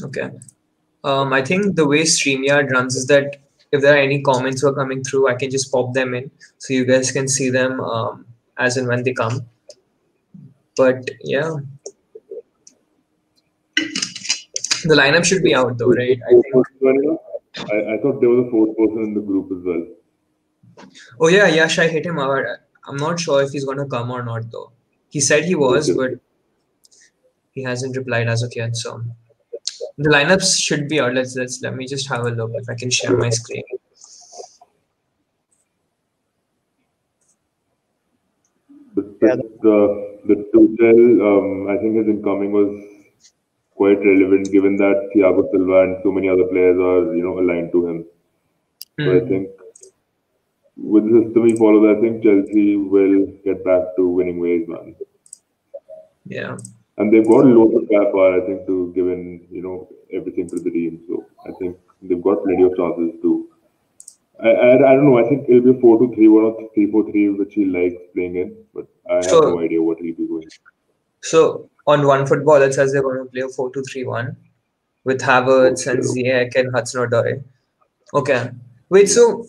Okay. I think the way StreamYard runs is that if there are any comments who are coming through, I can just pop them in so you guys can see them as and when they come. But yeah, the lineup should be out though, right? I think. I thought there was a fourth person in the group as well. Oh yeah, Yash, I hit him out. I'm not sure if he's going to come or not though. He said he was, Okay. but he hasn't replied as of yet. So the lineups should be out. Let me just have a look if I can share my screen. The Tuchel, I think his incoming was quite relevant given that Thiago Silva and so many other players are, aligned to him. So I think with the system he follows, I think Chelsea will get back to winning ways, man. Yeah. And they've got loads of firepower, I think, to give in, everything to the team. So I think they've got plenty of chances to. I don't know. I think it'll be a 4-2-3-1 or 3-4-3, which he likes playing in, but I have no idea what he'll be doing. So on One Football, it says they're going to play a 4-2-3-1 with Havertz and Ziyech and Hudson-Odoi. Okay. Wait. So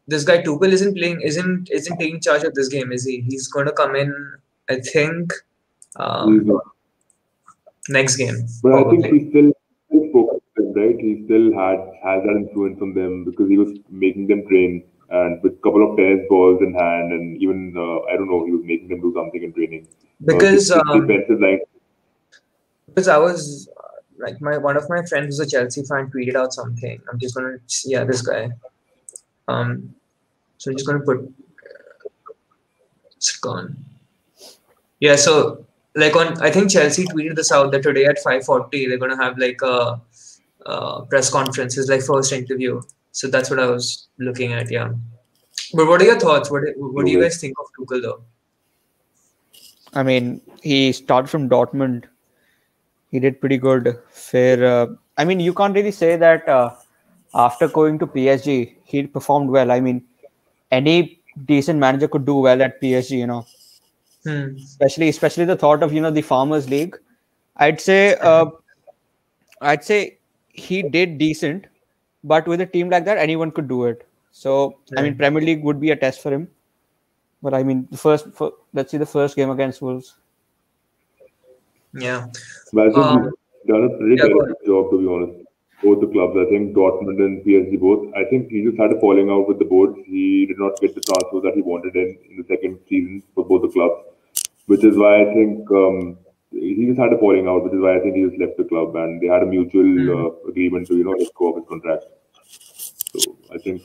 this guy Tuchel isn't taking charge of this game, is he? He's going to come in, I think, next game. But probably. I think he still focused them, right? He still has that influence on them because he was making them train and with a couple of tennis balls in hand, and even I don't know, he was making them do something in training. Because defensive line. Because I was like one of my friends who's a Chelsea fan tweeted out something. I'm just gonna this guy. So I'm just gonna put it's gone. Yeah, so like I think Chelsea tweeted this out that today at 5:40 they're gonna have like a press conference, his like first interview. So that's what I was looking at. Yeah. But what are your thoughts? What do you guys think of Tuchel though? I mean, he started from Dortmund. He did pretty good. I mean, you can't really say that after going to PSG, he performed well. I mean, any decent manager could do well at PSG, Especially the thought of the Farmers League. I'd say he did decent, but with a team like that, anyone could do it. So I mean, Premier League would be a test for him. But I mean, let's see the first game against Wolves. Yeah. But I think he's done a pretty good job, to be honest. Both the clubs, I think Dortmund and PSG both. I think he just had a falling out with the board. He did not get the transfer that he wanted in the second season for both the clubs, which is why I think he just had a falling out, which is why I think he just left the club and they had a mutual agreement to let go of his contract. So I think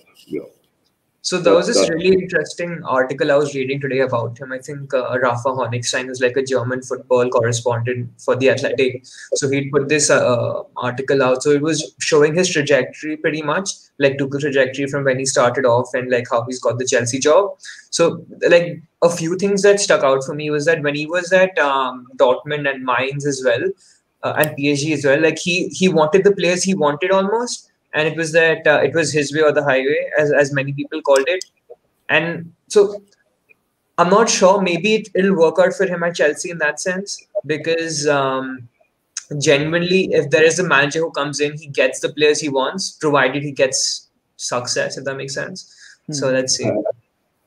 So there was this really interesting article I was reading today about him. I think Rafa Honigstein is like a German football correspondent for The Athletic. So he'd put this article out. So it was showing his trajectory pretty much, like Tuchel's trajectory from when he started off and like how he's got the Chelsea job. So like a few things that stuck out for me was that when he was at Dortmund and Mainz as well, and PSG as well, like he wanted the players he wanted almost. And it was that it was his way or the highway, as many people called it. And so I'm not sure. Maybe it'll work out for him at Chelsea in that sense, because genuinely, if there is a manager who comes in, he gets the players he wants, provided he gets success, if that makes sense. So let's see.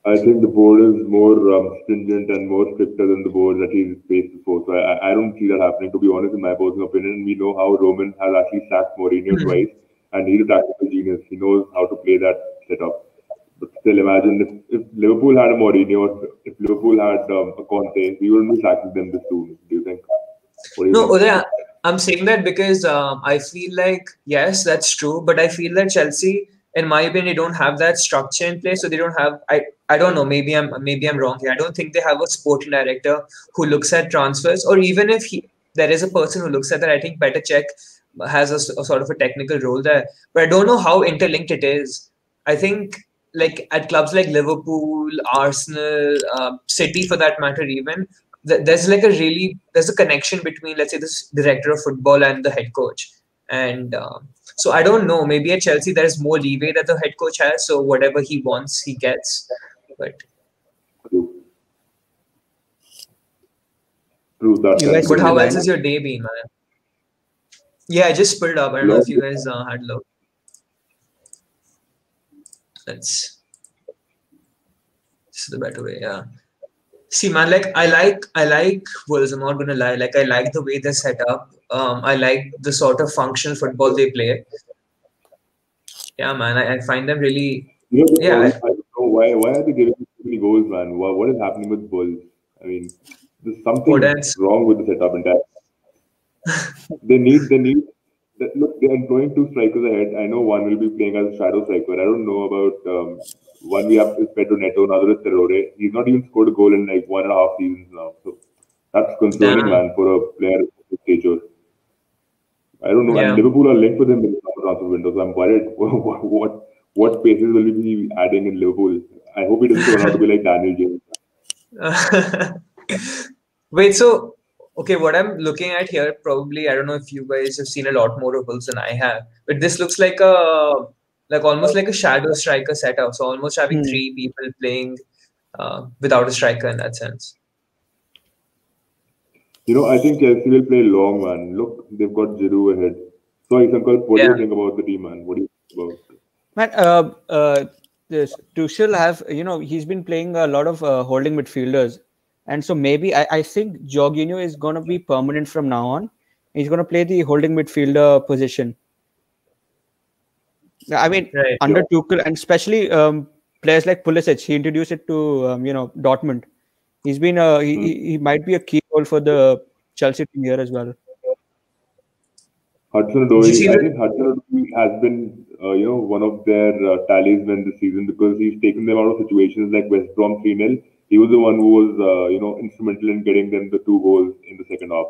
I think the board is more stringent and more stricter than the board that he's faced before. So I don't see that happening, to be honest, in my personal opinion. We know how Roman has actually sacked Mourinho twice. And he's a tactical genius. He knows how to play that setup. But still, imagine if Liverpool had a Mourinho, or if Liverpool had a Conte, we wouldn't be sacking them this soon. Do you think? Uday, I'm saying that because I feel like, yes, that's true. But I feel that Chelsea, in my opinion, they don't have that structure in place. So they don't have. I don't know. Maybe I'm wrong here. I don't think they have a sporting director who looks at transfers, or even if there is a person who looks at that. I think Petr Cech has a sort of a technical role there, but I don't know how interlinked it is. I think like at clubs like Liverpool, Arsenal, City for that matter, even there's a connection between, let's say, this director of football and the head coach. And so I don't know, maybe at Chelsea there is more leeway that the head coach has, so whatever he wants he gets. But true that. But how else has your day been, man? Yeah, I just pulled up. I don't know if you guys had a look. This is the better way. Yeah. See, man, like I like Wolves. I'm not gonna lie. Like I like the way they're set up. I like the sort of functional football they play. Yeah, man, I find them really. Yeah, I don't know why are they giving so many goals, man? What is happening with Bulls? I mean, there's something Podence. wrong with the setup and that. They need. Look, they're employing two strikers ahead. I know one will be playing as a shadow striker. I don't know about one we have is Pedro Neto, another is Terrore. He's not even scored a goal in like 1.5 seasons now. So that's concerning, Damn. man, for a player of his stature. I don't know. Yeah. And Liverpool are linked with him in the transfer window, so I'm worried. What paces will we be adding in Liverpool? I hope he doesn't turn out to be like Daniel James. Wait, so okay, what I'm looking at here, probably I don't know if you guys have seen a lot more of Wolves than I have, but this looks like almost like a shadow striker setup. So almost having three people playing without a striker in that sense. I think Chelsea will play long, man. Look, they've got Giroud ahead. Sorry, Sankalp, what do you think about the team, man? What do you think about Man, this Tuchel he's been playing a lot of holding midfielders. And so maybe I think Jorginho is going to be permanent from now on. He's going to play the holding midfielder position. I mean, under Tuchel, and especially players like Pulisic, he introduced it to Dortmund. He's been he might be a key role for the Chelsea team here as well. Hudson-Odoi, I think Hudson-Odoi has been one of their talismans this season because he's taken them out of situations like West Brom 3-0. He was the one who was instrumental in getting them the 2 goals in the second half.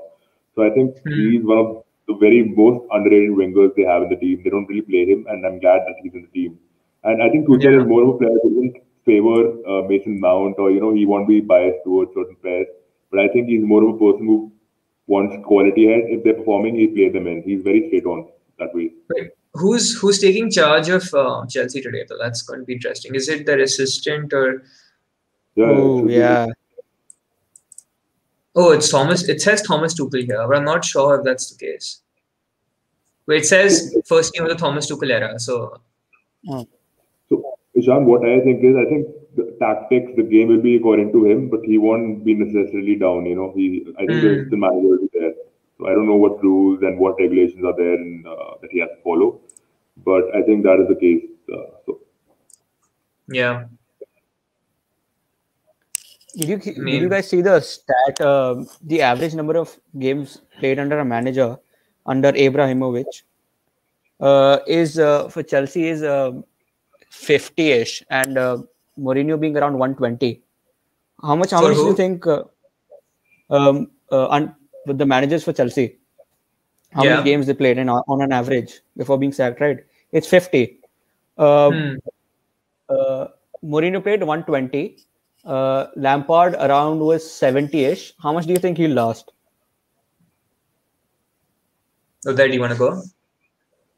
So I think he's one of the very most underrated wingers they have in the team. They don't really play him, and I'm glad that he's in the team. And I think Tuchel is more of a player who doesn't favor Mason Mount, or he won't be biased towards certain players. But I think he's more of a person who wants quality ahead. If they're performing, he plays them in. He's very straight on that way. Right. Who's taking charge of Chelsea today? Though that's going to be interesting. Is it their assistant or? Yeah. Oh, it's Thomas. It says Thomas Tuchel here, but I'm not sure if that's the case. Wait, it says first team of the Thomas Tuchel era. So, Ishan, what I think the tactics, the game will be according to him, but he won't be necessarily down. I think the assistant manager will be there. So I don't know what rules and what regulations are there that he has to follow, but I think that is the case. Yeah. Did you guys see the stat? The average number of games played under a manager under Ibrahimovic is for Chelsea is 50-ish, and Mourinho being around 120. How much do you think? With the managers for Chelsea, how many games they played on an average before being sacked? Right, it's 50. Mourinho played 120. Lampard around was 70-ish. How much do you think he'll last? So there, do you want to go?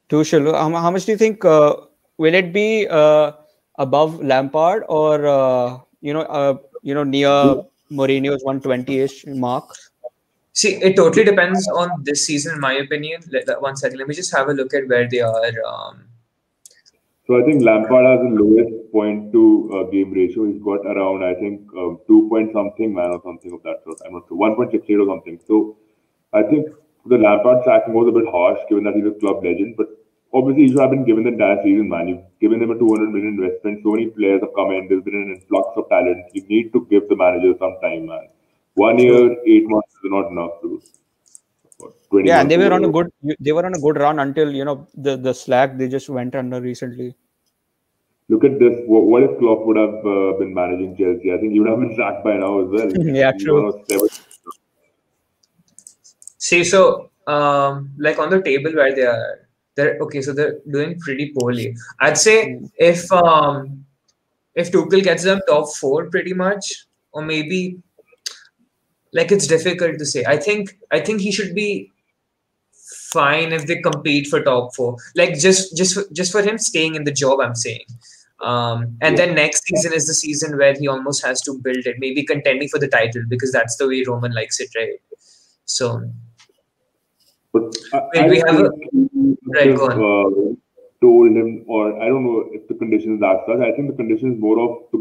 Tuchel, how much do you think? Will it be above Lampard or near Mourinho's 120-ish mark? See, it totally depends on this season, in my opinion. 1 second, let me just have a look at where they are. So I think Lampard has the lowest point to game ratio. He's got around, I think, 2 point something, man, or something of that sort. I'm not sure, 1.68 or something. So I think the Lampard sacking was a bit harsh, given that he's a club legend. But obviously, he should have been given the entire season, man. You've given him a 200 million investment. So many players have come in. There's been an influx of talent. You need to give the manager some time, man. 1 year, 8 months is not enough to. Yeah, and they were on a good run until the slack they just went under recently. Look at this. What if Klopp would have been managing Chelsea? I think he would have been sacked by now as well. Yeah, true. See, so like on the table where they're okay. So they're doing pretty poorly. I'd say if Tuchel gets them top 4, pretty much, or maybe. Like, it's difficult to say. I think he should be fine if they compete for top 4. Like just for him staying in the job, I'm saying. And then next season is the season where he almost has to build it, maybe contending for the title, because that's the way Roman likes it, right? So But Wait, we have a right. Go on. Told him, or I don't know if the conditions are such. I think the condition is more of to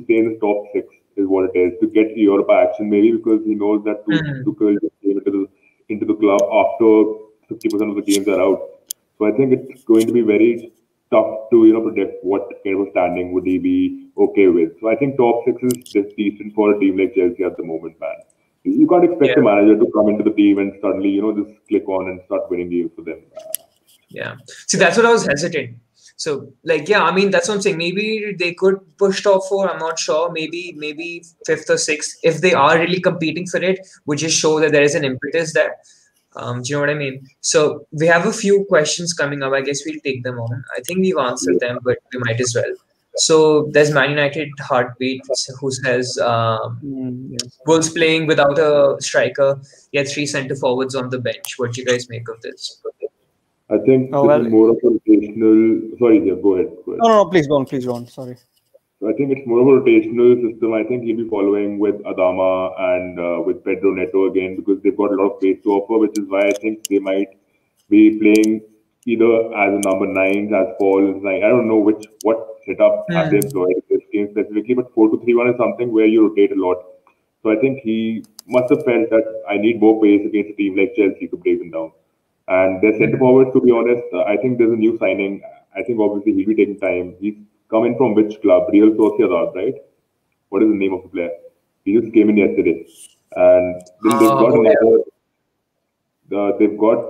stay in the top six is what it is, to get Europa action maybe, because he knows that Tuchel came into the club after 50% of the games are out. So I think it's going to be very tough to predict what kind of standing would he be okay with. So I think top six is just decent for a team like Chelsea at the moment, man. You can't expect a manager to come into the team and suddenly just click on and start winning games for them. Yeah. See, that's what I was hesitant. So, I mean, that's what I'm saying. Maybe they could push top four. I'm not sure. Maybe fifth or sixth. If they are really competing for it, would just show that there is an impetus there. Do you know what I mean? So we have a few questions coming up. I guess we'll take them on. I think we've answered them, but we might as well. So there's Man United Heartbeat who says Wolves playing without a striker, yet 3 centre forwards on the bench. What do you guys make of this? I think this is more of a rotational. Sorry, yeah, go ahead. No, please go on. Sorry. So I think it's more of a rotational system. I think he'll be following with Adama and with Pedro Neto again, because they've got a lot of pace to offer, which is why I think they might be playing either as a number 9, as falls. I don't know what setup have they employed in this game specifically, but 4-2-3-1 is something where you rotate a lot. So I think he must have felt that I need more pace against a team like Chelsea to break them down. And their centre forward, to be honest, I think there's a new signing. I think obviously he'll be taking time. He's coming from which club? Real Sociedad, right? What is the name of the player? He just came in yesterday. And then they've got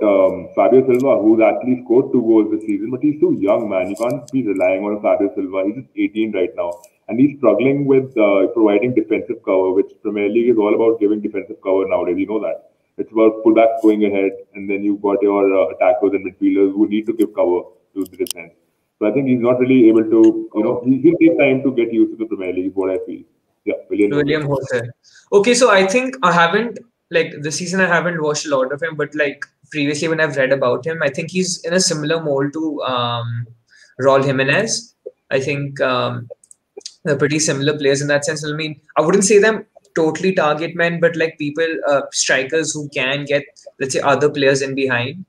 Fabio Silva, who's actually scored 2 goals this season, but he's too young, man. You can't be relying on Fabio Silva. He's just 18 right now. And he's struggling with providing defensive cover, which Premier League is all about giving defensive cover nowadays. You know that. It's about fullbacks going ahead, and then you've got your attackers and midfielders who need to give cover to the defense. So I think he's not really able to, he'll take time to get used to the Premier League, is what I feel. Yeah, William Jose. Okay, so I think I haven't, this season I haven't watched a lot of him, but previously when I've read about him, I think he's in a similar mold to Raul Jimenez. I think they're pretty similar players in that sense. I mean, I wouldn't say them totally target men, but people, strikers who can get, let's say, other players in behind.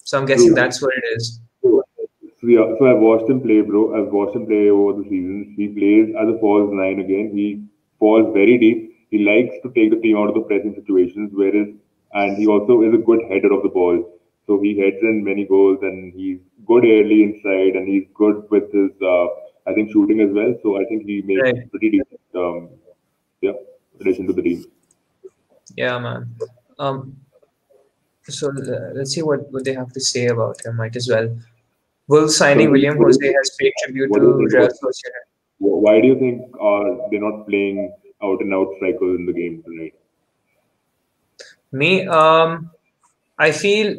So I'm guessing that's what it is. So I've watched him play, bro. I've watched him play over the seasons. He plays as a false 9 again. He falls very deep. He likes to take the team out of the pressing situations, and he also is a good header of the ball. So he heads in many goals, and he's good early inside, and he's good with his, I think, shooting as well. So I think he makes pretty decent, addition to the team. Yeah, man. So let's see what they have to say about him. Might as well. Wolves signing William Jose has paid tribute to Real Sociedad. Why do you think they're not playing out-and-out strikers in the game tonight? I feel,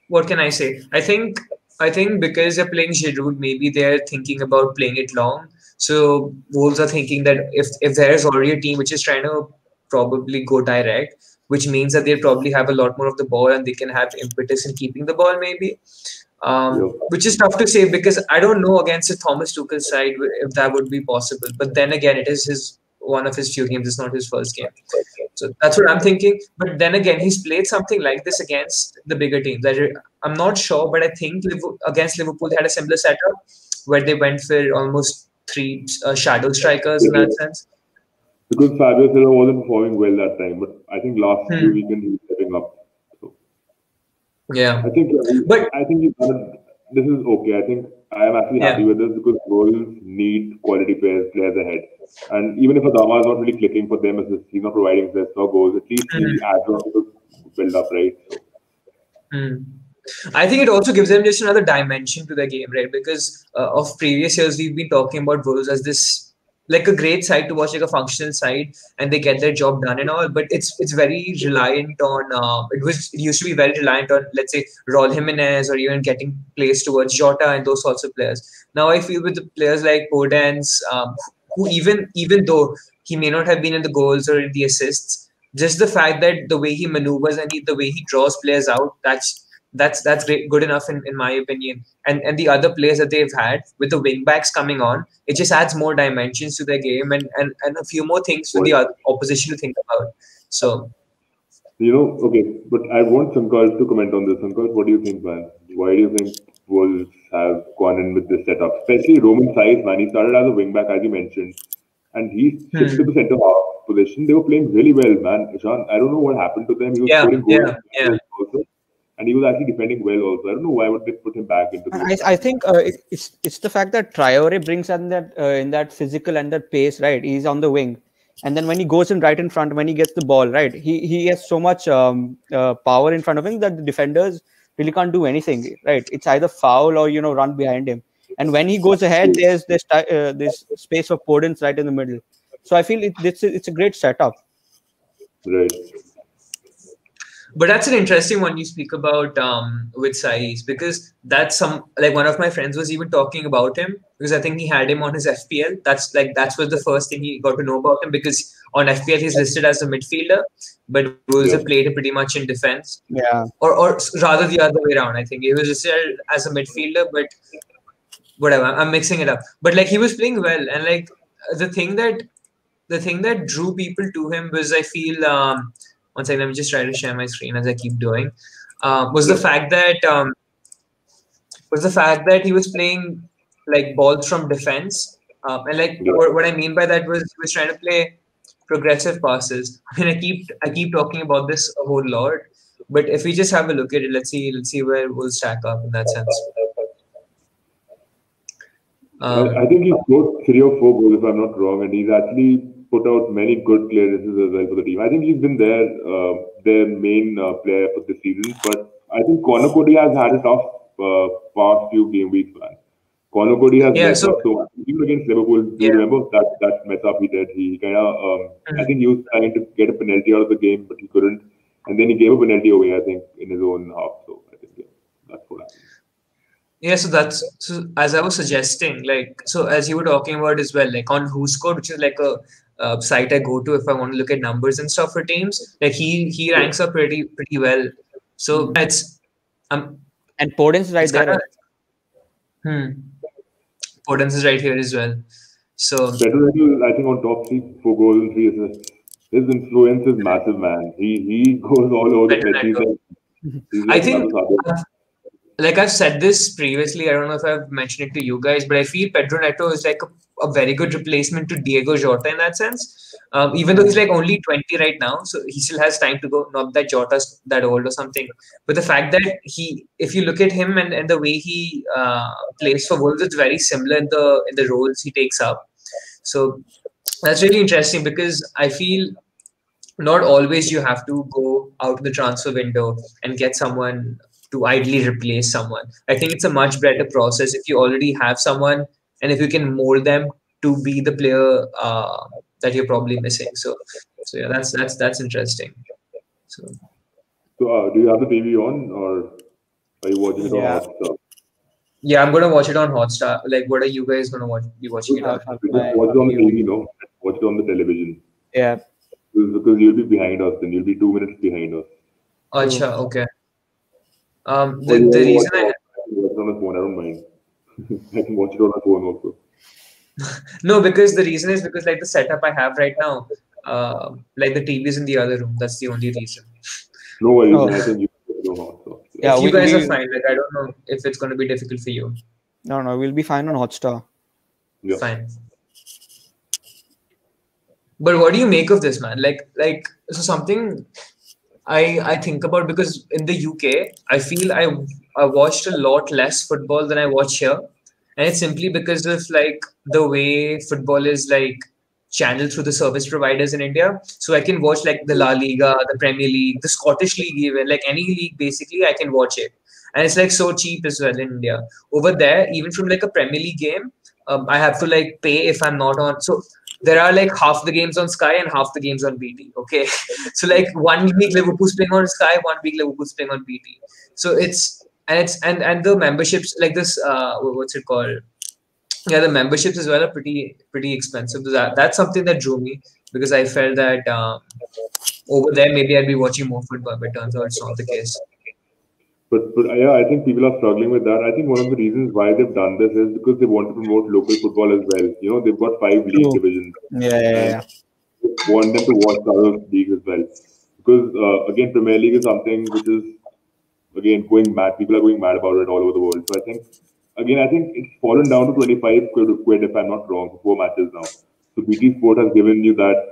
what can I say? I think because they're playing Giroud, maybe they're thinking about playing it long. So Wolves are thinking that if there is already a team which is trying to probably go direct, which means that they'll probably have a lot more of the ball and they can have impetus in keeping the ball maybe. Which is tough to say because I don't know against a Thomas Tuchel side if that would be possible. But then again, it is one of his few games. It's not his first game. So that's what I'm thinking. But then again, he's played something like this against the bigger teams. I'm not sure, but I think against Liverpool, they had a similar setup where they went for almost 3 shadow strikers in that sense. Because Fabio Silva wasn't performing well that time. But I think last few weekends he's stepping up. Yeah, I think this is okay. I think I am actually happy with this because Wolves need quality players ahead. And even if Adama is not really clicking for them, as he's not providing assists or goals, at least he adds on to build up, right? I think it also gives them just another dimension to the game, right? Because of previous years, we've been talking about Wolves as this like a great side to watch, like a functional side, and they get their job done and all. But it's very reliant on. It used to be very reliant on, let's say, Raul Jimenez or even getting plays towards Jota and those sorts of players. Now I feel with the players like Podence, who even though he may not have been in the goals or in the assists, just the fact that the way he maneuvers and the way he draws players out, that's great, good enough in my opinion. And the other players that they've had with the wing backs coming on, it just adds more dimensions to their game and a few more things for the opposition to think about. So Okay, but I want Sankar to comment on this. Sankar, what do you think, man? Why do you think Wolves have gone in with this setup? Especially Roman Saiz, man. He started as a wingback, as you mentioned, and he shifted to the centre half position. They were playing really well, man. Ishan, I don't know what happened to them. He was scoring goals also, and he was actually defending well also. I don't know why would they put him back into the. I think it's the fact that Traore brings in that physical and that pace, right? He's on the wing. And then when he goes in right in front, when he gets the ball, right, he has so much power in front of him that the defenders really can't do anything, right? It's either foul or run behind him. And when he goes ahead, there's this space for Podence right in the middle. So I feel it's a great setup. Right. But that's an interesting one you speak about with Saiz, because that's one of my friends was even talking about him, because I think he had him on his FPL. That's was the first thing he got to know about him, because on FPL he's listed as a midfielder, but Wolves have played him pretty much in defense. Yeah. Or rather the other way around. I think he was listed as a midfielder, but whatever, I'm mixing it up. But he was playing well, and the thing that drew people to him was, I feel, one second, let me just try to share my screen as I keep doing. Was the fact that he was playing balls from defense, and what I mean by that was he was trying to play progressive passes. I mean, I keep talking about this a whole lot, but if we just have a look at it, let's see where we'll stack up in that sense. I think he scored 3 or 4 goals, if I'm not wrong, and he's actually put out many good clearances as well for the team. I think he's been their main player for this season. But I think Conor Cody has had a tough past few game weeks, man. Conor Cody has messed up so much. Even against Liverpool, do you remember that mess up he did? He kind of, I think he was trying to get a penalty out of the game, but he couldn't. And then he gave a penalty away, I think, in his own half. So I think that's what happened. Yeah, so as I was suggesting, so as you were talking about as well, on WhoScored, which is a site I go to if I want to look at numbers and stuff for teams, he ranks up pretty well. So it's and Podence is right there. Podence is right here as well. So Pedro Neto is, I think, on top 3 for goals and 3 assists. His influence is massive, man. He goes all over the pitch. I think, I've said this previously, I don't know if I've mentioned it to you guys, but I feel Pedro Neto is a very good replacement to Diego Jota in that sense. Even though he's only 20 right now, so he still has time to go. Not that Jota's that old or something, but the fact that if you look at him and the way he plays for Wolves, it's very similar in the roles he takes up. So that's really interesting, because I feel not always you have to go out to the transfer window and get someone to ideally replace someone. I think it's a much better process if you already have someone and if you can mold them to be the player that you're probably missing. So yeah, that's interesting. So do you have the TV on, or are you watching it on Hotstar? Yeah, I'm gonna watch it on Hotstar. What are you guys gonna be watching it on? Watch it on the TV, no? Watch it on the television. Yeah. Because you'll be behind us, then you'll be 2 minutes behind us. Acha, okay. The reason I watch it on the phone, I don't mind. I can watch it on the phone also. No, because the reason is because the setup I have right now, the TV is in the other room. That's the only reason. No worries. I think you don't know. So. Yeah, you guys are fine. I don't know if it's going to be difficult for you. No, we'll be fine on Hotstar. Yeah. Fine. But what do you make of this, man? So something I think about, because in the UK, I feel I watched a lot less football than I watch here. And it's simply because of the way football is channeled through the service providers in India. So I can watch the La Liga, the Premier League, the Scottish League, even any league, basically I can watch it. And it's so cheap as well in India. Over there, even from a Premier League game, I have to pay if I'm not on. So there are half the games on Sky and half the games on BT. Okay. So 1 week Liverpool's playing on Sky, 1 week Liverpool's playing on BT. So and the memberships this what's it called? Yeah, the memberships as well are pretty expensive. That's something that drew me, because I felt that over there maybe I'd be watching more football, but turns out it's not the case. But yeah, I think people are struggling with that. I think one of the reasons why they've done this is because they want to promote local football as well. They've got 5 league divisions. Yeah. They want them to watch the other leagues as well. Because again, Premier League is something which is again going mad. People are going mad about it all over the world. So I think it's fallen down to 25 quid if I'm not wrong, for 4 matches now. So BT Sport has given you that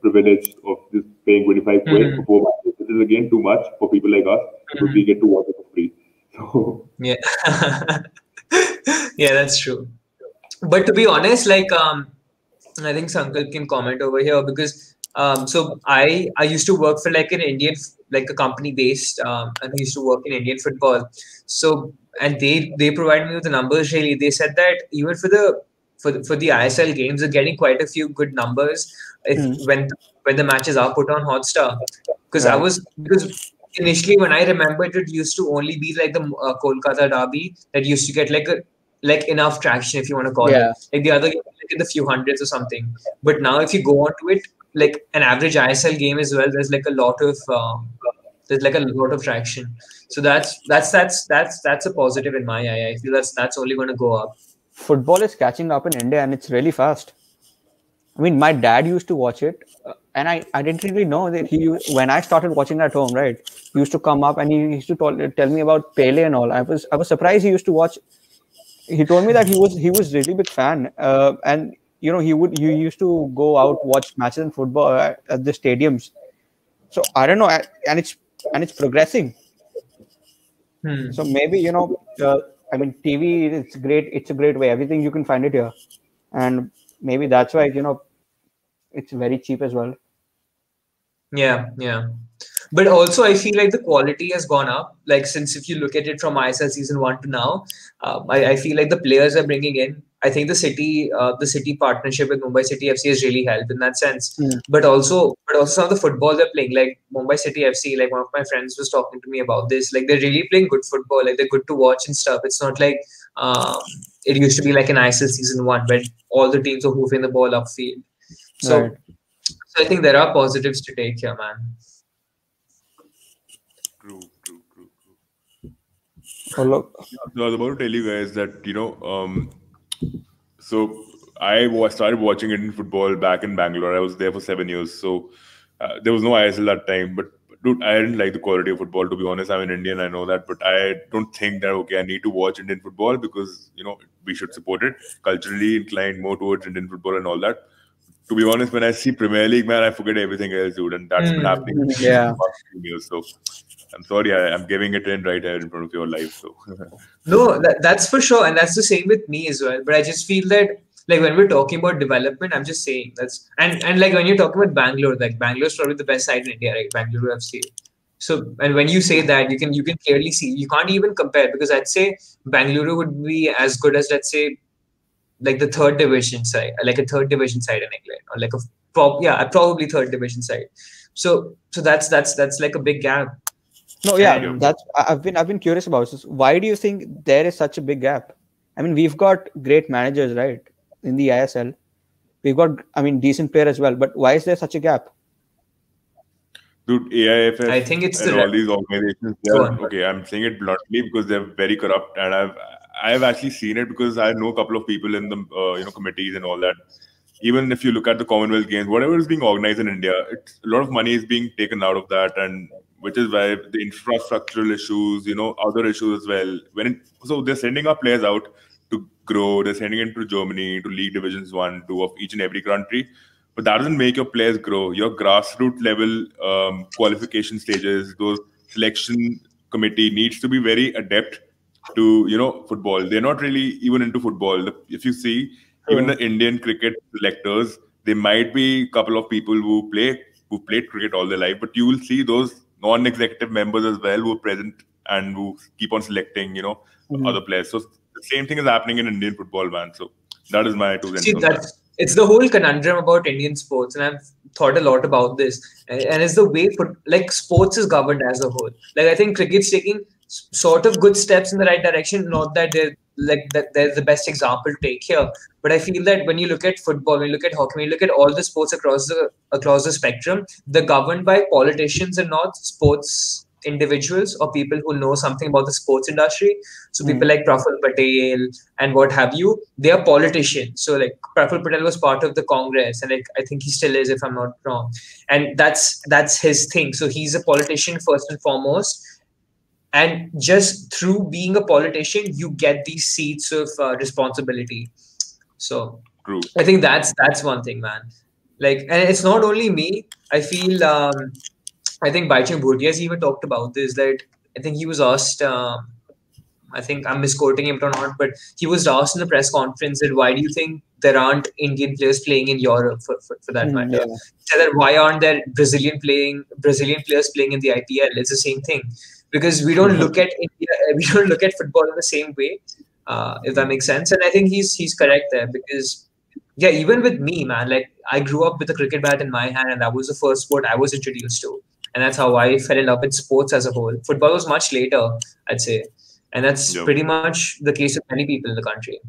privilege of just paying 25 quid for 4 matches, which is again too much for people like us because we get to watch it for free. So yeah, yeah, that's true. But to be honest, like I think Sankalp can comment over here because so I used to work for like an Indian like a company based and I used to work in Indian football. So and they provided me with the numbers really. They said that even for the ISL games, they're getting quite a few good numbers if when the matches are put on Hotstar. Because initially when I remembered it used to only be like the Kolkata derby that used to get like enough traction, if you want to call it. Like the other game, like in the few hundreds or something. But now if you go on to it, like an average ISL game as well, there's like a lot of traction. So that's a positive in my eye. I feel that's only going to go up. Football is catching up in India and it's really fast. I mean, my dad used to watch it, and I didn't really know that when I started watching at home, right? He used to come up and he used to tell me about Pele and all. I was surprised he used to watch. He told me that he was really big fan, and you used to go out watch matches in football at the stadiums. So I don't know, and it's progressing. So maybe I mean, TV, it's great. It's a great way. Everything you can find it here, and maybe that's why it's very cheap as well. Yeah. But also, I feel like the quality has gone up. Like since if you look at it from ISL season 1 to now, I feel like the players are bringing in. I think the city partnership with Mumbai City FC has really helped in that sense. But also some of the football they're playing, like Mumbai City FC. Like one of my friends was talking to me about this. Like they're really playing good football. Like they're good to watch and stuff. It's not like it used to be like an ISL season 1 where all the teams are hoofing the ball upfield. So. Right. So I think there are positives to take here, man. True. Oh, look. So I was about to tell you guys that so I started watching Indian football back in Bangalore. I was there for 7 years, so there was no ISL that time. But dude, I didn't like the quality of football. To be honest, I'm an Indian. I know that, but I don't think that I need to watch Indian football because we should support it. Culturally inclined more towards Indian football and all that. To be honest, when I see Premier League, man, I forget everything else, dude. And that's been happening for the past few years. So I'm sorry, I'm giving it in right here in front of your life. So no, that's for sure. And that's the same with me as well. But I just feel that like when we're talking about development, I'm just saying that's and like when you're talking about Bangalore, like Bangalore's probably the best side in India, right? Bangalore FC. So and when you say that, you can clearly see you can't even compare because I'd say Bangalore would be as good as let's say like the third division side, like a third division side in England, or like probably third division side. So that's like a big gap. No, yeah, that's I've been curious about this. Why do you think there is such a big gap? I mean, we've got great managers, right, in the ISL. We've got, decent player as well. But why is there such a gap? Dude, AIFF I think it's all these organizations. Okay, I'm saying it bluntly because they're very corrupt, and I've actually seen it because I know a couple of people in the committees and all that. Even if you look at the Commonwealth Games, whatever is being organized in India, a lot of money is being taken out of that, and which is why the infrastructural issues, other issues as well. So they're sending our players out to grow. They're sending them to Germany, to League Divisions 1, 2 of each and every country. But that doesn't make your players grow. Your grassroots level qualification stages, those selection committee needs to be very adept to football. They're not really even into football. If you see even the Indian cricket selectors, there might be a couple of people who played cricket all their life, but you will see those non-executive members as well who are present and who keep on selecting other players. So the same thing is happening in Indian football, man. So that is my 2 cents on that. It's the whole conundrum about Indian sports, and I've thought a lot about this. And it's the way sports is governed as a whole. Like I think cricket's taking sort of good steps in the right direction. Not that they're the best example to take here, but I feel that when you look at football, when you look at hockey, when you look at all the sports across the spectrum, they're governed by politicians and not sports individuals or people who know something about the sports industry. So people like Praful Patel and what have you, they are politicians. So like Praful Patel was part of the Congress, and like I think he still is, if I'm not wrong. And that's his thing. So he's a politician first and foremost. And just through being a politician, you get these seats of responsibility. So True. I think that's one thing, man. Like, and it's not only me. I feel I think Baichung Bhutia has even talked about this. That I think he was asked. I think I'm misquoting him or not, but he was asked in the press conference that why do you think there aren't Indian players playing in Europe for that matter? Yeah. He said that why aren't there Brazilian players playing in the IPL? It's the same thing, because we don't look at India, we don't look at football in the same way, if that makes sense. And I think he's correct there, because yeah, even with me, man, like I grew up with a cricket bat in my hand, and that was the first sport I was introduced to, and that's how I fell in love with sports as a whole. Football was much later, I'd say, and that's pretty much the case of many people in the country.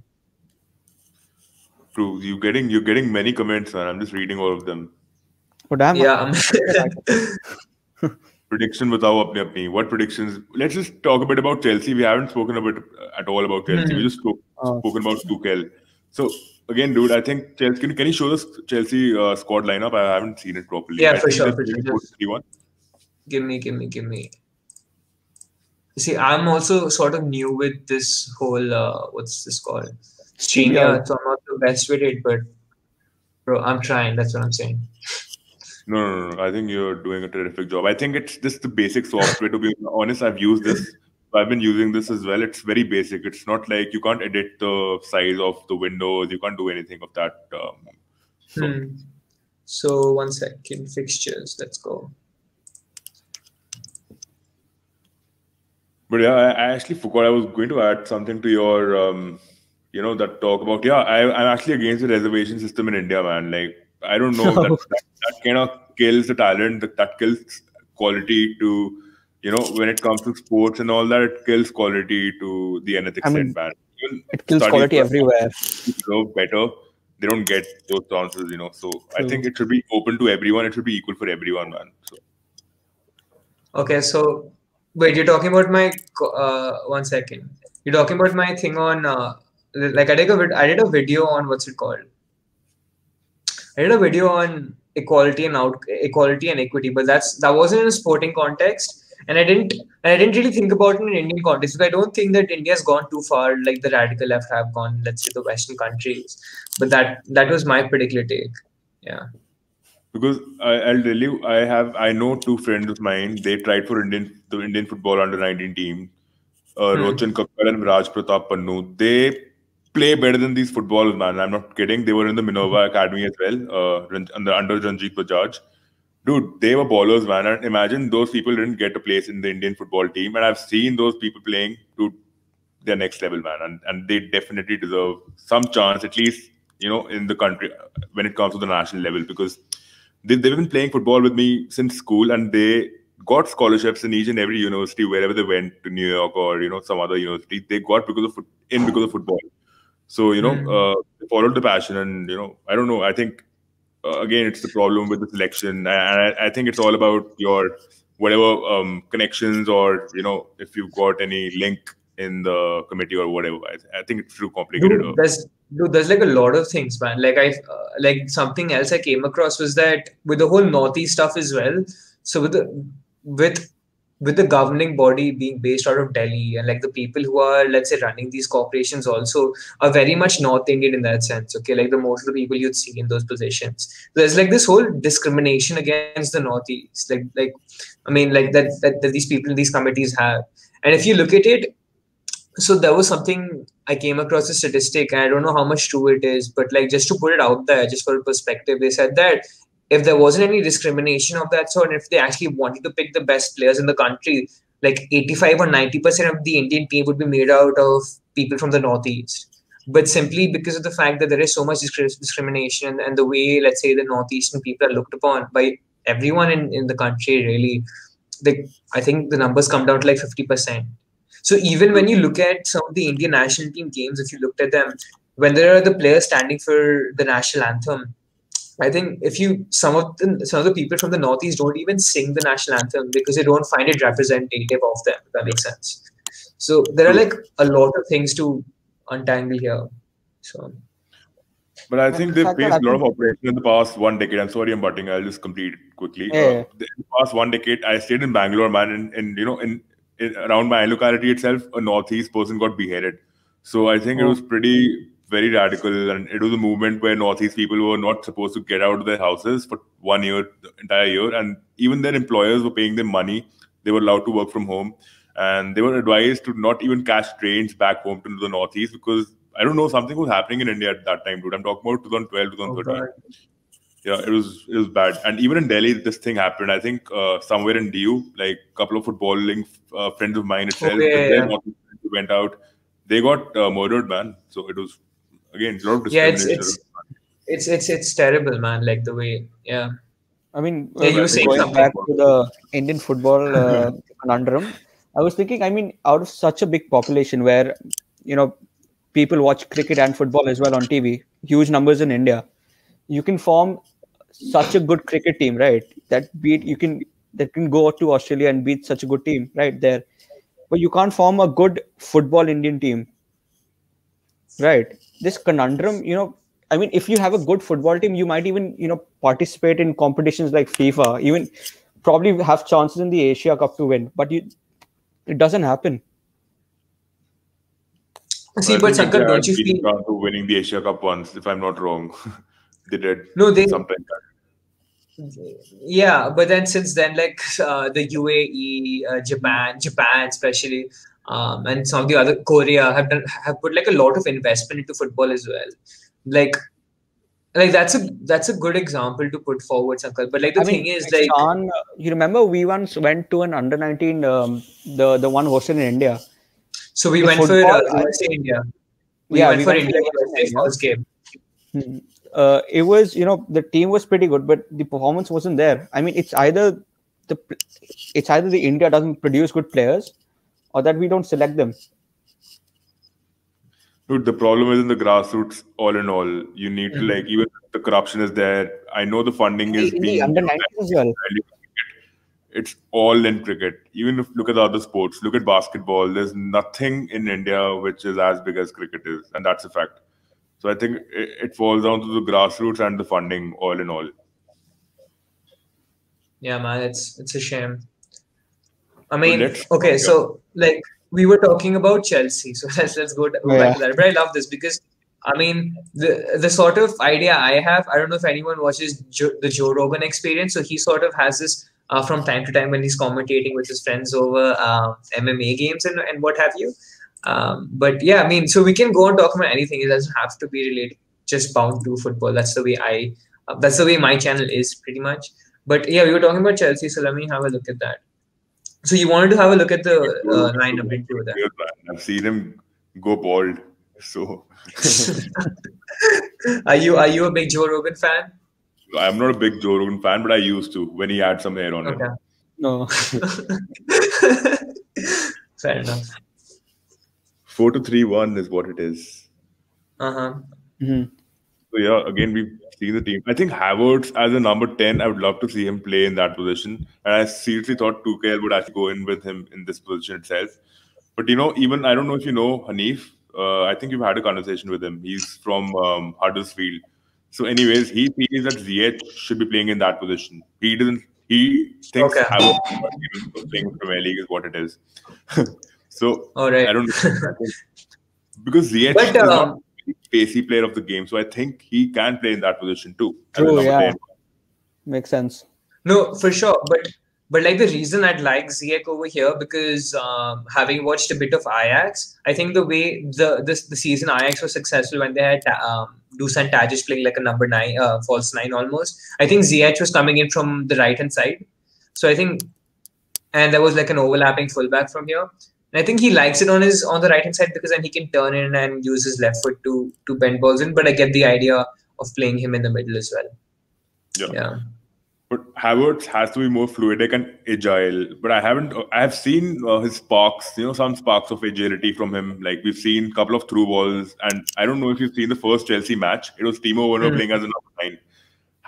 True. You're getting many comments, man. I'm just reading all of them. Oh, damn. Yeah. Prediction batao apne apni. What predictions? Let's just talk a bit about Chelsea. We haven't spoken a bit at all about Chelsea. We just spoken about Tuchel. So again, dude, I think Chelsea. Can you show the Chelsea squad lineup? I haven't seen it properly. Yeah, I for think sure. Give me. See, I'm also sort of new with this whole what's this called? StreamYard. So I'm not the best with it, but bro, I'm trying. That's what I'm saying. No. I think you're doing a terrific job. I think it's just the basic software. To be honest, I've used this. I've been using this as well. It's very basic. It's not like you can't edit the size of the windows. You can't do anything of that. So 1 second. Fixtures. Let's go. But yeah, I actually forgot I was going to add something to your, that talk about. Yeah, I'm actually against the reservation system in India, man. Like, I don't know, that kind of kills the talent, that kills quality to, when it comes to sports and all that, it kills quality to the nth extent, man. It kills quality everywhere. Better. They don't get those chances, So I think it should be open to everyone. It should be equal for everyone, man. So. Okay, so wait, you're talking about my 1 second. You're talking about my thing on like I did a video on what's it called? I did a video on equality and equity, but that wasn't in a sporting context, and I didn't really think about it in an Indian context, because I don't think that India's gone too far like the radical left have gone, let's say the Western countries. But that was my particular take. Yeah. Because I'll tell you, I know two friends of mine. They tried for the Indian football under-19 team, Rochan Kakkar and Raj Pratap Pannu. They play better than these footballers, man. I'm not kidding. They were in the Minerva Academy as well, under Ranjit Bajaj. Dude, they were ballers, man. And imagine those people didn't get a place in the Indian football team. And I've seen those people playing to their next level, man. And they definitely deserve some chance, at least, in the country when it comes to the national level. Because they've been playing football with me since school, and they got scholarships in each and every university wherever they went, to New York or some other university. They got because of football. So they followed the passion, and I don't know. I think again, it's the problem with the selection, and I think it's all about your whatever connections, or if you've got any link in the committee or whatever. I think it's too complicated. There's like a lot of things, man. Like like something else I came across was that with the whole Northeast stuff as well. So with the governing body being based out of Delhi, and like the people who are, let's say, running these corporations also are very much North Indian in that sense. Okay, like the most of the people you'd see in those positions. There's like this whole discrimination against the Northeast, like I mean, like that these people in these committees have. And if you look at it, so there was something I came across a statistic, and I don't know how much true it is, but like just to put it out there, just for a perspective, they said that if there wasn't any discrimination of that sort, and if they actually wanted to pick the best players in the country, like 85 or 90% of the Indian team would be made out of people from the Northeast. But simply because of the fact that there is so much discrimination, and the way, let's say, the Northeastern people are looked upon by everyone in the country, really, I think the numbers come down to like 50%. So even when you look at some of the Indian national team games, if you looked at them, when there are the players standing for the national anthem, I think if you some of the people from the Northeast don't even sing the national anthem because they don't find it representative of them. If that makes sense. So there are like a lot of things to untangle here. So. But I think they've faced a lot of opposition in the past 1 decade. I'm sorry, I'm butting. I'll just complete it quickly. Yeah. In the past 1 decade, I stayed in Bangalore, man, and in around my locality itself, a Northeast person got beheaded. So I think it was very radical, and it was a movement where Northeast people were not supposed to get out of their houses for 1 year, the entire year, and even their employers were paying them money. They were allowed to work from home, and they were advised to not even catch trains back home to the Northeast because I don't know, something was happening in India at that time, dude. I'm talking about 2012, 2013. Yeah, it was bad. And even in Delhi, this thing happened. I think somewhere in DU, like a couple of footballing friends of mine itself, went out. They got murdered, man. So it was, again, a lot of discrimination. It's terrible, man. Like the way, I mean, you were saying going back to the Indian football conundrum, I was thinking, I mean, out of such a big population where, people watch cricket and football as well on TV, huge numbers in India, you can form such a good cricket team, right? That can go to Australia and beat such a good team right there. But you can't form a good football Indian team, right? This conundrum, I mean, if you have a good football team, you might even, participate in competitions like FIFA, even probably have chances in the Asia Cup to win, but it doesn't happen. See, but Shankar, don't you feel winning the Asia Cup once, if I'm not wrong? They did. No, they something. Yeah, but then since then, like the UAE, Japan especially, and some of the other Korea have put like a lot of investment into football as well. Like that's a good example to put forward, Shankar. But like the thing is, like, Sean, you remember we once went to an under-19, the one hosted in India. So we went for USA India. We went for India first game. It was, the team was pretty good, but the performance wasn't there. I mean, it's either the India doesn't produce good players, or that we don't select them. Dude, the problem is in the grassroots. All in all, you need to even the corruption is there. I know the funding is being under-19 as well. It's all in cricket. Even if look at the other sports, look at basketball. There's nothing in India which is as big as cricket is, and that's a fact. So I think it falls down to the grassroots and the funding, all in all. Yeah, man, it's a shame. I mean, okay, so like we were talking about Chelsea, so let's go back to that. But I love this because I mean the sort of idea I have. I don't know if anyone watches the Joe Rogan Experience. So he sort of has this from time to time when he's commentating with his friends over MMA games and what have you. But yeah, I mean, so we can go and talk about anything. It doesn't have to be related, just bound to football. That's the way my channel is pretty much. But yeah, we were talking about Chelsea, so let me have a look at that. So you wanted to have a look at the lineup into that. I've seen him go bald. So are you a big Joe Rogan fan? I'm not a big Joe Rogan fan, but I used to when he had some hair on him. No. Fair enough. 4-3-1 is what it is. Mm-hmm. So yeah, again we've seen the team. I think Havertz as a number 10, I would love to see him play in that position. And I seriously thought Tuchel would actually go in with him in this position itself. But even I don't know if you know Hanif. I think you've had a conversation with him. He's from Huddersfield. So anyways, he feels that Ziyech should be playing in that position. He thinks Havertz playing in the Premier League is what it is. So right. I don't know. Because Ziyech is not a pacey player of the game. So I think he can play in that position too. True, yeah. Makes sense. No, for sure. But like the reason I'd like Ziyech over here because having watched a bit of Ajax, I think the way the season Ajax was successful when they had Dusan Tadic playing like a number 9, false 9 almost. I think Ziyech was coming in from the right hand side, so I think, and there was like an overlapping fullback from here. And I think he likes it on the right hand side because then he can turn in and use his left foot to bend balls in. But I get the idea of playing him in the middle as well. Yeah. But Havertz has to be more fluidic and agile. But I have seen his sparks, some sparks of agility from him. Like we've seen a couple of through balls. And I don't know if you've seen the first Chelsea match. It was Timo Werner playing as a number 9.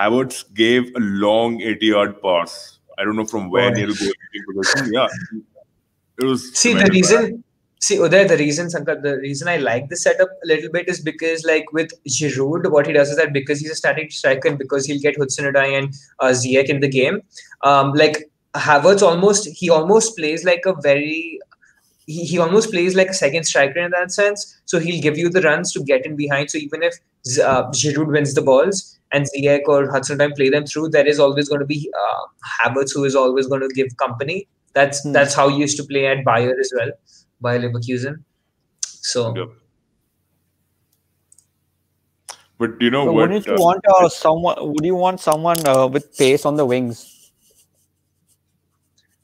Havertz gave a long 80-yard pass. I don't know from where Boy. near the goalkeeping position. Yeah, it was See, the tremendous. reason, Uday, the reason, Sankar, the reason I like this setup a little bit is because, like, with Giroud, what he does is that because he's a static striker and because he'll get Hudson-Odoi and Ziyech in the game, like, Havertz almost plays like a very, he almost plays like a second striker in that sense. So he'll give you the runs to get in behind. So even if Giroud wins the balls and Ziyech or Hudson-Odoi play them through, there is always going to be Havertz who is always going to give company. That's how he used to play at Bayer as well, Bayer Leverkusen. So, Yeah. But you know So what? wouldn't you want someone? Would you want someone with pace on the wings?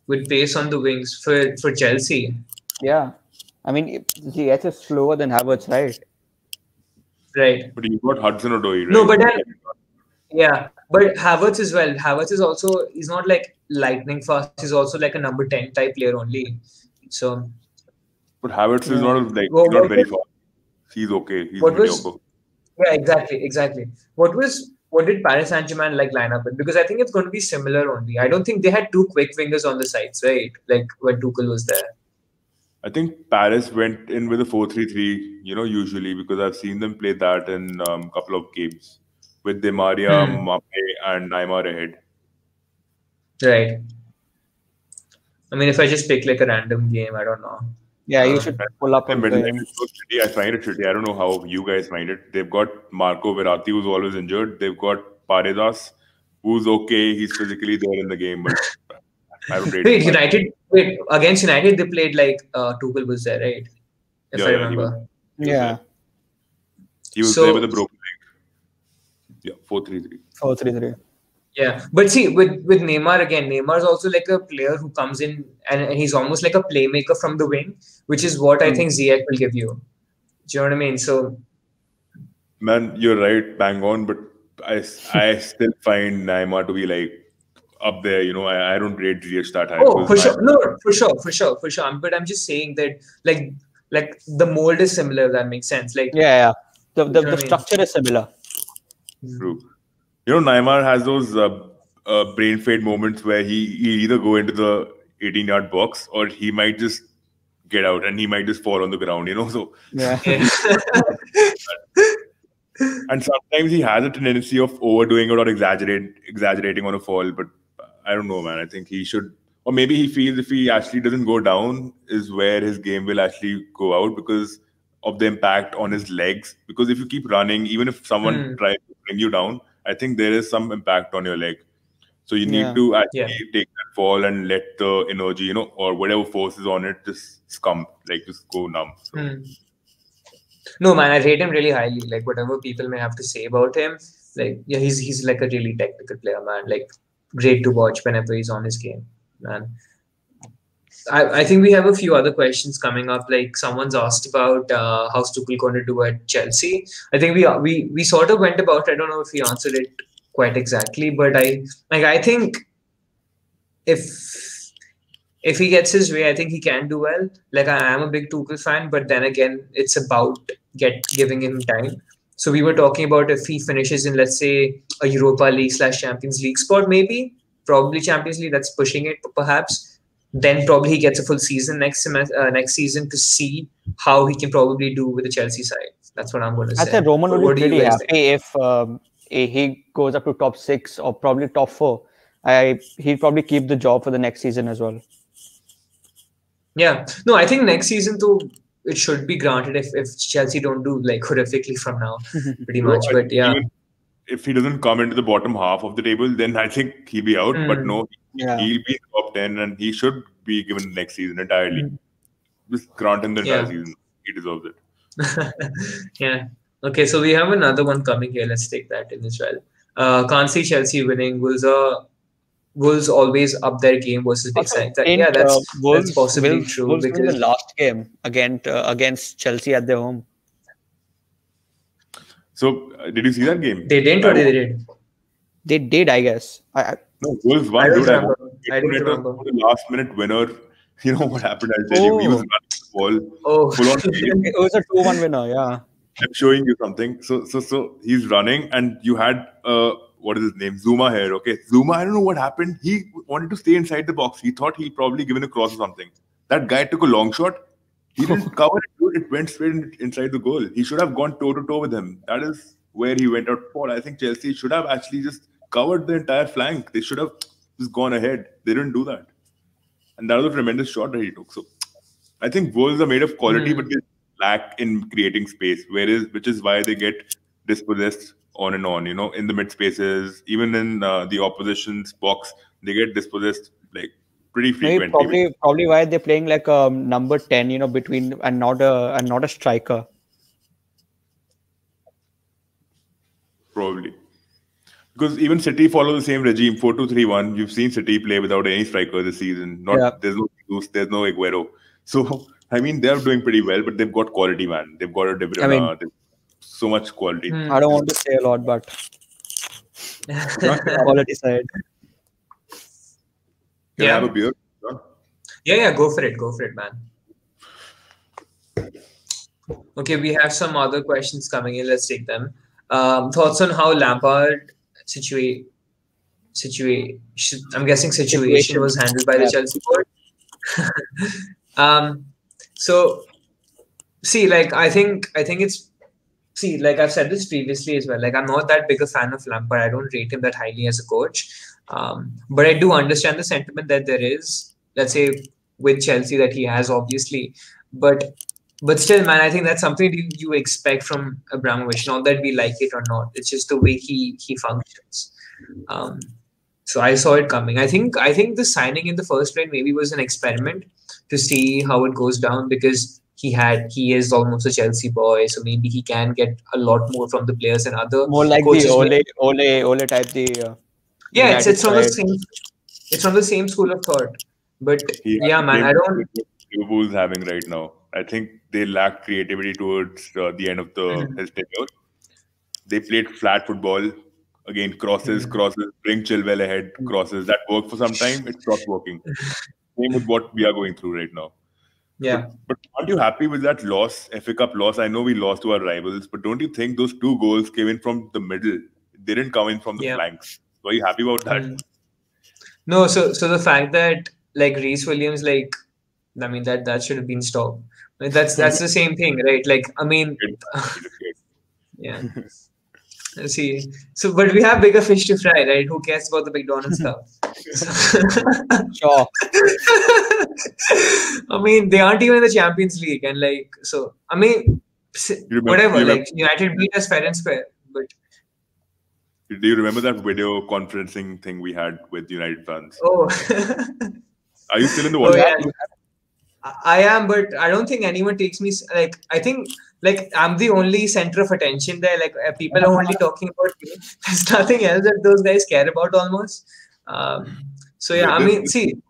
with pace on the wings for Chelsea, Yeah, I mean, Ziyech is slower than Havertz, right? right? But you got Hudson-Odoi, right? No, but then yeah, but Havertz as well. Havertz is also he's not like lightning fast. He's also like a number 10 type player only. So But Havertz is not like Well, not what very was- fast. He's okay. He's what was- mediocre. yeah, exactly. What did Paris Saint-Germain like line up with? Because I think it's going to be similar only. I don't think they had two quick wingers on the sides, right? Like when Tuchel was there. I think Paris went in with a 4-3-3, usually because I've seen them play that in a couple of games with Di Maria, Mbappe, and Neymar ahead. Right. I mean, if I just pick like a random game, I don't know. Yeah, you should pull up And on when the. it's so shitty, I find it shitty. I don't know how you guys find it. They've got Marco Verratti, who's always injured. They've got Paredes, who's okay. He's physically there in the game, but I don't rate him. Wait, against United, they played like Tuchel was there, right? If I Yeah, remember. Yeah, He was So- there with a broken leg. Yeah, 4-3-3. 4-3-3. Yeah, but see, with Neymar again, Neymar is also like a player who comes in and he's almost like a playmaker from the wing, which is what I think Ziyech will give you. Do you know what I mean? So Man, you're right, bang on, but I still find Neymar to be like up there. I don't rate Ziyech that high. oh, because for sure, no, for sure. But I'm just saying that like the mold is similar. If that makes sense. Like Yeah. The what I mean? structure is similar. True. Neymar has those brain fade moments where he either go into the 18-yard box or he might just get out and he might just fall on the ground. So Yeah. and sometimes he has a tendency of overdoing it or exaggerating on a fall. But I don't know, man. I think he should, or maybe he feels if he actually doesn't go down is where his game will actually go out because of the impact on his legs. Because if you keep running, even if someone tries to bring you down, I think there is some impact on your leg. So you need to actually take that fall and let the energy, or whatever force is on it just come, like just go numb. So. No, man, I rate him really highly. Like whatever people may have to say about him, like yeah, he's like a really technical player, man. Like great to watch whenever he's on his game, man. I think we have a few other questions coming up. Like someone's asked about how's Tuchel going to do at Chelsea. I think we sort of went about. I don't know if we answered it quite exactly, but I think if he gets his way, I think he can do well. Like I am a big Tuchel fan, but then again, it's about giving him time. So we were talking about if he finishes in, let's say, a Europa League / Champions League spot, maybe probably Champions League. That's pushing it, perhaps. Then probably he gets a full season next season to see how he can probably do with the Chelsea side. That's what I'm going to say. I said Roman would What be do you pretty guys happy if he goes up to top 6 or probably top 4. He'd probably keep the job for the next season as well. Yeah. No, I think next season too, it should be granted if Chelsea don't do like horrifically from now, pretty much. But yeah. Even if he doesn't come into the bottom half of the table, then I think he'll be out. But no, he'll be in top 10 and he should be given next season entirely. Just grant him the entire season. He deserves it. Yeah. Okay, so we have another one coming here. Let's take that in as well. Can't see Chelsea winning. Wolves always up their game versus big sides. Yeah, that's possibly true. Wolves because win the last game against Chelsea at their home. So, did you see that game? They didn't or they did? They did, I guess. No, Wolves won. I don't Dude, remember. I don't remember. The last minute winner. You know what happened? I'll tell you. He was running the ball. Oh. Full on. It was a 2-1 winner, yeah. I'm showing you something. So he's running, and you had a what is his name? Zuma here. Okay, Zuma. I don't know what happened. He wanted to stay inside the box. He thought he'll probably give in a cross or something. That guy took a long shot. He didn't cover it. Dude. It went straight inside the goal. He should have gone toe to toe with him. That is where he went out for. I think Chelsea should have actually just covered the entire flank. They should have just gone ahead. They didn't do that, and that was a tremendous shot that he took. So I think Wolves are made of quality, but they lack in creating space. Which is why they get dispossessed on and on. In the mid spaces, even in the opposition's box, they get dispossessed like pretty frequently. Maybe probably why they're playing like a number 10, between and not a striker. Probably. Because even City follow the same regime, 4-2-3-1. You've seen City play without any striker this season. There's no Jesus, there's no Aguero. So I mean, they're doing pretty well, but they've got quality, man. They've got a De Bruyne. So much quality. I don't want to say a lot, but not the quality side. Can I have a beer? Yeah, go for it, man. Okay, we have some other questions coming in. Let's take them. Thoughts on how Lampard situation was handled by the Chelsea board? So, see, like I think it's like I've said this previously as well. Like I'm not that big a fan of Lampard. I don't rate him that highly as a coach. But I do understand the sentiment that there is, let's say, with Chelsea that he has, obviously. But still, man, I think that's something you expect from Abramovich. Not that we like it or not. It's just the way he functions. So I saw it coming. I think the signing in the first place maybe was an experiment to see how it goes down, because he is almost a Chelsea boy, so maybe he can get a lot more from the players and other more like coaches. The Ole type. It's from the same. It's from the same school of thought. But man, I don't. Liverpool's having right now. I think they lack creativity towards the end of his tenure. They played flat football. Again, crosses, bring Chilwell ahead, crosses. That worked for some time. It stopped working. Same with what we are going through right now. Yeah. But aren't you happy with that loss, FA Cup loss? I know we lost to our rivals, but don't you think those 2 goals came in from the middle? They didn't come in from the flanks. So are you happy about that? No, so the fact that like Reece Williams, like, I mean that should have been stopped. Like, that's the same thing, right? Like, I mean, yeah. See, so but we have bigger fish to fry, right? Who cares about the McDonald's stuff? Sure. I mean, they aren't even in the Champions League, and like, so I mean, whatever. Like, United beat us fair and square, but. Do you remember that video conferencing thing we had with United fans? Oh. Are you still in the WhatsApp? Yeah. I am, but I don't think anyone takes me. Like, I think, like, I'm the only center of attention there. Like, people are only talking about me. There's nothing else that those guys care about almost. So, yeah, I mean, see.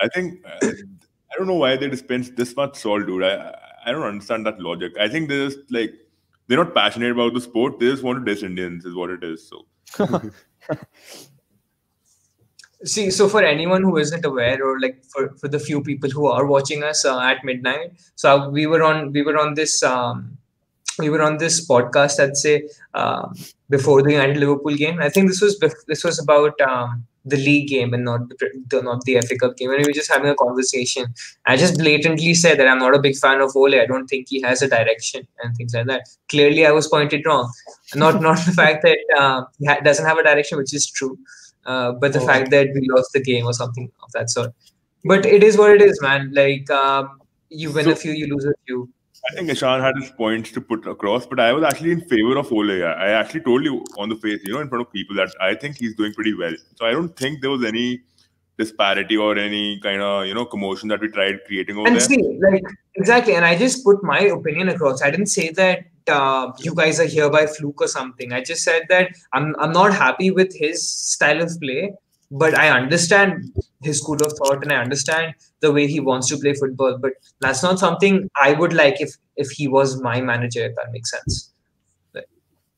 I think, I don't know why they dispense this much salt, dude. I don't understand that logic. I think they're just like, they're not passionate about the sport. They just want to diss Indians, is what it is. So. See, so for anyone who isn't aware, or like for the few people who are watching us at midnight, so we were on this podcast, I'd say, before the United Liverpool game. I think this was about the league game and not the FA Cup game. And we were just having a conversation. I just blatantly said that I'm not a big fan of Ole. I don't think he has a direction and things like that. Clearly, I was pointed wrong. Not the fact that he doesn't have a direction, which is true. But the fact that we lost the game or something of that sort. But it is what it is, man. Like, you win a few, you lose a few. I think Ishan had his points to put across, but I was actually in favor of Ole. I actually told you on the face, in front of people, that I think he's doing pretty well. So I don't think there was any disparity or any kind of, commotion that we tried creating over there. And see, like, exactly. And I just put my opinion across. I didn't say that you guys are here by fluke or something. I just said that I'm not happy with his style of play, but I understand his school of thought and I understand the way he wants to play football. But that's not something I would like if he was my manager, if that makes sense.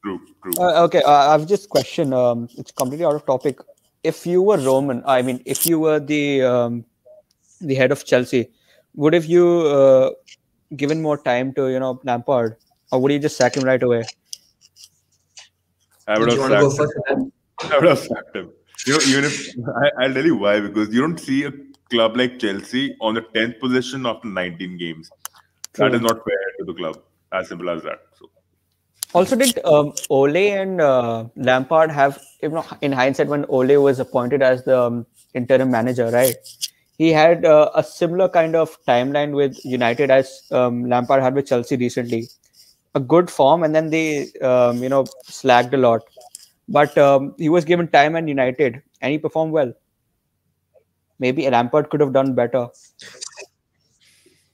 True. Okay, I've just questioned. It's completely out of topic. If you were Roman, I mean, if you were the head of Chelsea, would have you given more time to Lampard? Or would you just sack him right away? I would Did you have want to go sacked first with him. that? I would have sacked him. Even if I'll tell you why, because you don't see a club like Chelsea on the 10th position after 19 games. That is not fair to the club. As simple as that. So. Also, did Ole and Lampard have, in hindsight, when Ole was appointed as the interim manager, right? He had a similar kind of timeline with United as Lampard had with Chelsea recently. A good form, and then they, slacked a lot. But he was given time at United, and he performed well. Maybe Lampard could have done better.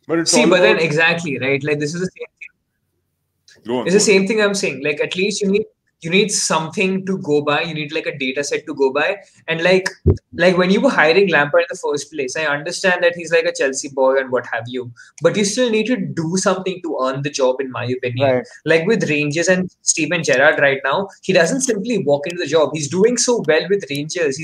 But it's See, all but then about... exactly, right? Like this is the same thing. Go on, It's go the same thing I'm saying. Like at least you need something to go by. You need like a data set to go by. And like when you were hiring Lampard in the first place, I understand that he's like a Chelsea boy and what have you. But you still need to do something to earn the job, in my opinion. Right. Like with Rangers and Steven Gerrard right now, he doesn't simply walk into the job. He's doing so well with Rangers.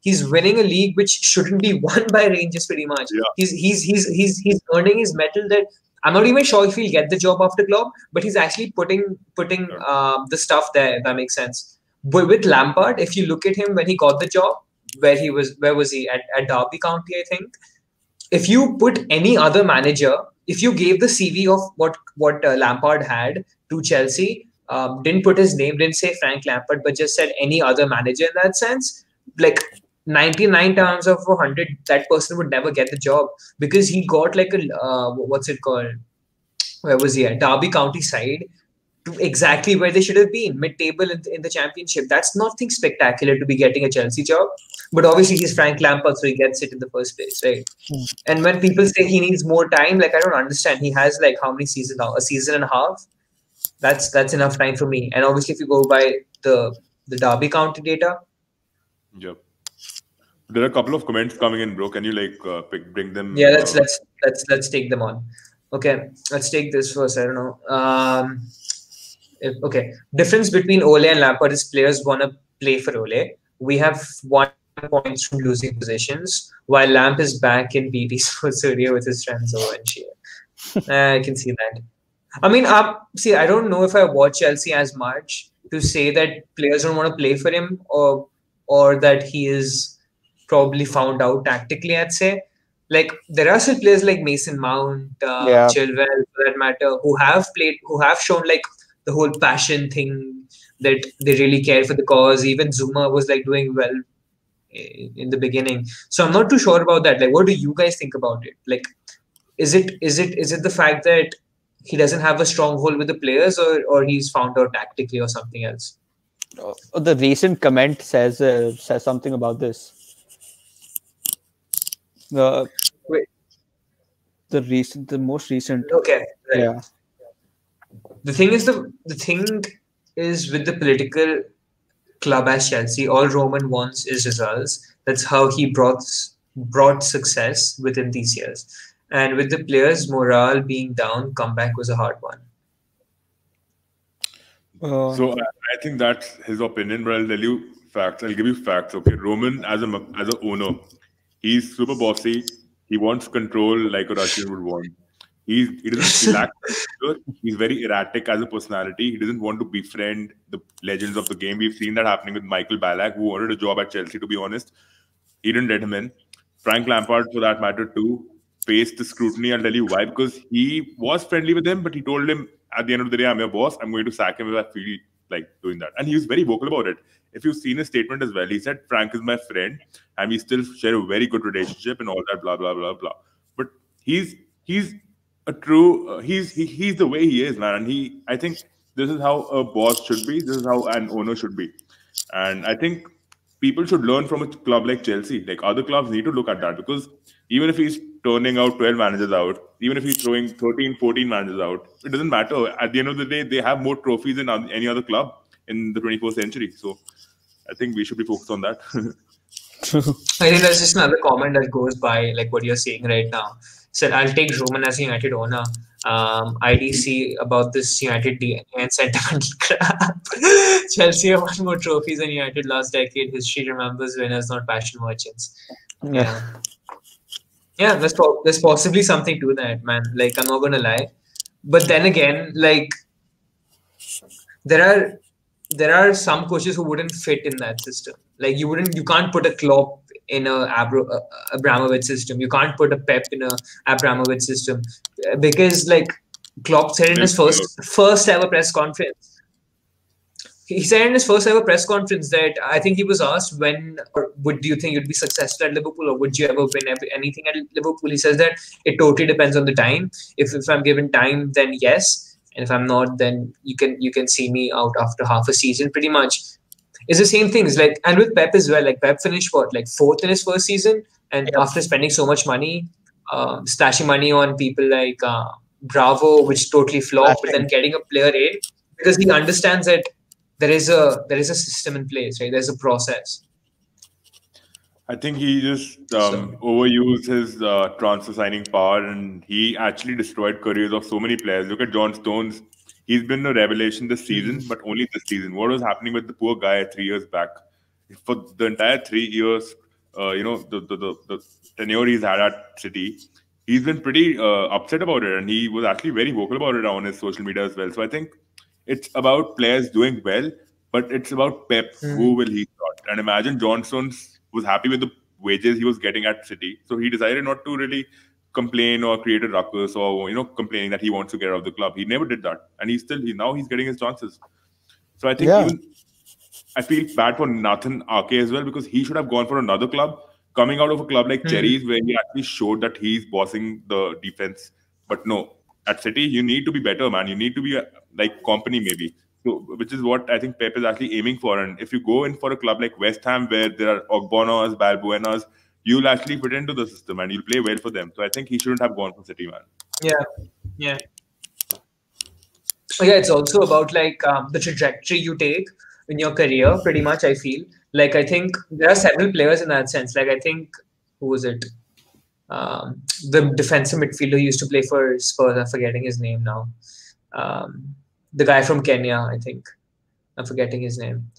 He's winning a league which shouldn't be won by Rangers pretty much. Yeah. He's earning his metal that I'm not even sure if he'll get the job after Klopp, but he's actually putting the stuff there, if that makes sense. But with Lampard, if you look at him when he got the job, where was he at Derby County, I think. If you put any other manager, if you gave the CV of what Lampard had to Chelsea, didn't put his name, didn't say Frank Lampard, but just said any other manager in that sense, like 99 times out of 100, that person would never get the job because he got like a what's it called? Where was he at? Derby County side to exactly where they should have been, mid-table in the championship. That's nothing spectacular to be getting a Chelsea job. But obviously he's Frank Lampard, so he gets it in the first place, right? And when people say he needs more time, like I don't understand. He has like how many seasons now? A season and a half. That's enough time for me. And obviously, if you go by the Derby County data. Yep. There are a couple of comments coming in, bro. Can you bring them? Yeah, let's take them on. Okay, let's take this first. I don't know. Okay, difference between Ole and Lampard is players want to play for Ole. We have 1 points from losing positions, while Lamp is back in BT Sports Studio with his friends over and shit. I can see that. I mean, see, I don't know if I watch Chelsea as much to say that players don't want to play for him or that he is probably found out tactically, I'd say. Like, there are still players like Mason Mount, Chilwell, for that matter, who have shown like the whole passion thing, that they really care for the cause. Even Zuma was like doing well in the beginning. So I'm not too sure about that. Like, what do you guys think about it? Like, is it the fact that he doesn't have a stronghold with the players, or he's found out tactically or something else? The recent comment says something about this. The most recent. Okay. Right. Yeah. The thing is with the political club as Chelsea, all Roman wants is results. That's how he brought success within these years. And with the players' morale being down, comeback was a hard one. So I think that's his opinion, but I'll tell you facts. I'll give you facts. Okay, Roman as an owner, he's super bossy. He wants control like a Russian would want. He doesn't relax. He's very erratic as a personality. He doesn't want to befriend the legends of the game. We've seen that happening with Michael Ballack, who wanted a job at Chelsea, to be honest. He didn't let him in. Frank Lampard, for that matter, too, faced the scrutiny. I'll tell you why. Because he was friendly with him, but he told him, at the end of the day, I'm your boss. I'm going to sack him if I feel like doing that. And he was very vocal about it. If you've seen his statement as well, he said, Frank is my friend, and we still share a very good relationship and all that, blah, blah, blah, blah. But he's a true, he's the way he is, man. And I think this is how a boss should be. This is how an owner should be. And I think people should learn from a club like Chelsea. Like, other clubs need to look at that, because even if he's turning out 12 managers out, even if he's throwing 13, 14 managers out, it doesn't matter. At the end of the day, they have more trophies than any other club in the 21st century. So I think we should be focused on that. I think there's just another comment that goes by like what you're saying right now. Said, I'll take Roman as a United owner. IDC about this United DNA and sentimental crap. Chelsea have won more trophies than United last decade. History remembers winners, not passion merchants. Yeah, there's possibly something to that, man. Like, I'm not gonna lie. But then again, like, there are there are some coaches who wouldn't fit in that system. Like you can't put a Klopp in a Abramovich system. You can't put a Pep in a Abramovich system because like Klopp said in his first ever press conference. He said in his first ever press conference that I think he was asked when would you think you'd be successful at Liverpool or would you ever win anything at Liverpool? He says that it totally depends on the time. If I'm given time, then yes. And if I'm not, then you can see me out after half a season. Pretty much, it's the same things. Like, and with Pep as well. Like Pep finished like fourth in his first season, and after spending so much money, splashing money on people like Bravo, which totally flopped, but then getting a player in because he understands that there is a system in place, right? There's a process. I think he just overused his transfer signing power, and he actually destroyed careers of so many players. Look at John Stones. He's been a revelation this season, but only this season. What was happening with the poor guy 3 years back? For the entire 3 years, the tenure he's had at City, he's been pretty upset about it, and he was actually very vocal about it on his social media as well. So I think it's about players doing well, but it's about Pep. Who will he start? And imagine John Stones was happy with the wages he was getting at City, so he decided not to really complain or create a ruckus or complaining that he wants to get out of the club. He never did that, and he's getting his chances. So I think I feel bad for Nathan Ake as well because he should have gone for another club. Coming out of a club like Cherries, where he actually showed that he's bossing the defense, but no, at City you need to be better, man. You need to be like Kompany maybe. So, which is what I think Pep is actually aiming for. And if you go in for a club like West Ham, where there are Ogbonas, Balbuenas, you'll actually fit into the system and you'll play well for them. So I think he shouldn't have gone for City, man. Yeah. It's also about like the trajectory you take in your career. Pretty much, I feel like I think there are several players in that sense. Like I think who was it? The defensive midfielder who used to play for Spurs. I'm forgetting his name now. The guy from Kenya, I think. I'm forgetting his name.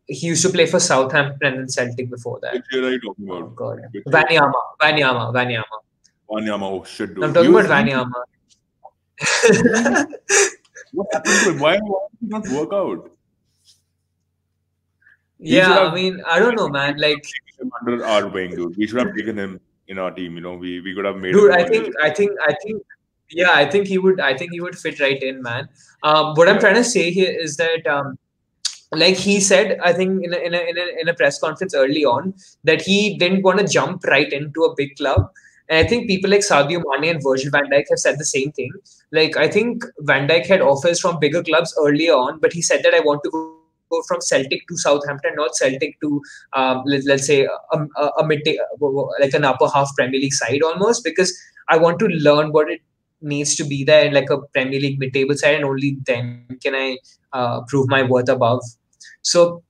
He used to play for Southampton and Celtic before that. Which year are you talking about? Oh, God. Wanyama. Wanyama, oh shit, dude. I'm talking about Wanyama. What happened to him? Why did he not work out? I mean, I don't know, man. Like under our wing, dude. We should have taken him in our team. We could have made. Dude, I think he would fit right in, man. What I'm trying to say here is that, like he said, I think in a press conference early on that he didn't want to jump right into a big club. And I think people like Sadio Mane and Virgil van Dijk have said the same thing. Like I think Van Dijk had offers from bigger clubs earlier on, but he said that I want to go from Celtic to Southampton, not Celtic to let's say a mid, like an upper half Premier League side almost, because I want to learn what it needs to be there in like a Premier League mid-table side, and only then can I prove my worth above. So,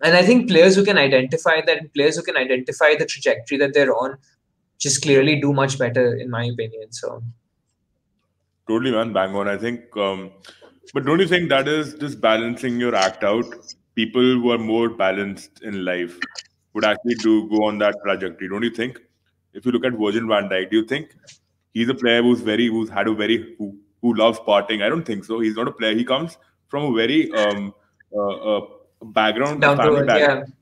and I think players who can identify that, and players who can identify the trajectory that they're on, just clearly do much better, in my opinion. So, totally, man, bang on. I think, but don't you think that is just balancing your act out? People who are more balanced in life would actually go on that trajectory. Don't you think? If you look at Virgil van Dijk, do you think he's a player who loves partying? I don't think so. He's not a player. He comes from a very background, family background.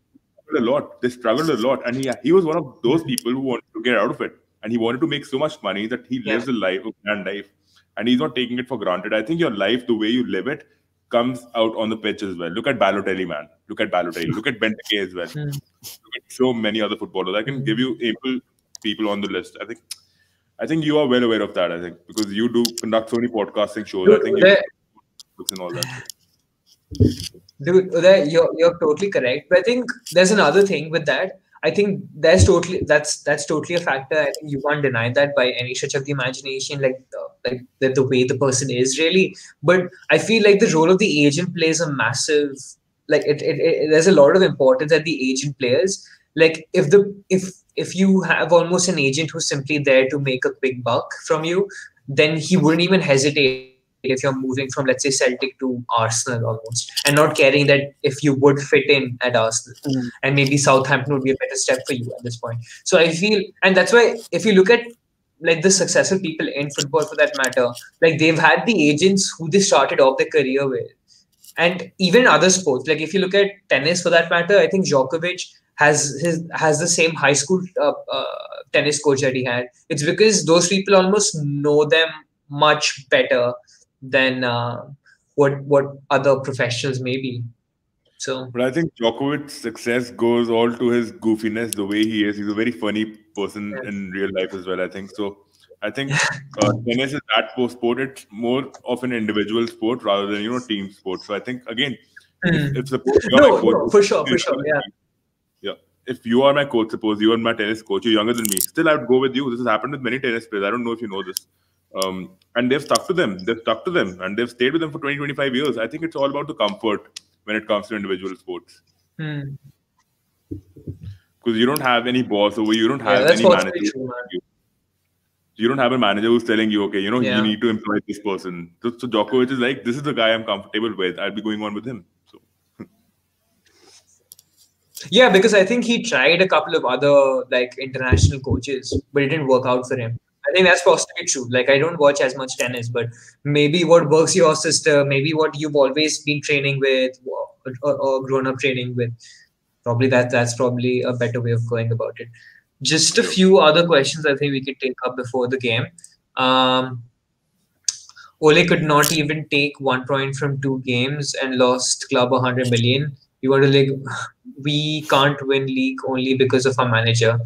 They struggled a lot, and he was one of those people who wanted to get out of it, and he wanted to make so much money that he lives a grand life, and he's not taking it for granted. I think your life, the way you live it, comes out on the pitch as well. Look at Balotelli, man. Look at Benteke as well. Look at so many other footballers. I can give you ample people on the list. I think you are well aware of that. I think because you do conduct so many podcasting shows. Dude, I think you books and all that. Dude, Uday, you're totally correct. But I think there's another thing with that. I think that's totally a factor. I think you can't deny that by any stretch of the imagination, like the way the person is really. But I feel like the role of the agent plays a massive, like there's a lot of importance that the agent plays. Like if you have almost an agent who's simply there to make a quick buck from you, then he wouldn't even hesitate if you're moving from, let's say, Celtic to Arsenal almost, and not caring that if you would fit in at Arsenal, and maybe Southampton would be a better step for you at this point. So I feel, and that's why if you look at like the successful people in football for that matter, like they've had the agents who they started off their career with. and even other sports, like if you look at tennis for that matter, I think Djokovic has the same high school tennis coach that he had. It's because those people almost know them much better than what other professionals may be. So, but I think Djokovic's success goes all to his goofiness, the way he is. He's a very funny person in real life as well, I think. So I think tennis is that sport. It's more of an individual sport rather than, team sport. So I think, again, if suppose you're my coach, for sure, yeah. Yeah. If you are my coach, suppose you are my tennis coach, you're younger than me, still I would go with you. This has happened with many tennis players. I don't know if you know this. And they've stuck to them. And they've stayed with them for 20, 25 years. I think it's all about the comfort when it comes to individual sports. Because you don't have any boss over you. You don't have any manager. You don't have a manager who's telling you, okay, you need to employ this person. So Djokovic is like, this is the guy I'm comfortable with. I'll be going on with him. So. Yeah, because I think he tried a couple of other international coaches, but it didn't work out for him. I think that's possibly true. I don't watch as much tennis, but maybe what works your system, maybe what you've always been training with or grown up training with, probably that's probably a better way of going about it. Just a few other questions I think we could take up before the game. Ole could not even take 1 point from 2 games and lost club 100 million. We can't win league only because of our manager.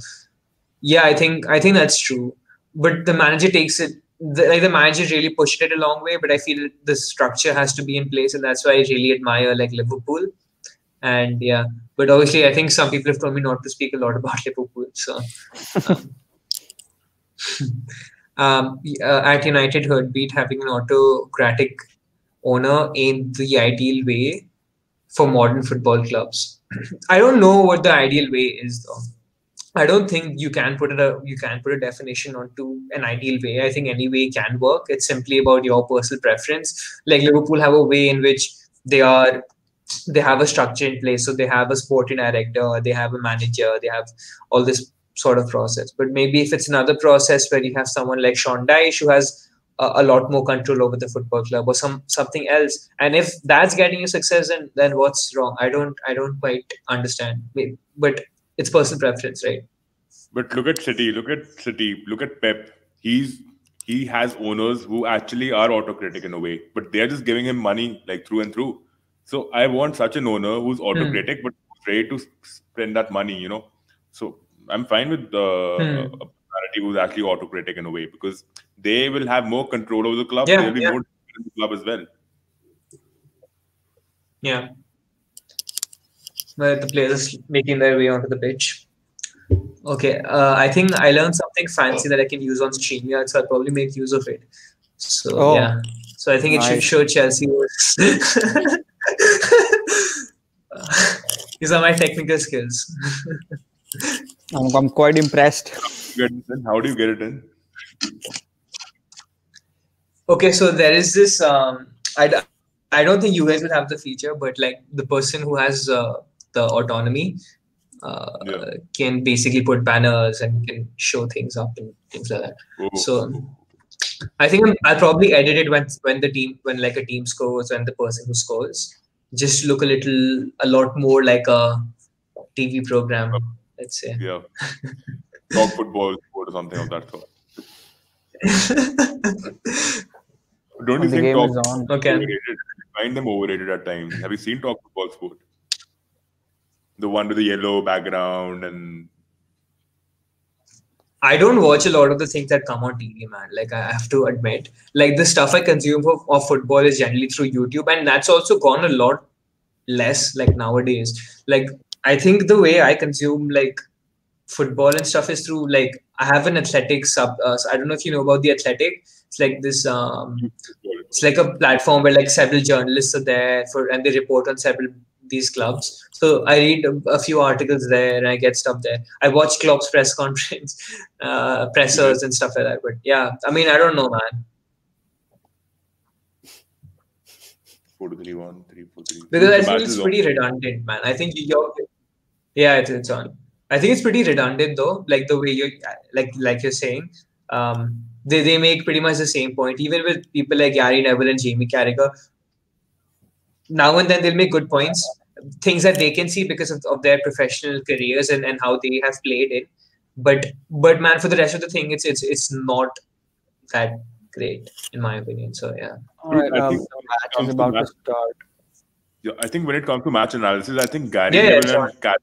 Yeah, I think that's true. But the manager takes it. The manager really pushed it a long way. But I feel the structure has to be in place, and that's why I really admire Liverpool. And yeah, but obviously, I think some people have told me not to speak a lot about Liverpool. So, at United, Heartbeat having an autocratic owner ain't the ideal way for modern football clubs. I don't know what the ideal way is, though. I don't think you can put a definition onto an ideal way. I think any way can work. It's simply about your personal preference. Like Liverpool have a way in which they have a structure in place. So they have a sporting director, they have a manager, they have all this sort of process. But maybe if it's another process where you have someone like Sean Dyche who has a lot more control over the football club or something else, and if that's getting you success, then what's wrong? I don't quite understand. But it's personal preference, right? But look at City. Look at Pep. He has owners who actually are autocratic in a way, but they're just giving him money through and through. So I want such an owner who's autocratic but ready to spend that money. So I'm fine with a personality who's actually autocratic in a way, because they will have more control over the club. Yeah, they will be more in the club as well. Yeah. But the players making their way onto the pitch. Okay, I think I learned something fancy that I can use on StreamYard, so I'll probably make use of it. So yeah, so I think it should show Chelsea was. These are my technical skills. I'm quite impressed. How do you get it in? Okay, so there is this. I don't think you guys will have the feature, but the person who has the autonomy can basically put banners and can show things up and things like that. So I think I'll probably edit it when a team scores and the person who scores just look a lot more like a TV program, let's say. Yeah. Talk football or something of that sort. Don't you think Talk is overrated? I find them overrated at times. Have you seen Talk Football Sport? The one with the yellow background and... I don't watch a lot of the things that come on TV, man. I have to admit. The stuff I consume of football is generally through YouTube, and that's also gone a lot less nowadays. I think the way I consume football and stuff is through I have an Athletic sub. So I don't know if you know about the Athletic. It's this. It's a platform where several journalists are there and they report on several these clubs. So I read a few articles there and I get stuff there. I watch Klopp's press conference, pressers and stuff like that. But yeah, I mean, I don't know, man. 4-3-1, 3-4-3. Because I feel it's pretty redundant, man. I think it's on. I think it's pretty redundant though. The way you you're saying, they make pretty much the same point. Even with people like Gary Neville and Jamie Carragher, now and then they'll make good points, things that they can see because of their professional careers and how they have played it. But man, for the rest of the thing, it's not that great in my opinion. So yeah. All right, I think the match is about to start. Yeah, I think when it comes to match analysis, I think Gary Yeah, Neville sure. and Kat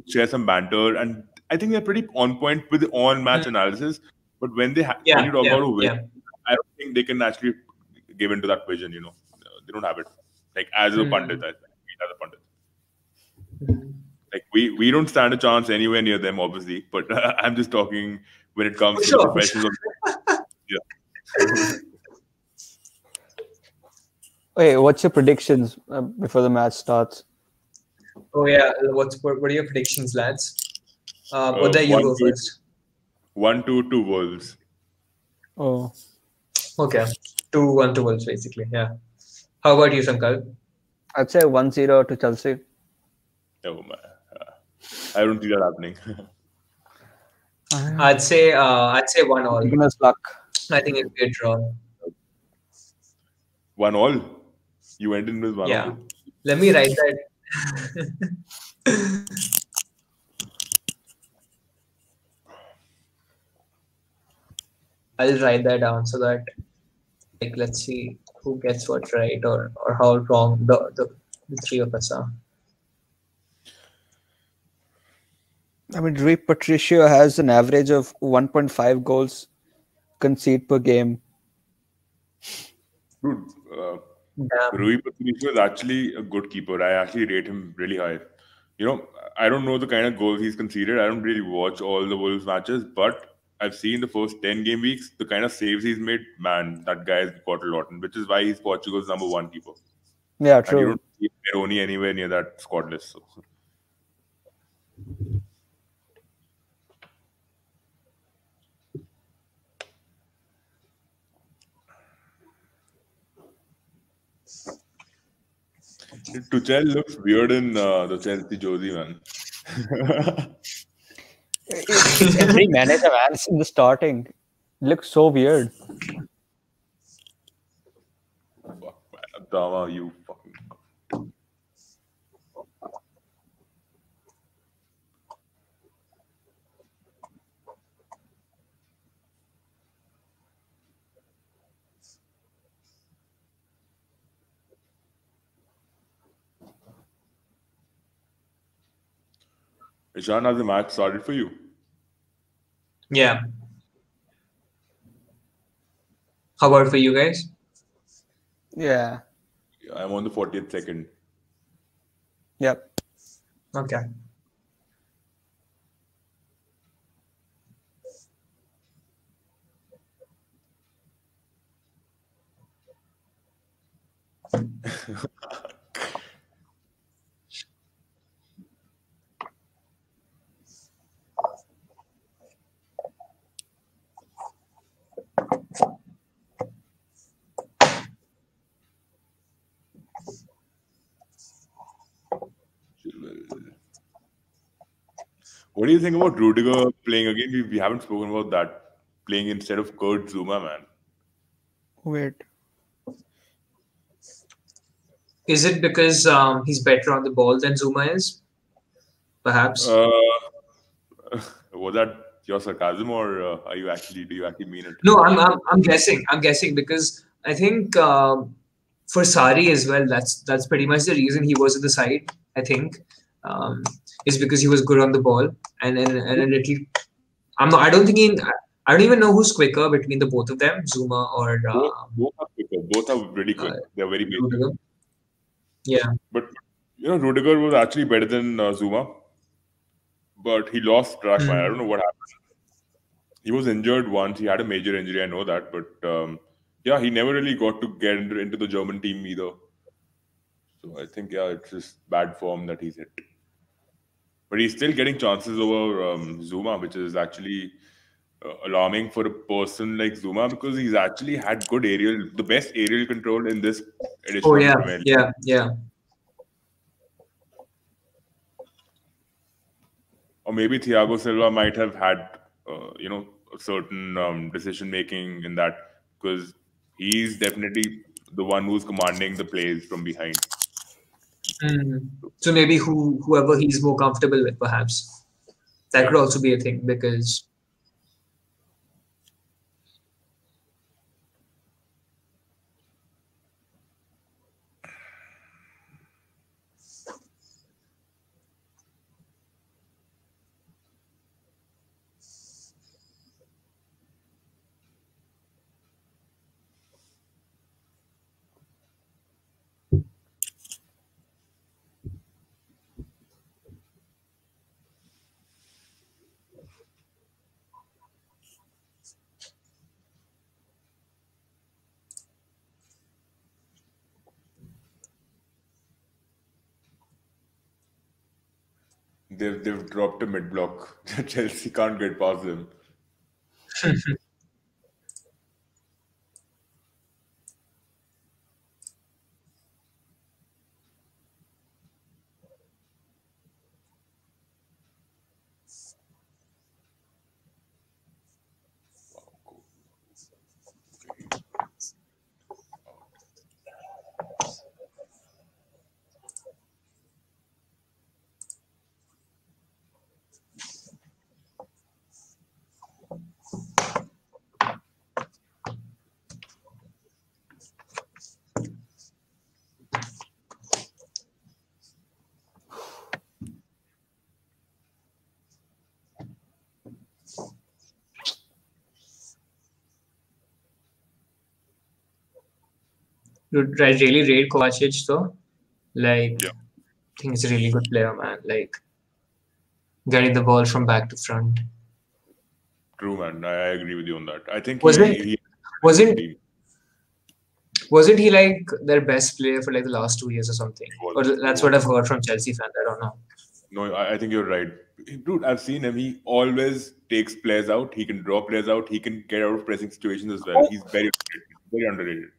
share some banter, and I think they're pretty on point with the on-match analysis. But when they when you talk about a win, I don't think they can actually give into that vision. You know, they don't have it. Like as a pundit, I think as a pundit, like we don't stand a chance anywhere near them, obviously. But I'm just talking when it comes to the professionals. Yeah. Hey, what's your predictions before the match starts? Oh yeah, what are your predictions, lads? Or there you go first. 1-2 to Wolves. Oh, okay, 2-1 to Wolves basically. Yeah. How about you, Sankal? I'd say 1-0 to Chelsea. Oh man, I don't see that happening. I'd say 1-1. Beginner's luck. I think it'd be a draw. 1-1. You went in with 1-1. Yeah. Let me write that. I'll write that down so that, like, let's see who gets what right or how wrong the three of us are. I mean, Rui Patricio has an average of 1.5 goals conceded per game. Dude, Rui Patricio is actually a good keeper. I actually rate him really high. You know, I don't know the kind of goals he's conceded. I don't really watch all the Wolves matches, but I've seen the first 10 game weeks, the kind of saves he's made. Man, that guy's got a lot, which is why he's Portugal's #1 keeper. Yeah, true. And you don't see Peroni anywhere near that squad list. So. Tuchel looks weird in the Chelsea jersey, man. It's every manager, man. It's in the starting. It looks so weird. Fuck, man. Adama, you fucking... Ishan, has the match started for you? Yeah. How about for you guys? Yeah. I'm on the 40th second. Yep. Okay. What do you think about Rudiger playing again? We haven't spoken about that. Playing instead of Kurt Zouma, man. Wait. Is it because he's better on the ball than Zouma is? Perhaps. Was that your sarcasm, or do you actually mean it? No, I'm guessing. I'm guessing because I think for Sarri as well, that's pretty much the reason he was at the side. I think is because he was good on the ball and a little. I don't think I don't even know who's quicker between the both of them, Zouma or. Both are quicker. Both are really quick. They're very big. Rudiger. Yeah. But Rudiger was actually better than Zouma, but he lost track. I don't know what happened. He was injured once. He had a major injury. I know that, but yeah, he never really got to get into the German team either. So I think it's just bad form that he's hit. But he's still getting chances over Zouma, which is actually alarming for a person like Zouma because he's actually had the best aerial control in this edition. Oh yeah, yeah. Or maybe Thiago Silva might have had, a certain decision making in that because he's definitely the one who's commanding the plays from behind. So maybe whoever he's more comfortable with, perhaps. That could also be a thing because. They've dropped a mid block. Chelsea can't get past them. Dude, I really rate Kovacic though. Like, Yeah. I think he's a really good player, man. Like, getting the ball from back to front. True, man. I agree with you on that. I think Wasn't he like their best player for like the last 2 years or something? Or that's what I've heard from Chelsea fans. I don't know. No, I think you're right. Dude, I've seen him. He always takes players out. He can draw players out. He can get out of pressing situations as well. He's very underrated.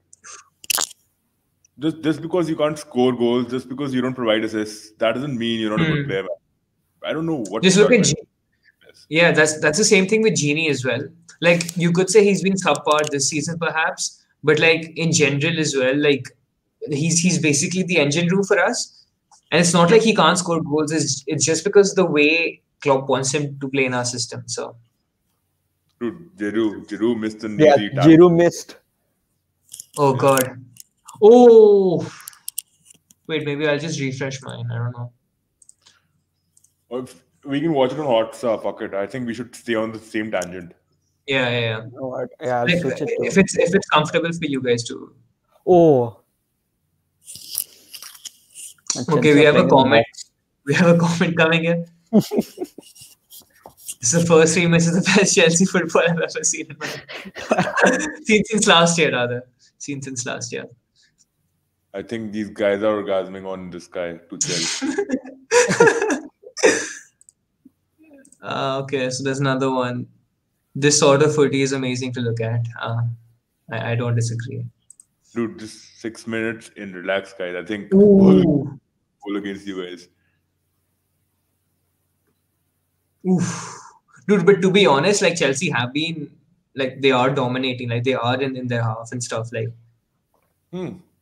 Just because you can't score goals, just because you don't provide assists, that doesn't mean you're not a good player. I don't know what. Just look at yeah, that's the same thing with Genie as well. Like you could say he's been subpar this season, perhaps, but like in general as well, like he's basically the engine room for us. And it's not like he can't score goals. It's just because the way Klopp wants him to play in our system. So, dude, Giroud missed the Giroud missed. Oh God. Oh, wait. Maybe I'll just refresh mine. I don't know. We can watch it on Hotstar. Fuck it. I think we should stay on the same tangent. Yeah. Oh, yeah, I'll like, switch it to... if it's comfortable for you guys to. Oh. Okay, we have a comment. We have a comment coming in. This is the first 3 minutes of the best Chelsea football I've ever seen in my life. Seen since last year, rather. Seen since last year. I think these guys are orgasming on this guy to Chelsea. Okay, so there's another one. This sort of footy is amazing to look at. I don't disagree. Dude, just 6 minutes in relax, guys. I think goal against you guys. Oof. Dude, but to be honest, like Chelsea have been, like they are dominating, like they are in their half and stuff, like.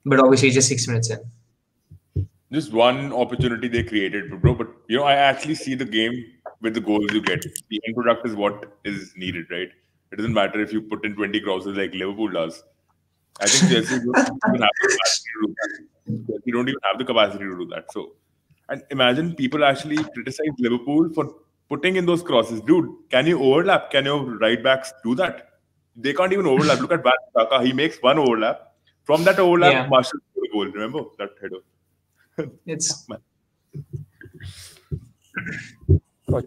But obviously just 6 minutes in. Just one opportunity they created, bro. But I actually see the game with the goals you get. The end product is what is needed, right? It doesn't matter if you put in 20 crosses like Liverpool does. I think Chelsea don't even have the capacity to do that. You don't even have the capacity to do that. So, and imagine people actually criticize Liverpool for putting in those crosses. Dude, can you overlap? Can your right backs do that? They can't even overlap. Look at Wan-Bissaka. He makes one overlap. From that overlap, Martial scored a goal. Remember that header? It's...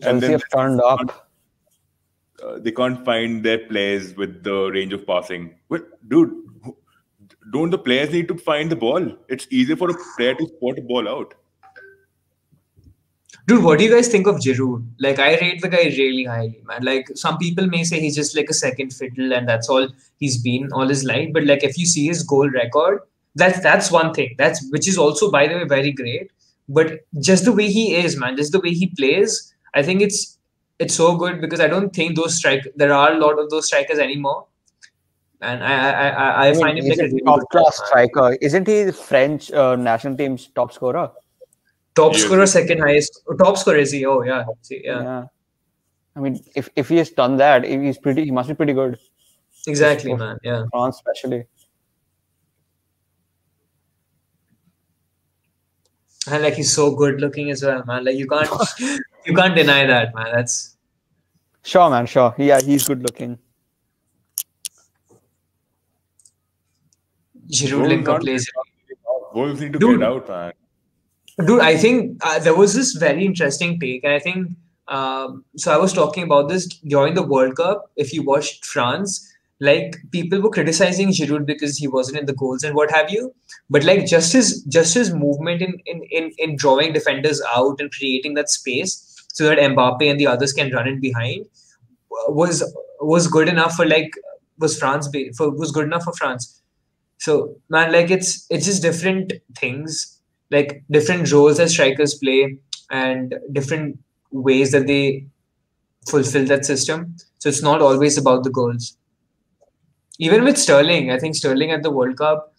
Chelsea have turned up. They can't find their players with the range of passing. But dude, don't the players need to find the ball? It's easier for a player to spot a ball out. Dude, what do you guys think of Giroud? Like, I rate the guy really highly, man. Like, some people may say he's just like a second fiddle and that's all he's been all his life. But like, if you see his goal record, that's one thing. Which is also, by the way, very great. But just the way he is, man, just the way he plays, I think it's so good because I don't think there are a lot of those strikers anymore. And I find him like a really top class striker. Isn't he the French national team's top scorer? Top Yes. scorer, second highest. Top scorer is he? Oh yeah. See, yeah. Yeah. I mean, if he has done that, he must be pretty good. Exactly, For man. Yeah. France, especially. And like he's so good looking as well, man. Like you can't deny that, man. That's Sure, man. Sure. Yeah, he's good looking. Giroud Linka plays. Wolves need to Dude. get out, man. Dude, I think there was this very interesting take, and I think so. I was talking about this during the World Cup. If you watched France, like people were criticizing Giroud because he wasn't in the goals and what have you. But like just his movement in drawing defenders out and creating that space so that Mbappe and the others can run in behind was good enough for like was good enough for France. So man, like it's just different things, like different roles that strikers play and different ways that they fulfill that system. So it's not always about the goals. Even with Sterling, I think Sterling at the World Cup,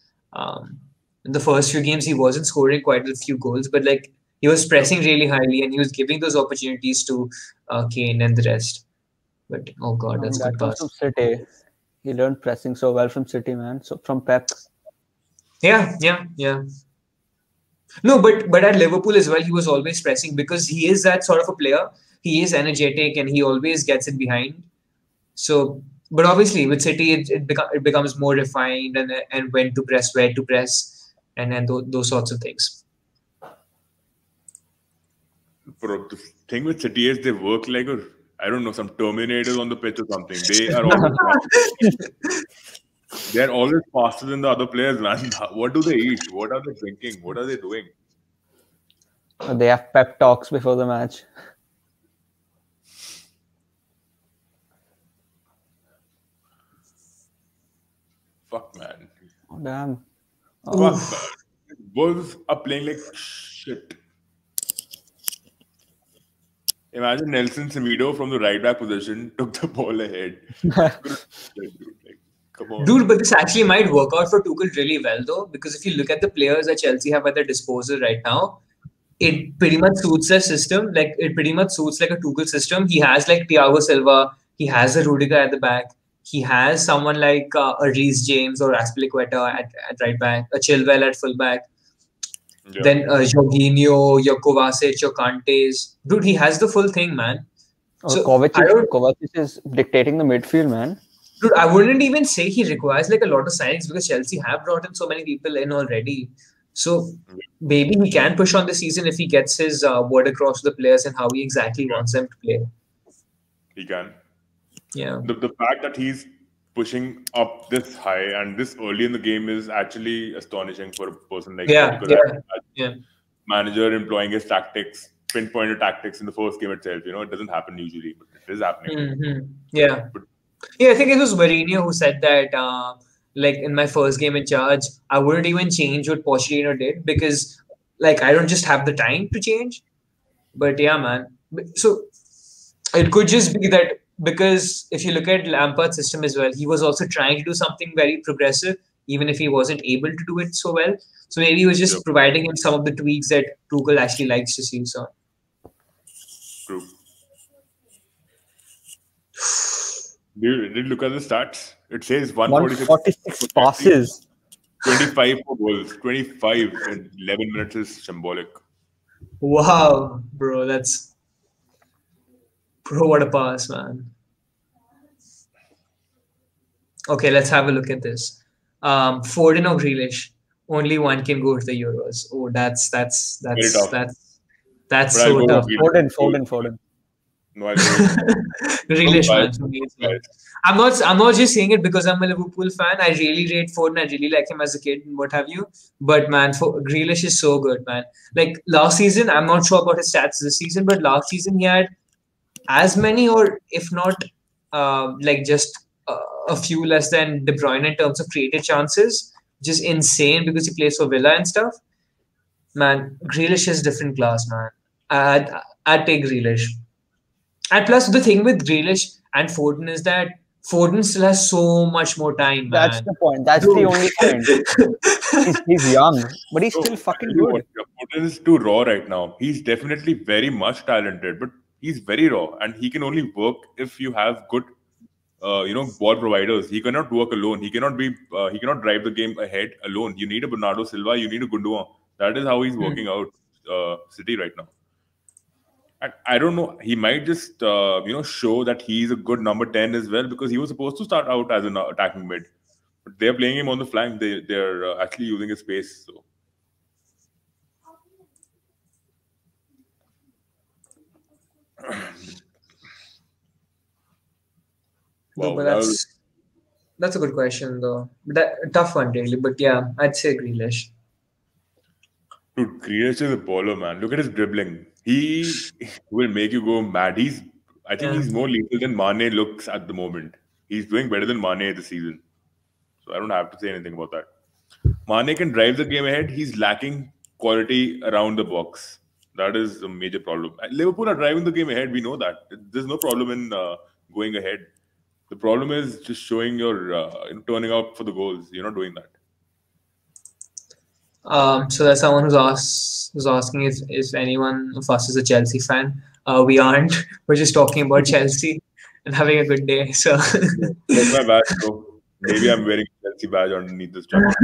in the first few games he wasn't scoring quite a few goals, but like he was pressing really highly and he was giving those opportunities to Kane and the rest. But oh god, that's good That was pass. from City. He learned pressing so well from City, man. So from Pep. Yeah. No, but at Liverpool as well, he was always pressing because he is that sort of a player. He is energetic and he always gets it behind. So, but obviously with City, it becomes more refined and when to press, where to press, and then those sorts of things. Bro, the thing with City is they work like I don't know, some Terminators on the pitch or something. They are always faster than the other players, man. What do they eat? What are they drinking? What are they doing? They have pep talks before the match. Fuck, man. Oh, damn. Fuck, man. Wolves are playing like shit. Imagine Nelson Semedo from the right back position took the ball ahead. Come on. Dude, but this actually might work out for Tuchel really well though, because if you look at the players that Chelsea have at their disposal right now, it pretty much suits their system. Like it pretty much suits like a Tuchel system. He has like Thiago Silva, he has a Rudiger at the back, he has someone like a Reece James or Azpilicueta at right back, a Chilwell at full back. Yeah. Then Jorginho, your Kovacic, your Kantes. Dude, he has the full thing, man. So Kovacic is dictating the midfield, man. Dude, I wouldn't even say he requires like a lot of signings because Chelsea have brought in so many people in already. So maybe he can push on the season if he gets his word across to the players and how he exactly wants them to play. He can. Yeah. The fact that he's pushing up this high and this early in the game is actually astonishing for a person like him. Yeah. Manager employing his tactics, pinpointed tactics in the first game itself. You know, it doesn't happen usually, but it is happening. Mm-hmm. Yeah. I think it was Mourinho who said that, like in my first game in charge, I wouldn't even change what Pochettino did because like I don't just have the time to change. But yeah, man. So it could just be that because if you look at Lampard's system as well, he was also trying to do something very progressive, even if he wasn't able to do it so well. So maybe he was just providing him some of the tweaks that Tuchel actually likes to see. So true. Did you look at the stats? It says 146 passes. 25 for goals. 25 in 11 minutes is symbolic. Wow, bro, what a pass, man. Okay, let's have a look at this. Foden or Grealish, only one can go to the Euros. Oh, that's so tough. Foden. No, I Grealish, man. I'm not just saying it because I'm a Liverpool fan. I really rate Foden. I really like him as a kid and what have you. But man, Grealish is so good, man. Like last season, I'm not sure about his stats this season, but last season he had as many, or if not, like just a few less than De Bruyne in terms of created chances, which is insane because he plays for Villa and stuff. Man, Grealish is different class, man. I'd take Grealish. And plus, the thing with Grealish and Foden is that Foden still has so much more time, man. That's the point. That's the only point. He's young, but he's still fucking good. Foden is too raw right now. He's definitely very much talented, but he's very raw, and he can only work if you have good, ball providers. He cannot work alone. He cannot drive the game ahead alone. You need a Bernardo Silva. You need a Gundogan. That is how he's working out City right now. And I don't know. He might just show that he's a good number 10 as well, because he was supposed to start out as an attacking mid, but they're playing him on the flank. They're actually using his space. So. No, but that's a good question though. Tough one really, but yeah, I'd say Grealish. Dude, Grealish is a baller, man. Look at his dribbling. He will make you go mad. I think he's more lethal than Mane looks at the moment. He's doing better than Mane this season. So I don't have to say anything about that. Mane can drive the game ahead. He's lacking quality around the box. That is a major problem. Liverpool are driving the game ahead. We know that. There's no problem in going ahead. The problem is just showing your turning out for the goals. You're not doing that. So there's someone who's asking if anyone of us is a Chelsea fan. We aren't. We're just talking about Chelsea and having a good day. So that's my badge, bro. Maybe I'm wearing a Chelsea badge underneath this jacket.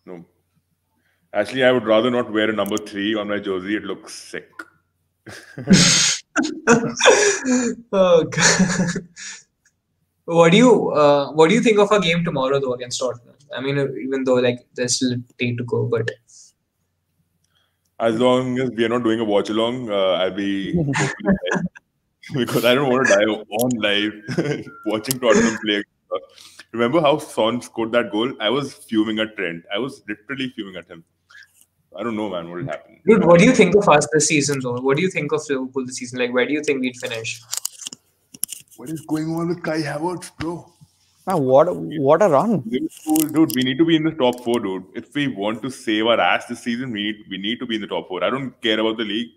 No. Actually, I would rather not wear a number 3 on my jersey. It looks sick. Oh God. What do you think of our game tomorrow though against Tottenham? I mean, even though like there's still a day to go, but as long as we are not doing a watch along, I'll be because I don't want to die on live watching Tottenham play. Remember how Son scored that goal? I was fuming at Trent. I was literally fuming at him. I don't know, man, what will happen. Dude, what do you think of us this season though? What do you think of Liverpool this season? Like, where do you think we'd finish? What is going on with Kai Havertz, bro? Man, what a run! Dude, we need to be in the top 4, dude. If we want to save our ass this season, we need to be in the top 4. I don't care about the league.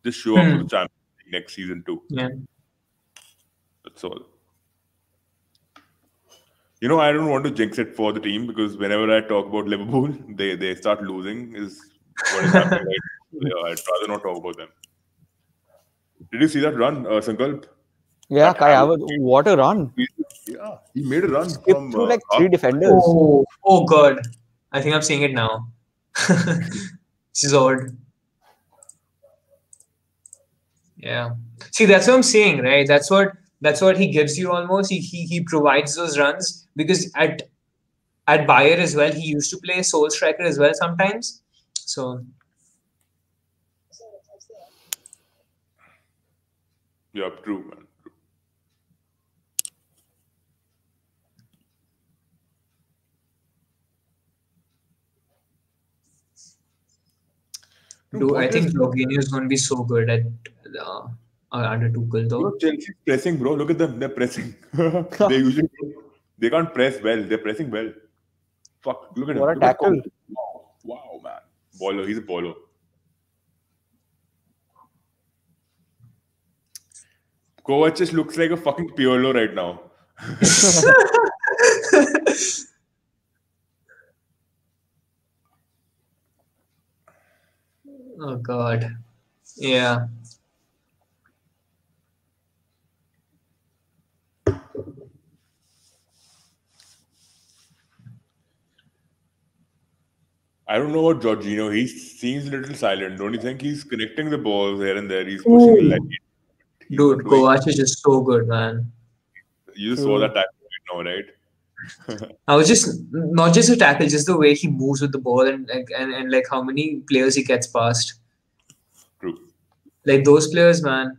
Just show up for the Champions League next season too. Yeah, that's all. I don't want to jinx it for the team, because whenever I talk about Liverpool, they start losing. Is what is happening right now. I'd rather not talk about them. Did you see that run, Sankalp? Yeah, Kai Havertz, what a run! Yeah, he made a run from through like 3 defenders. Oh God, I think I'm seeing it now. This is odd. Yeah. See, that's what I'm saying, right? That's what he gives you almost. He provides those runs, because at Bayer as well, he used to play sole striker as well sometimes. So yeah, true, man. Dude, I think Jorginho is going to be so good at under Tuchel though. Chelsea's pressing, bro. Look at them. They're pressing. They can't press well. They're pressing well. Fuck. Look at him. What a tackle. Wow, man. Baller. He's a baller. Kovac just looks like a fucking Pirlo right now. Oh God. Yeah. I don't know about Jorginho. He seems a little silent. Don't you think he's connecting the balls here and there? He's pushing the leg. Dude, Kovac is just so good, man. You just saw that tackle right now, right? I was just not just a tackle, just the way he moves with the ball and like how many players he gets past. True. Like those players, man.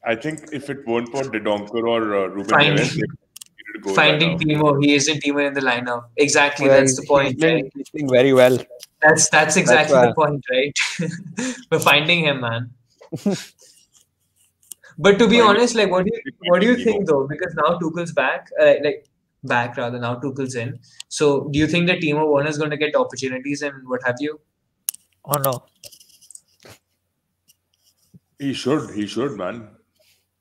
I think if it weren't for Dendoncker or Ruben Neves, finding Timo, he isn't even in the lineup. Exactly, that's the point. He's playing very well. That's exactly the point, right? We're finding him, man. But to be honest, like, what do you think though? Because now Tuchel's back, now Tuchel's in. So, do you think that Timo Werner is going to get opportunities and what have you? Oh no. He should, man.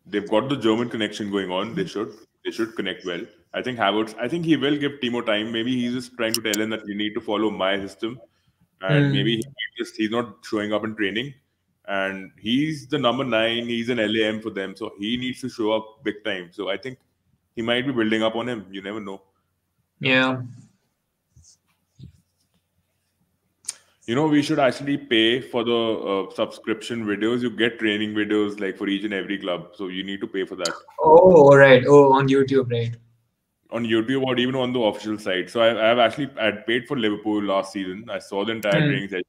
They've got the German connection going on. They should connect well. I think Havertz. I think he will give Timo time. Maybe he's just trying to tell him that you need to follow my system, and maybe Hmm. he's not showing up in training. And he's the number 9. He's an LAM for them, so he needs to show up big time. So I think he might be building up on him. You never know. Yeah. We should actually pay for the subscription videos. You get training videos like for each and every club, so you need to pay for that Oh, right. Oh, on YouTube, right. on YouTube or even on the official site. So I'd paid for Liverpool last season. I saw the entire Hmm. training session.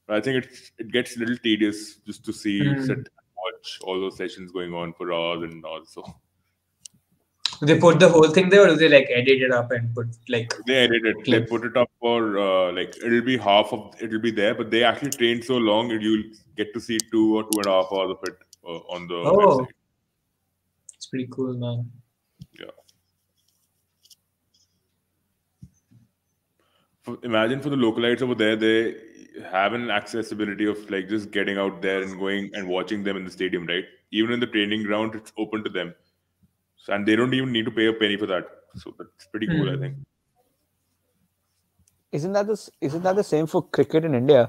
But I think it gets a little tedious just to sit Hmm. and watch all those sessions going on for hours and hours. So Do they put the whole thing there, or do they like edit it up and put like they edit it. They clips? put it up for it'll be it'll be there, but they actually train so long that you'll get to see 2 or 2.5 hours of it on the Oh, website. it's pretty cool, man. Yeah. Imagine for the localites over there, they have an accessibility of like just getting out there and going and watching them in the stadium, right? Even in the training ground, it's open to them. And they don't even need to pay a penny for that. So that's pretty cool, I think. Isn't that the same for cricket in India?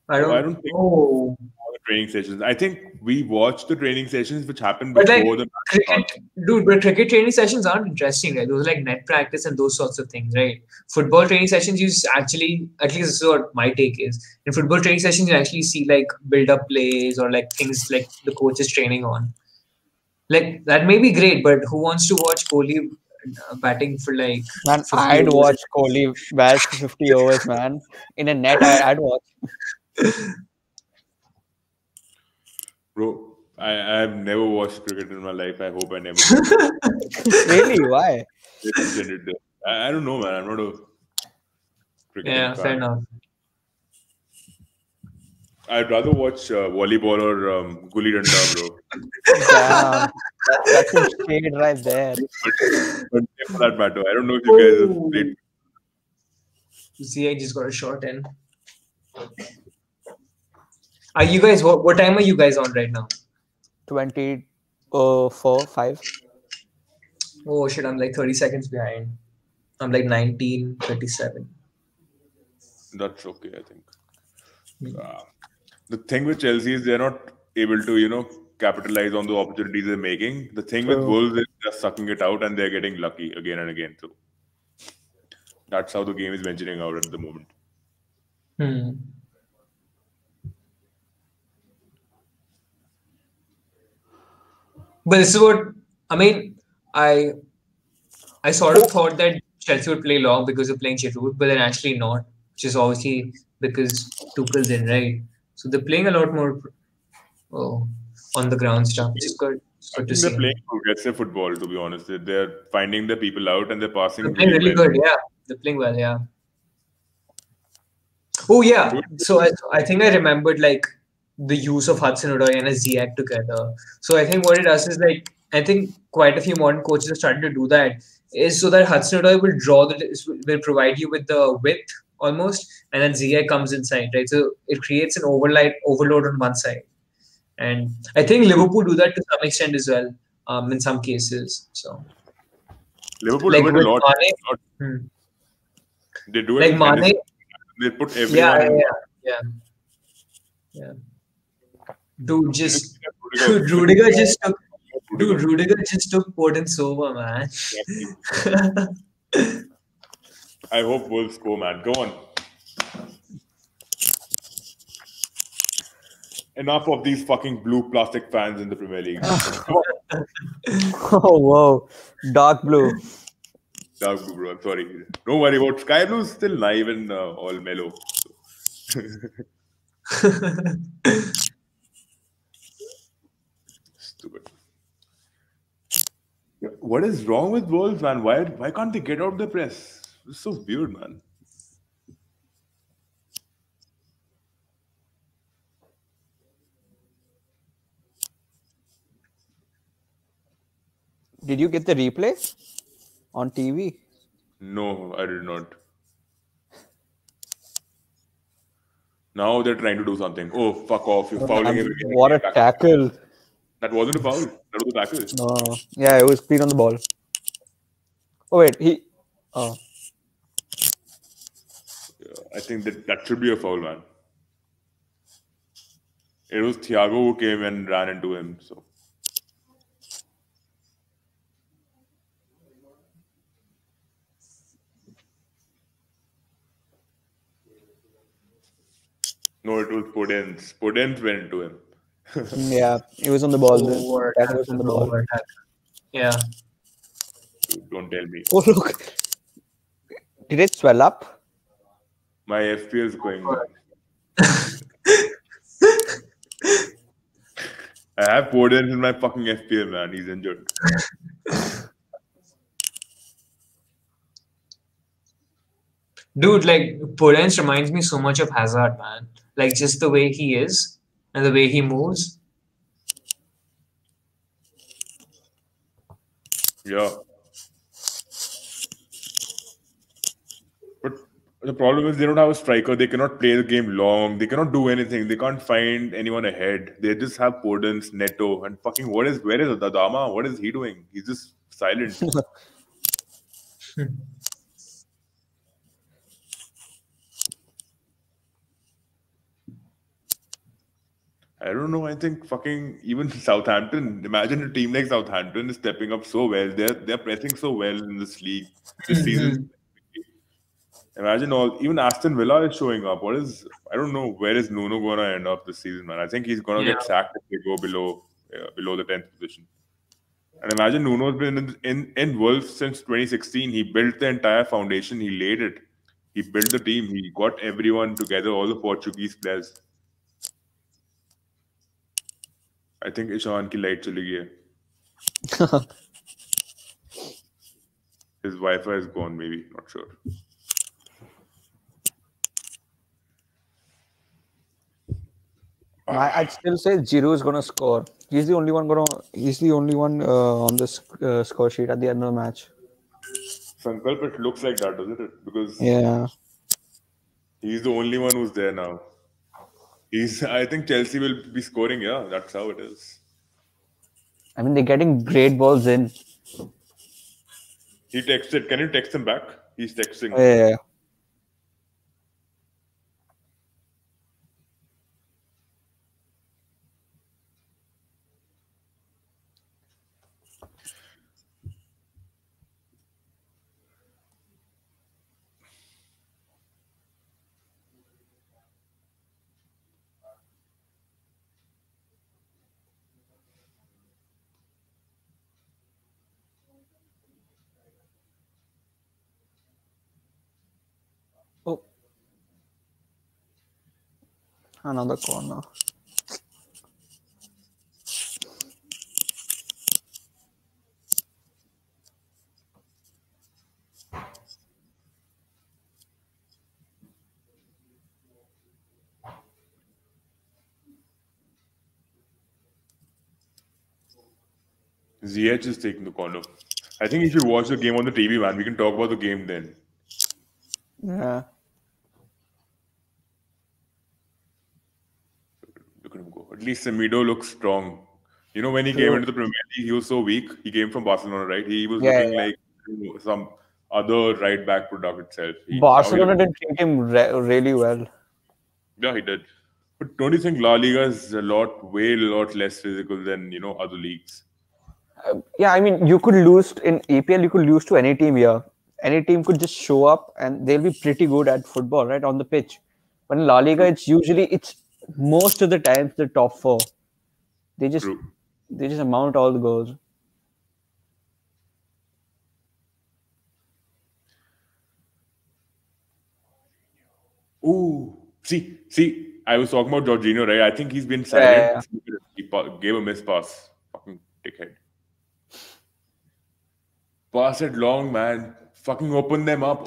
I I don't. don't think Oh, all the training sessions. I think we watched the training sessions which happened but like before the match cricket, starts. dude. But cricket training sessions aren't interesting, right? Those are like net practice and those sorts of things, right? Football training sessions, actually, at least this is what my take is. In football training sessions, you actually see like build up plays or like things like the coach is training on. Like that may be great, but who wants to watch Kohli batting for like Man, 50 I'd overs? watch Kohli bat for 50 overs, man. In a net, I'd watch. Bro, I've never watched cricket in my life. I hope I never do. Really? Why? I don't know, man. I'm not a cricketing Yeah, fair fan. enough. I'd rather watch volleyball or gully danda, bro. Damn, that's some shade right there. But for that matter, I don't know if you guys have played. See, I just got a shot in. Are you guys? What time are you guys on right now? 24, 5. Oh shit! I'm like 30 seconds behind. I'm like 19:37. That's okay, I think. The thing with Chelsea is they're not able to, capitalize on the opportunities they're making. The thing with True. Wolves is they're sucking it out and they're getting lucky again and again. So that's how the game is venturing out at the moment. But this is what I mean. I sort of thought that Chelsea would play long because they're playing Giroud, but they're actually not, which is obviously because Tuchel's in, right? So they're playing a lot more on the ground stuff, which is good. It's I good to think they're see. playing progressive football, to be honest. They're finding the people out and they're passing They're playing really well. good, yeah. They're playing well, yeah. Oh yeah. So I think I remembered like the use of Hudson-Odoi and a Ziyech together. So I think what it does is like I think quite a few modern coaches are starting to do that. Is so that Hudson-Odoi will provide you with the width almost, and then Ziyech comes inside, right? So it creates an overload on one side, and I think Liverpool do that to some extent as well, in some cases. So Liverpool like do it with a lot. Mane, They do it like with Mane, Henderson. They put everyone yeah, in. yeah. Dude, Rudiger just took. Dude, Rudiger just took Portland's over, man. I hope Wolves score, man. Go on. Enough of these fucking blue plastic fans in the Premier League. Come on. Oh, whoa. Dark blue. Dark blue, bro. I'm sorry. Don't worry about Sky Blue. Is still live and all mellow. Stupid. What is wrong with Wolves, man? Why can't they get out of the press? It's so weird, man. Did you get the replay on TV? No, I did not. Now they're trying to do something. Oh, fuck off! You're fouling him again. What a tackle! That wasn't a foul. That was a tackle. No, yeah, it was clean on the ball. Oh wait, Oh, I think that should be a foul, man. It was Thiago who came and ran into him. So no, it was Podence. Podence went into him. yeah, it was on the ball. Over That was on the ball. over tackle. Yeah. Don't tell me. Oh look, did it swell up? My FPS is going down. I have Podence in my fucking FPL, man. He's injured. Dude, like Podence reminds me so much of Hazard, man. Like just the way he is and the way he moves. Yeah. But the problem is they don't have a striker. They cannot play the game long. They cannot do anything. They can't find anyone ahead. They just have Podence, Neto, and fucking where is Adama? What is he doing? He's just silent. I don't know. I think fucking even Southampton. Imagine a team like Southampton is stepping up so well. They're pressing so well in this league this season. Imagine even Aston Villa is showing up. I don't know where is Nuno gonna end up this season, man. I think he's gonna get sacked if they go below the 10th position. And imagine Nuno's been in Wolves since 2016. He built the entire foundation. He laid it. He built the team. He got everyone together, all the Portuguese players. I think Ishan ki light chali gayi. His Wi-Fi is gone, maybe. Not sure. I'd still say Giroud is gonna score. He's the only one on this score sheet at the end of the match. Sankalp, it looks like that, doesn't it? Because he's the only one who's there now. I think Chelsea will be scoring. Yeah, that's how it is. I mean, they're getting great balls in. He texted. Can you text him back? He's texting. Yeah. Oh, another corner. ZH is taking the corner. I think you should watch the game on the TV, man. We can talk about the game then. Yeah. Look at him go. At least Semedo looks strong. You know, when he came into the Premier League, he was so weak. He came from Barcelona, right? He was looking like some other right back product itself. Barcelona didn't treat him really well. Yeah, he did. But don't you think La Liga is a lot less physical than, other leagues? Yeah, I mean, you could lose in EPL, you could lose to any team here. Any team could just show up and they'll be pretty good at football, right, on the pitch. But in La Liga, it's most of the times the top four. They just amount all the goals. Ooh, see, I was talking about Jorginho, right? I think he's been silent. Yeah. He gave a missed pass. Fucking dickhead. Pass it long, man. Fucking open them up.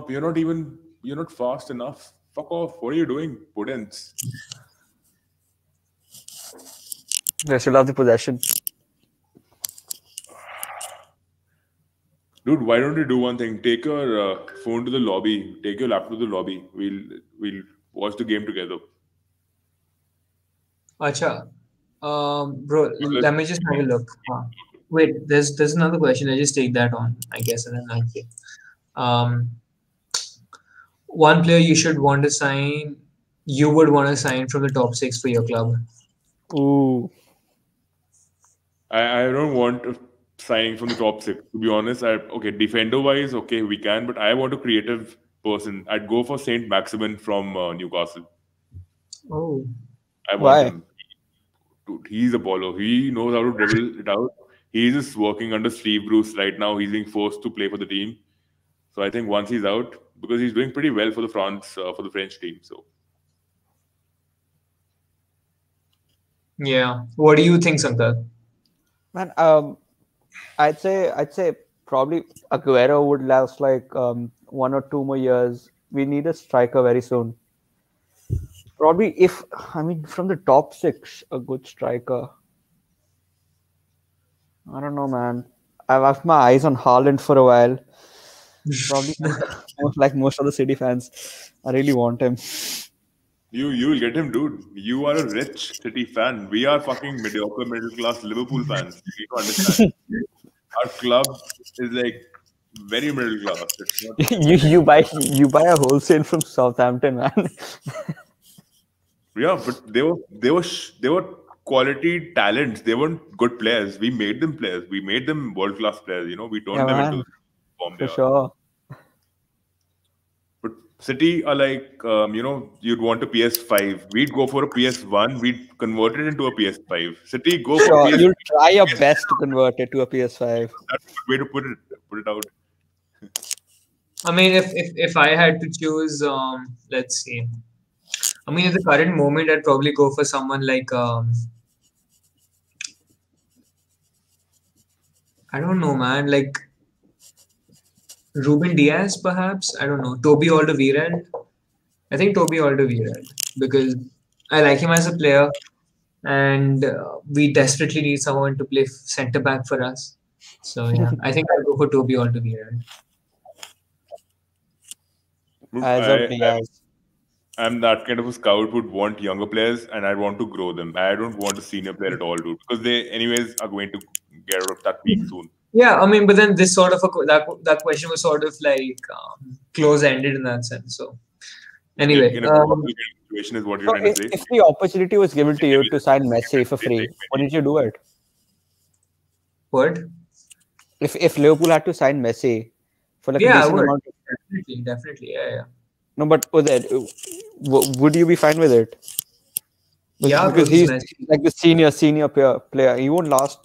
You're not fast enough. Fuck off. What are you doing? Podence. They still have the possession. Dude, why don't you do one thing? Take your phone to the lobby. Take your laptop to the lobby. We'll watch the game together. Acha. Bro, let me just have a look. Wait, there's another question. I just take that on, I guess, and then I'll say. One player you would want to sign from the top 6 for your club. Ooh. I don't want a signing from the top 6, to be honest. Okay, defender-wise, okay, we can, but I want a creative person. I'd go for Saint Maximin from Newcastle. Oh. I want Why? him. Dude, he's a baller. He knows how to dribble it out. He's just working under Steve Bruce right now. He's being forced to play for the team. So I think once he's out, because he's doing pretty well for the French team. So yeah. What do you think, Sankar? Man, I'd say probably Aguero would last like 1 or 2 more years. We need a striker very soon. Probably from the top 6, a good striker. I don't know, man. I've had my eyes on Haaland for a while. Probably like most of the City fans. I really want him. you'll get him, dude. You are a rich City fan. We are fucking mediocre middle class Liverpool fans. You need to understand. Our club is like very middle class. It's not you buy a wholesale from Southampton, man. Yeah, but they were quality talents. They weren't good players. We made them players. We made them world class players. We turned them into the form they For are. sure. But City are like, you'd want a PS5. We'd go for a PS1. We'd convert it into a PS5. City go for Sure, PS5. you'll try your best to convert it to a PS5. That's a good way to put it out. I mean, if I had to choose, let's see. I mean, at the current moment, I'd probably go for someone like, I don't know, man, like Ruben Diaz, perhaps. I don't know. Toby Alderweireld. I think Toby Alderweireld, because I like him as a player, and we desperately need someone to play centre back for us. So yeah, I think I'll go for Toby Alderweireld. I'm that kind of a scout who'd want younger players, and I want to grow them. I don't want a senior player at all, dude, because they anyways are going to get out of that peak soon. Yeah, I mean, but then this sort of that question was sort of like close-ended in that sense. So anyway, in a situation is what you're trying to say. If the opportunity was given to you to sign Messi for free, wouldn't you do it? What? If Liverpool had to sign Messi for like a decent amount of... Definitely, yeah. No, but would you be fine with it? Yeah, because he's like the senior player. He won't last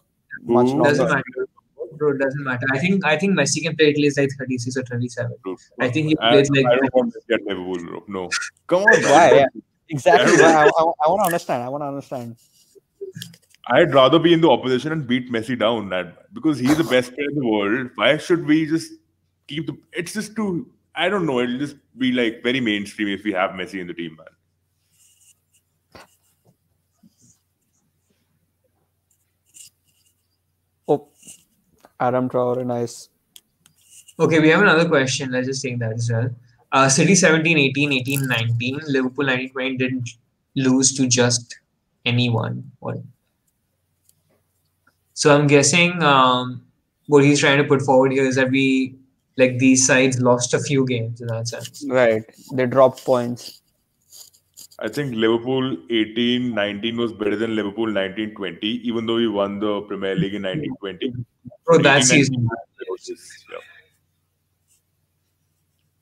much longer. Doesn't matter. Bro, it doesn't matter. I think Messi can play at least like 36 or 37. Bro, I think he plays like... I don't want Messi at Liverpool, bro. No. Come on, man. Why? Yeah. Exactly. I want to understand. I'd rather be in the opposition and beat Messi down, because he's the best player in the world. Why should we just keep the... It's just too... I don't know. It'll just be like very mainstream if we have Messi in the team, man. Oh, Adam Traore, nice. Okay, we have another question. Let's just take that as well. City 17-18, 18-19, Liverpool 19-20 didn't lose to just anyone. What? So I'm guessing what he's trying to put forward here is that these sides lost a few games in that sense. Right. They dropped points. I think Liverpool 18-19 was better than Liverpool 19-20, even though we won the Premier League in 19-20. Bro, that season. Yeah.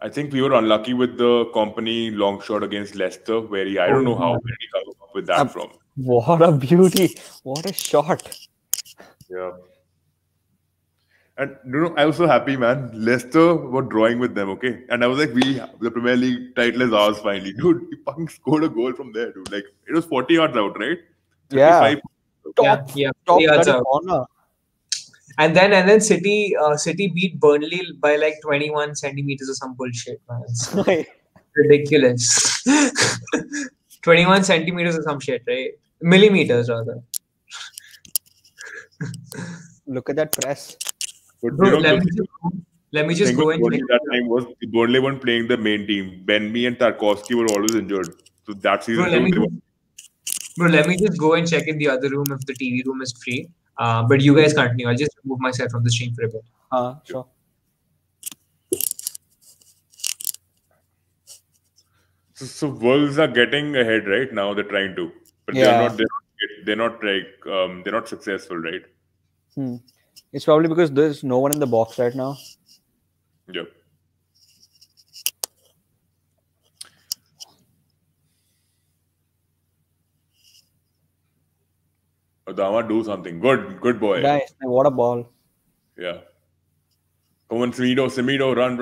I think we were unlucky with the Company long shot against Leicester, where I don't know how he came up with that from. What a beauty. What a shot. Yeah. And I was so happy, man. Leicester were drawing with them, okay? And I was like, the Premier League title is ours finally. Dude, he fucking scored a goal from there, dude. Like, it was 40 yards out, right? Yeah. Top yards out. Corner. And then City beat Burnley by like 21 centimeters or some bullshit, man. It's ridiculous. 21 centimeters or some shit, right? Millimeters, rather. Look at that press. Bro, Let me just thing go with and Burnley check. that time was Burnley weren't playing the main team. Benme and Tarkowski were always injured. So that season Bro, let me just go and check in the other room if the TV room is free. But you guys continue. I'll just remove myself from the stream for a bit. Sure. So Wolves are getting ahead right now. They're trying to, but Yeah. they're not successful, right? It's probably because there's no one in the box right now. Yep. Adama, do something. Good boy. Nice. What a ball. Yeah. Come on, Semedo, run.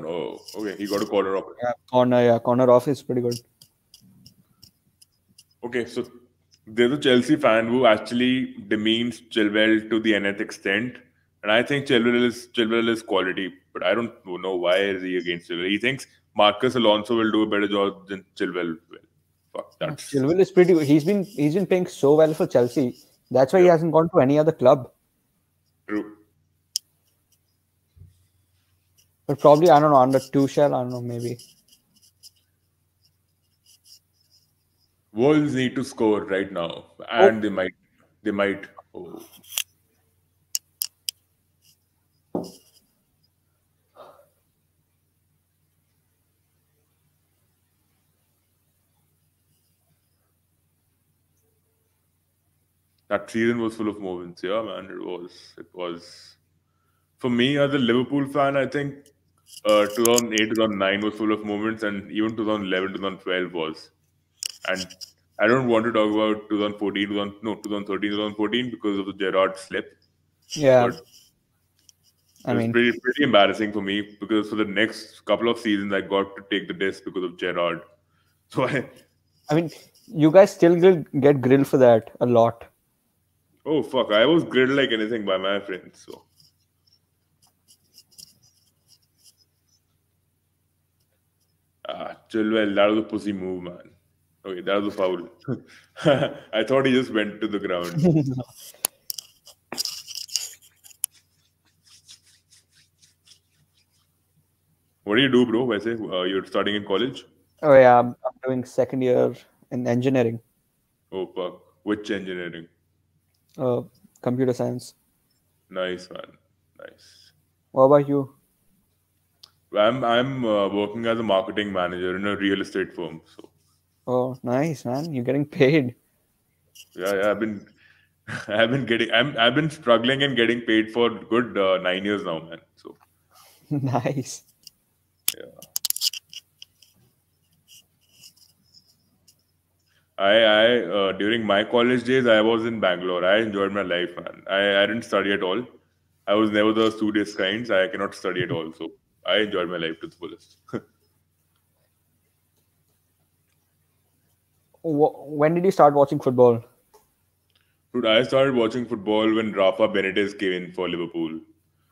Oh, okay. He got a corner off. Corner off is pretty good. Okay, so there's a Chelsea fan who actually demeans Chilwell to the nth extent. And I think Chilwell is quality, but I don't know why is he against Chilwell. He thinks Marcus Alonso will do a better job than Chilwell will. Fuck, that's Chilwell is pretty good. He's been playing so well for Chelsea. That's why he hasn't gone to any other club. true. But probably, I don't know, under Tuchel, I don't know, maybe. Wolves need to score right now, and they might. Oh. That season was full of moments. Yeah, man, it was. For me, as a Liverpool fan, I think 2008, 2009 was full of moments, and even 2011, 2012 was. And I don't want to talk about 2013, 2014 because of the Gerrard slip. Yeah. But it was pretty embarrassing for me because for the next couple of seasons, I got to take the disc because of Gerrard. So I mean, you guys still get grilled for that a lot. Oh, fuck. I was grilled like anything by my friends. So. Chilwell, that was a pussy move, man. Okay, that was a foul. I thought he just went to the ground. What do you do, bro? You're starting in college? Oh, yeah. I'm doing second year in engineering. Oh, fuck. Which engineering? Computer science. Nice, man. Nice. What about you? I'm working as a marketing manager in a real estate firm. So. Oh, nice, man. You're getting paid. Yeah. I've been struggling and getting paid for good 9 years now, man. So. Nice. Yeah. I during my college days, I was in Bangalore. I enjoyed my life, man. I didn't study at all. I was never the studious kinds. I cannot study at all. So I enjoyed my life to the fullest. When did you start watching football? Dude, I started watching football when Rafa Benitez came in for Liverpool.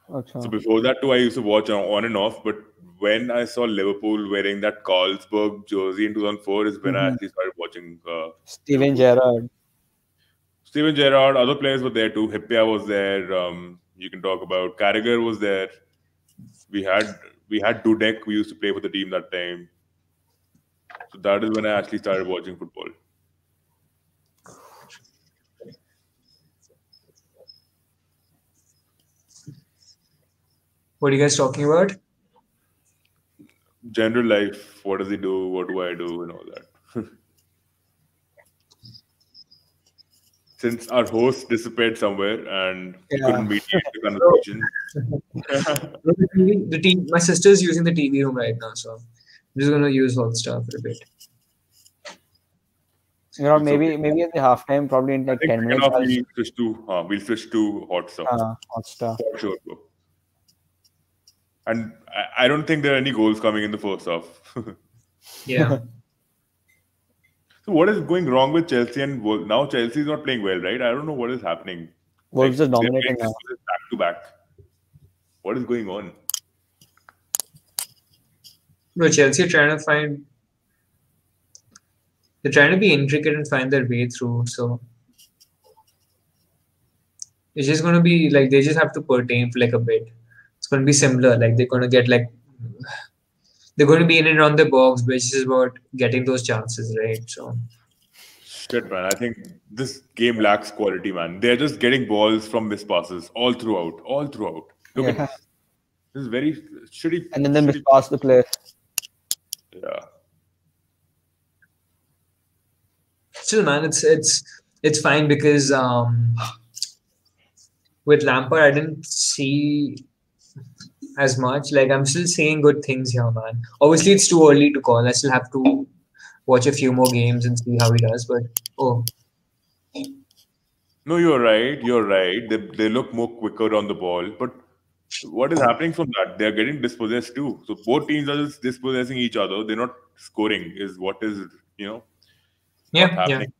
Okay. So before that too, I used to watch on and off. But when I saw Liverpool wearing that Carlsberg jersey in 2004 is when I actually started watching. Steven Gerrard. Steven Gerrard, other players were there too. Hyypiä was there. You can talk about Carragher was there. We had Dudek. We used to play for the team that time. So that is when I actually started watching football. What are you guys talking about? General life. What does he do? What do I do? And all that. Since our host disappeared somewhere and he couldn't mediate the conversation. My sister's using the TV room right now, so I'm just gonna use Hotstar for a bit. You know, maybe at the halftime, probably in like 10 minutes. We'll switch to Hotstar. Hotstar. For sure, bro. And I don't think there are any goals coming in the first half. Yeah. So what is going wrong with Chelsea and Wolves? Now Chelsea is not playing well, right? I don't know what is happening. Wolves are dominating now. Back to back. What is going on? Bro, Chelsea are trying to find. They're trying to be intricate and find their way through. So it's just going to be like they just have to pertain for like a bit. It's it's going to be similar. Like they're going to get like they're going to be in and around the box, which is about getting those chances, right? So Shit, man. I think this game lacks quality, man. They're just getting balls from missed passes all throughout. All throughout. Look at Yeah. this. This is very shitty. And then they shitty- mispass the play. Yeah. still, man, it's fine because with Lampard, I didn't see as much. Like I'm still seeing good things here, man. Obviously, it's too early to call. I still have to watch a few more games and see how he does. But No, you're right. You're right. They look more quicker on the ball. But what is happening from that? They're getting dispossessed too. So both teams are just dispossessing each other. They're not scoring, is what is, yeah, happening.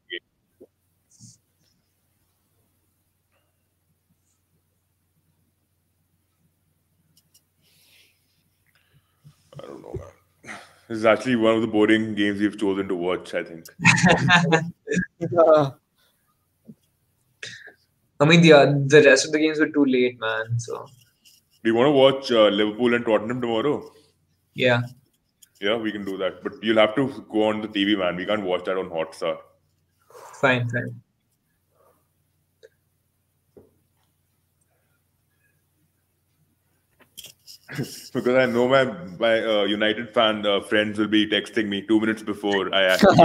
I don't know, man. This is actually one of the boring games we've chosen to watch, I think. I mean the rest of the games were too late, man. So Do you want to watch Liverpool and Tottenham tomorrow? yeah. Yeah, we can do that. But you'll have to go on the TV, man. We can't watch that on Hotstar. Fine. Because I know my United fan friends will be texting me 2 minutes before I actually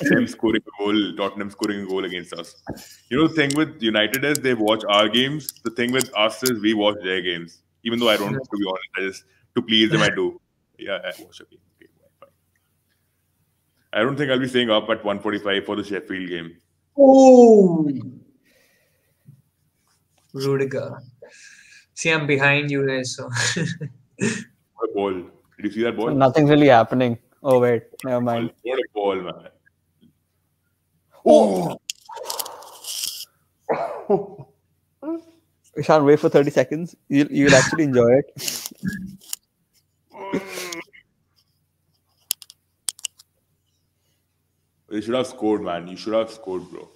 them scoring a goal, Tottenham scoring a goal against us. You know, the thing with United is they watch our games. The thing with us is we watch their games. Even though I don't, to be honest, I just to please them, I do. Yeah, I watch a game. Okay, fine. I don't think I'll be staying up at 1:45 for the Sheffield game. Oh, Rudiger. See, I'm behind you guys. So What a ball! Did you see that ball? Nothing's really happening. Oh wait, never mind. What a ball, man! Oh! Ishan, wait for 30 seconds. You'll actually enjoy it. You should have scored, man. You should have scored, bro.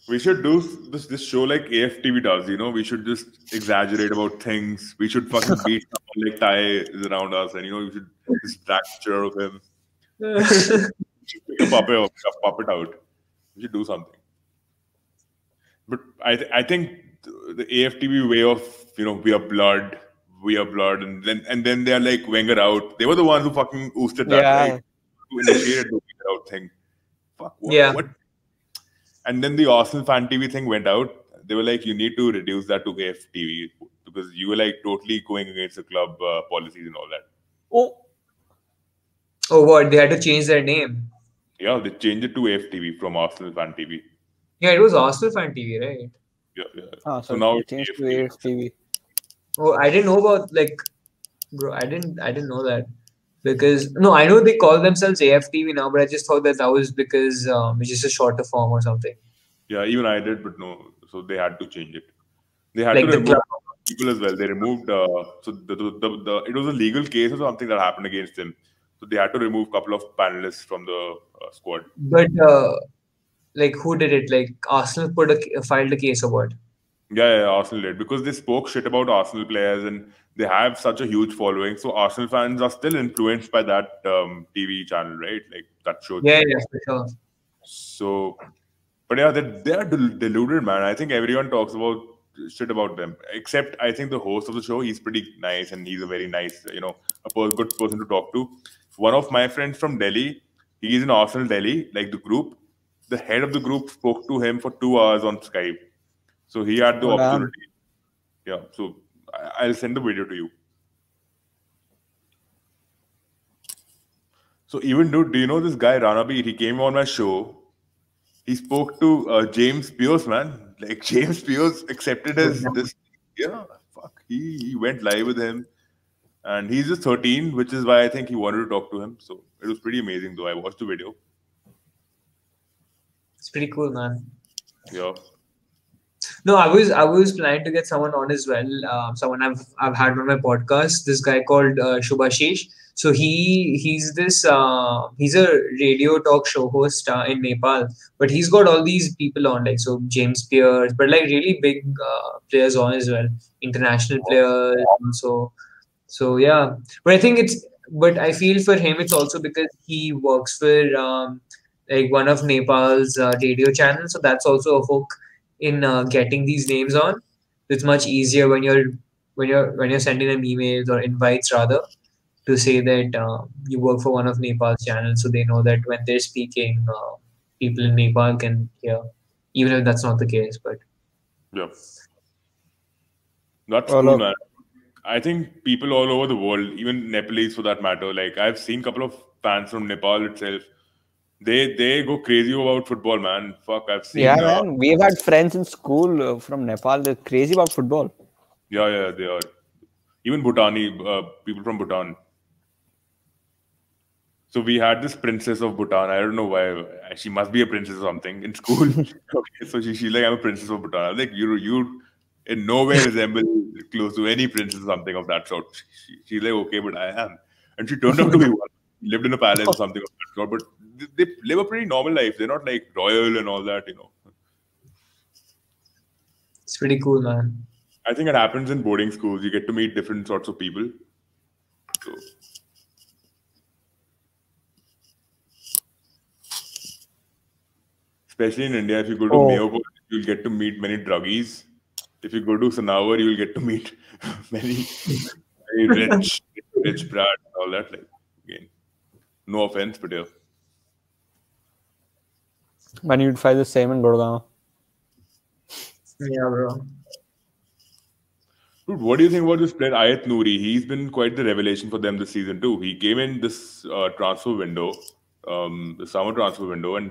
We should do this show like AFTV does, you know? We should just exaggerate about things. We should fucking beat someone like Ty is around us, and, we should just drag a picture of him. Pick a puppet out. We should do something. But I think the AFTV way of, we are blood, and then they're like Wenger out. They were the ones who fucking oosted that, Yeah. right? Who initiated the Wenger out thing. Fuck, what? And then the Arsenal fan TV thing went out. They were like, you need to reduce that to AFTV because you were like totally going against the club policies and all that. Oh, what? They had to change their name. Yeah, they changed it to AFTV from Arsenal fan TV. Yeah, it was Arsenal fan TV, right? Yeah. So now it it's changed to AFTV. AFTV. Oh, I didn't know about bro. I didn't know that because no, I know they call themselves AFTV now, but I just thought that was because it's just a shorter form or something. Yeah, even I did, but no. So they had to change it. They had Like to the remove club. people as well. They removed. So the it was a legal case or something that happened against him. So they had to remove a couple of panelists from the squad. But who did it? Like Arsenal filed a case or what? Yeah, Arsenal did because they spoke shit about Arsenal players and they have such a huge following. So Arsenal fans are still influenced by that TV channel, right? Like that show. Yeah, for sure. So, but yeah, they are deluded, man. I think everyone talks about shit about them, except I think the host of the show. He's pretty nice and he's a very nice, good person to talk to. One of my friends from Delhi, he's in Arsenal Delhi, like the group. The head of the group spoke to him for 2 hours on Skype. So he had the opportunity. Yeah, so I'll send the video to you. So even do you know this guy Ranabir? He came on my show. He spoke to James Pierce, man. Like James Pierce accepted this. Yeah, fuck. He went live with him, and he's just 13, which is why I think he wanted to talk to him. So it was pretty amazing, though. I watched the video. It's pretty cool, man. Yeah. No, I was planning to get someone on as well. Someone I've had on my podcast. This guy called Shubhashish. So he's a radio talk show host in Nepal, but he's got all these people on, like so James Pierce, but like really big players on as well, international players also. So yeah, but I feel for him it's also because he works for like one of Nepal's radio channels, so that's also a hook in getting these names on. It's much easier when you're sending them emails or invites rather to say that you work for one of Nepal's channels, so they know that when they're speaking, people in Nepal can hear, even if that's not the case. But Yeah. That's Well, cool, man. I think people all over the world, even Nepalese for that matter, like I've seen a couple of fans from Nepal itself. They go crazy about football, man. Fuck, I've yeah, seen. man. We've had friends in school from Nepal. They're crazy about football. Yeah, they are. Even Bhutani, people from Bhutan. So we had this princess of Bhutan. I don't know why. She must be a princess or something in school. Okay, so she's like, I'm a princess of Bhutan. I was like, you in no way resemble close to any princess or something of that sort. She's like, okay, but I am. And she turned out to be one. Lived in a palace or something of that sort. But they live a pretty normal life. They're not like royal and all that, you know. it's pretty cool, man. I think it happens in boarding schools. You get to meet different sorts of people. So especially in India, if you go to Mayo College, you'll get to meet many druggies. If you go to Sanawar, you'll get to meet many very rich brats and all that. Like, again, no offense, but yeah. Man, you'd find the same in Gurgaon. Yeah, bro. Dude, what do you think about this player, Ayat Nouri? He's been quite the revelation for them this season too. He came in this transfer window, the summer transfer window, and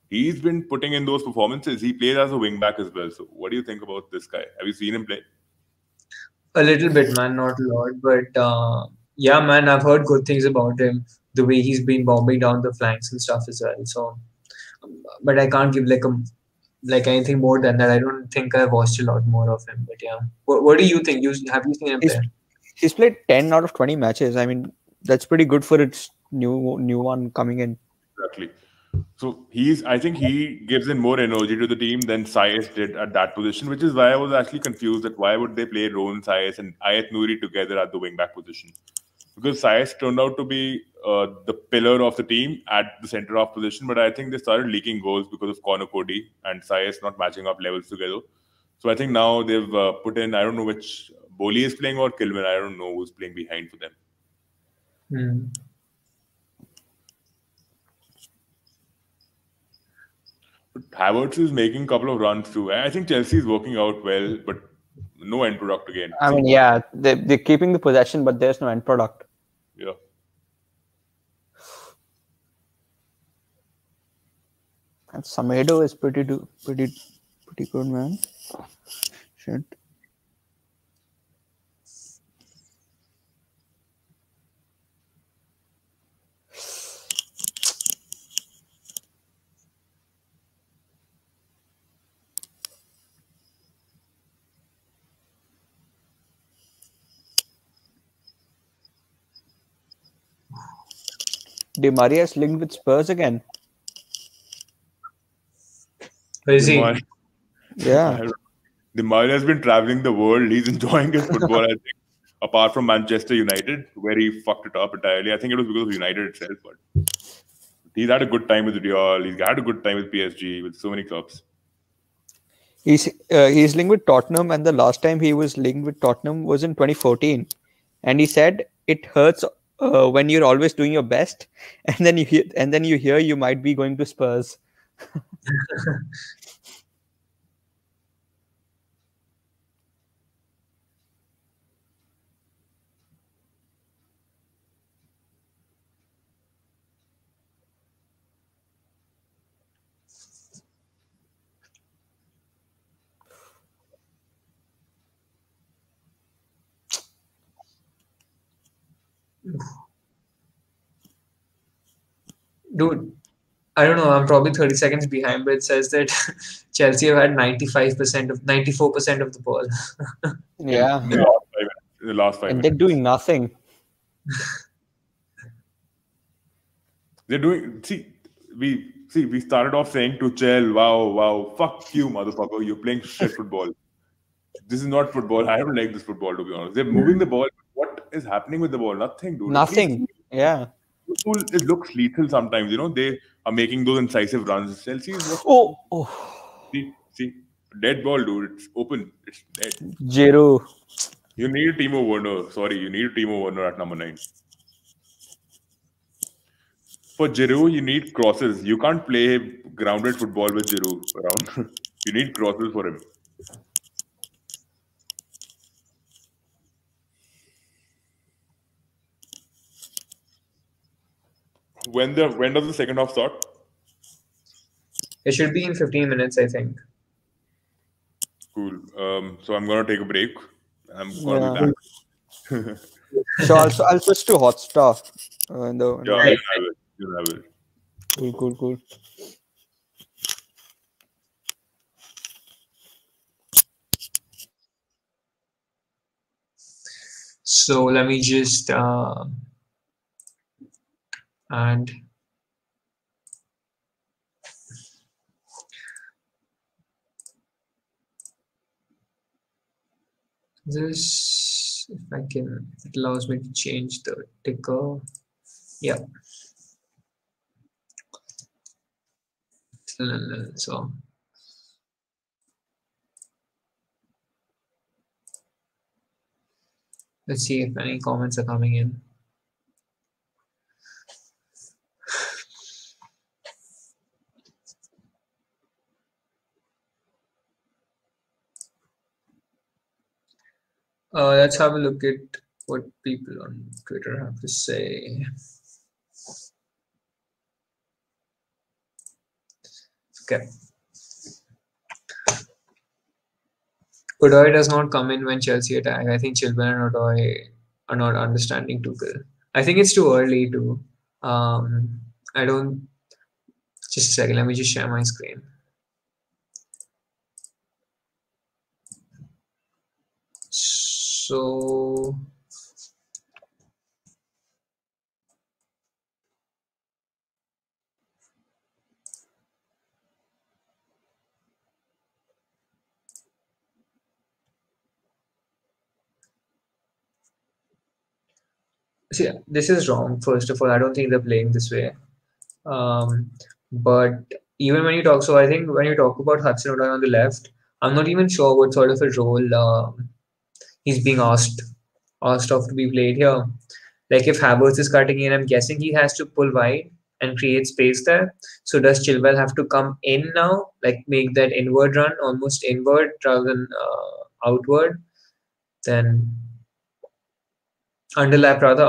he's been putting in those performances. He plays as a wing back as well. So, what do you think about this guy? Have you seen him play? A little bit, man, not a lot, but yeah, man, I've heard good things about him. The way he's been bombing down the flanks and stuff as well. So, but I can't give like anything more than that. I don't think I've watched a lot more of him. But yeah, what do you think? Have you seen him play? He's played 10 out of 20 matches. I mean, that's pretty good for its new one coming in. Exactly. So I think he gives in more energy to the team than Saiz did at that position, which is why I was actually confused that why would they play Rohan Saiz and Ayat Nouri together at the wing back position? Because Saiz turned out to be the pillar of the team at the centre half position, but I think they started leaking goals because of Conor Cody and Saiz not matching up levels together. So I think now they've put in, I don't know which Boli is playing or Kilman. I don't know who's playing behind for them. But Havertz is making a couple of runs too. I think Chelsea is working out well, but no end product again. I mean, yeah, they're keeping the possession, but there's no end product. Yeah. And Semedo is pretty good, man. Shit. Di Maria is linked with Spurs again. Where is he? Yeah. Di Maria has been traveling the world. He's enjoying his football, I think. Apart from Manchester United, where he fucked it up entirely. I think it was because of United itself, but he's had a good time with Real. He's had a good time with PSG, with so many clubs. He's linked with Tottenham, and the last time he was linked with Tottenham was in 2014. And he said it hurts when you're always doing your best, and then you hear you might be going to Spurs. Dude, I don't know. I'm probably 30 seconds behind, but it says that Chelsea have had 94% of the ball. Yeah. In the last 5 And minutes. they're doing nothing. They're doing. We started off saying Tuchel, wow, fuck you, motherfucker. You're playing shit football. This is not football. I don't like this football, to be honest. They're moving the ball. What is happening with the ball? Nothing, dude. Nothing. Yeah. Liverpool, it looks lethal sometimes. They are making those incisive runs. Chelsea is what? Oh. See, dead ball, dude. It's open. It's dead. Giroud. You need Timo Werner. Sorry, you need Timo Werner at number 9. For Giroud, you need crosses. You can't play grounded football with Giroud around. You need crosses for him. When does the second half start? It should be in 15 minutes, I think. Cool. So I'm gonna take a break. I'm gonna be back. So I'll switch to Hotstar. Yeah, you'll have it. Cool. So let me just and this, if it allows me to change the ticker. Yeah. So let's see if any comments are coming in. Let's have a look at what people on Twitter have to say. Okay. Odoi does not come in when Chelsea attack. I think Chilwell and Odoi are not understanding Tuchel. I think it's too early to. I don't. Just a second. Let me just share my screen. So. See, this is wrong. First of all, I don't think they're playing this way. But even when you talk, so I think when you talk about Hudson-Odoi on the left, I'm not even sure what sort of a role he's being asked of to be played here. Like if Havertz is cutting in, I'm guessing he has to pull wide and create space there. So does Chilwell have to come in now, like make that inward run, almost inward rather than outward? Then underlap rather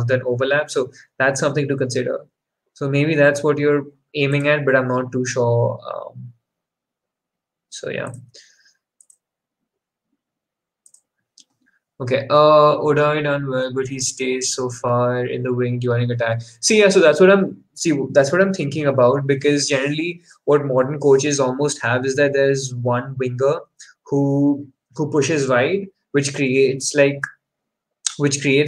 than overlap. So that's something to consider. So maybe that's what you're aiming at, but I'm not too sure. So yeah. Okay. Odoi done well, but he stays so far in the wing during attack. See, yeah. So that's what I'm thinking about, because generally what modern coaches almost have is that there's one winger who pushes wide, which creates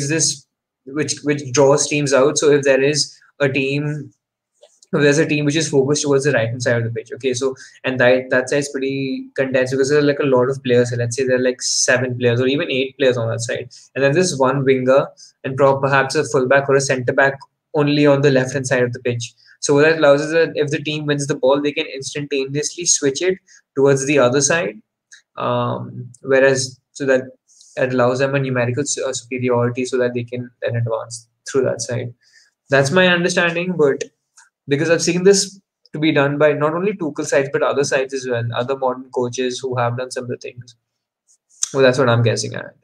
this, which draws teams out. So if there's a team which is focused towards the right hand side of the pitch, okay, so and that side's pretty condensed because there's like a lot of players. So let's say there are like 7 players or even 8 players on that side, and then there's one winger and perhaps a fullback or a centre back only on the left hand side of the pitch. So what that allows is that if the team wins the ball, they can instantaneously switch it towards the other side, whereas so that it allows them a numerical superiority so that they can then advance through that side. That's my understanding, but because I've seen this to be done by not only Tuchel sides but other sides as well, other modern coaches who have done similar things. Well, that's what I'm guessing at.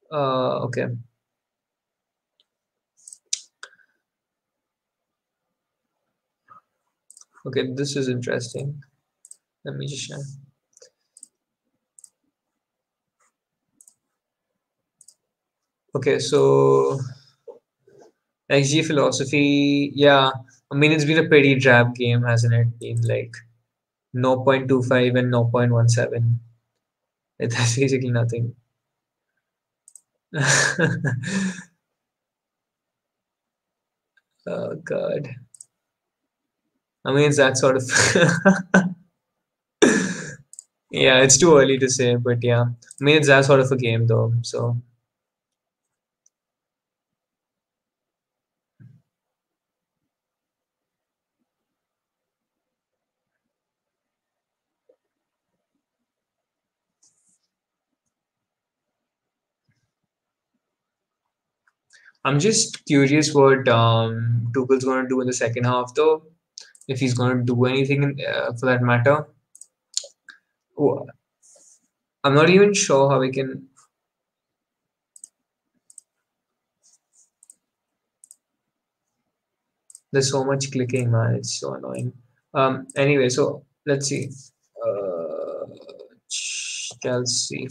Okay. Okay, this is interesting. Let me just share. Okay, so XG philosophy, yeah. I mean, it's been a pretty drab game, hasn't it? Been like 0.25 and 0.17. That's basically nothing. Oh God. I mean, it's that sort of. Yeah, it's too early to say, but yeah. I mean, it's that sort of a game, though. So I'm just curious what Tuchel's going to do in the second half, though. If he's going to do anything for that matter. Oh, I'm not even sure how we can. There's so much clicking, man. It's so annoying. Anyway, so let's see. Uh, Chelsea.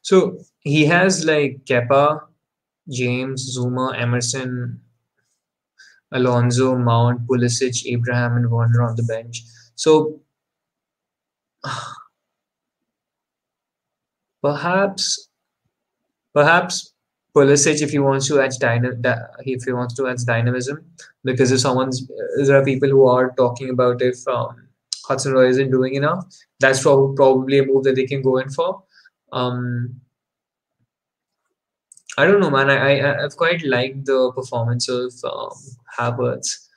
So he has like Kepa, James, Zuma, Emerson, Alonso, Mount, Pulisic, Abraham, and Warner on the bench. So perhaps, perhaps Pulisic, if he wants to add if he wants to add dynamism, because if someone's there are people who are talking about if Hudson Roy isn't doing enough, that's probably a move that they can go in for. Um, I don't know, man. I've quite liked the performance of Havertz,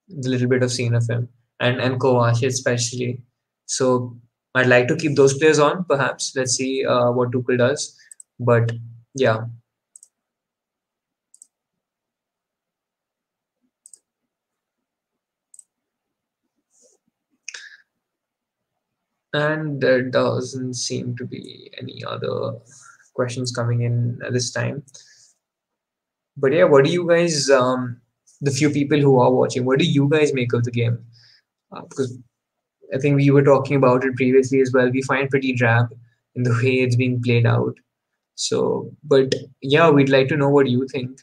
the little bit of seen of him, and Kovacic especially. So I'd like to keep those players on. Perhaps let's see what Tuchel does. But yeah, and there doesn't seem to be any other questions coming in at this time. But yeah, what do you guys, the few people who are watching, what do you guys make of the game? Because I think we were talking about it previously as well. We find pretty drab in the way it's being played out. So, but yeah, we'd like to know what you think.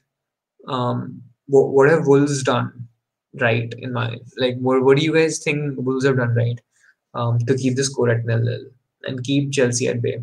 What have Wolves done right in my like? What do you guys think Wolves have done right to keep the score at 0-0 and keep Chelsea at bay?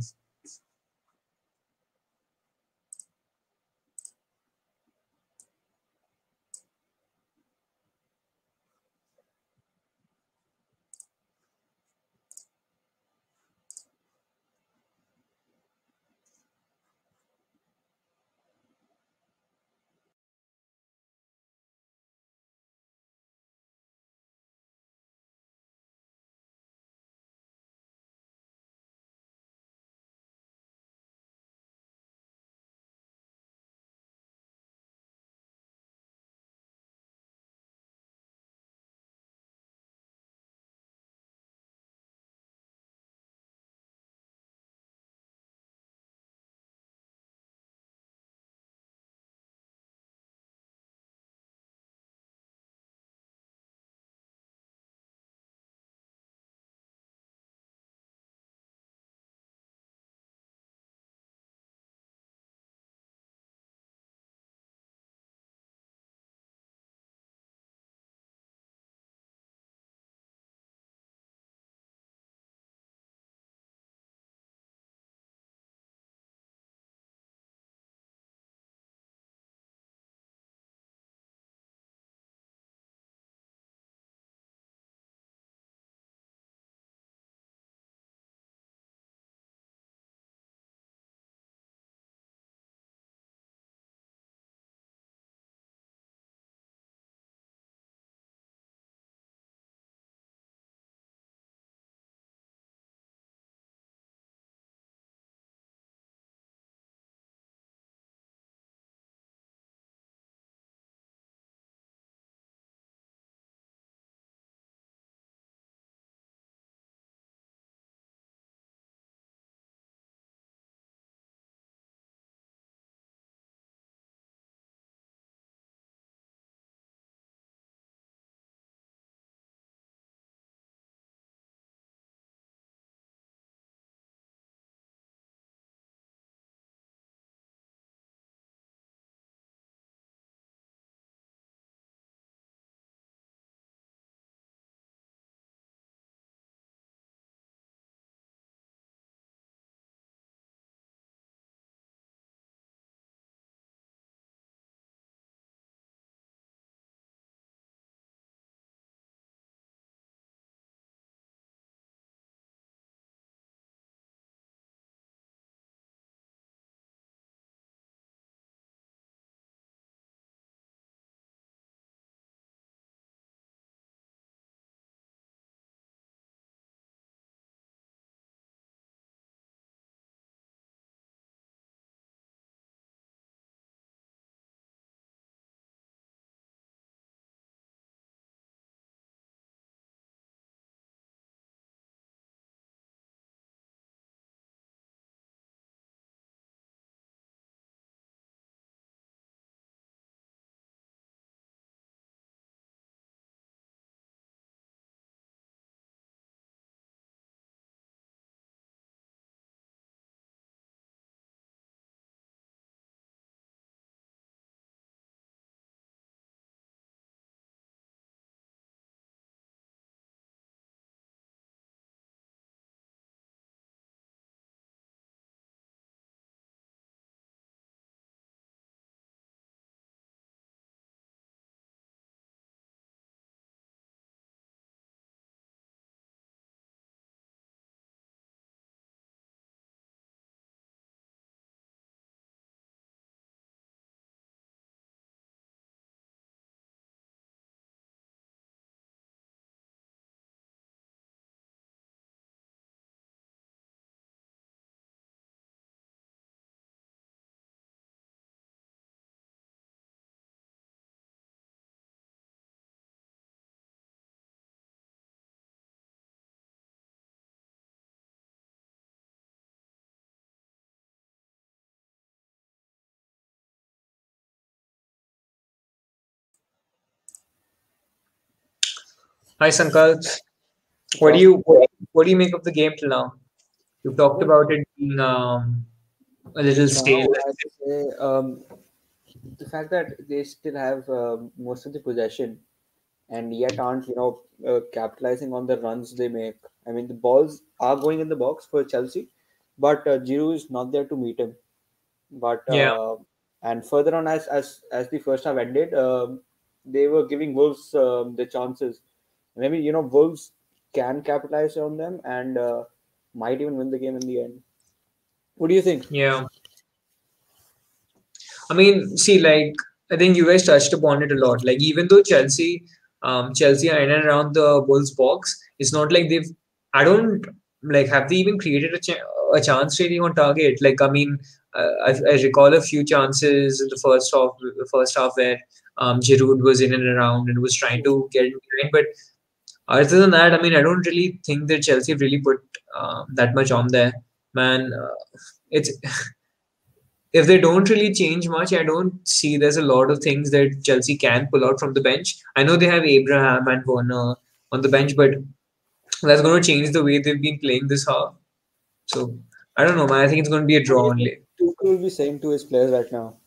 Hi, Sankalp. What do you make of the game till now? You've talked about it being a little stale. Now, I have to say, the fact that they still have most of the possession and yet aren't, capitalizing on the runs they make. I mean, the balls are going in the box for Chelsea, but Giroud is not there to meet him. But Yeah, and further on, as the first half ended, they were giving Wolves the chances. Maybe Wolves can capitalize on them and might even win the game in the end. What do you think? yeah. I mean, see, like I think you guys touched upon it a lot. Like even though Chelsea are in and around the Wolves box, it's not like they've. I don't like have they even created a chance really on target. Like I mean, I recall a few chances in the first half where Giroud was in and around and was trying to get in behind. But other than that, I mean, I don't really think that Chelsea have really put that much on there. Man, it's if they don't really change much, I don't see there's a lot of things that Chelsea can pull out from the bench. I know they have Abraham and Werner on the bench, but that's going to change the way they've been playing this half. So I don't know, man. I think it's going to be a What do draw you think only. Tuchel will be saying to his players right now?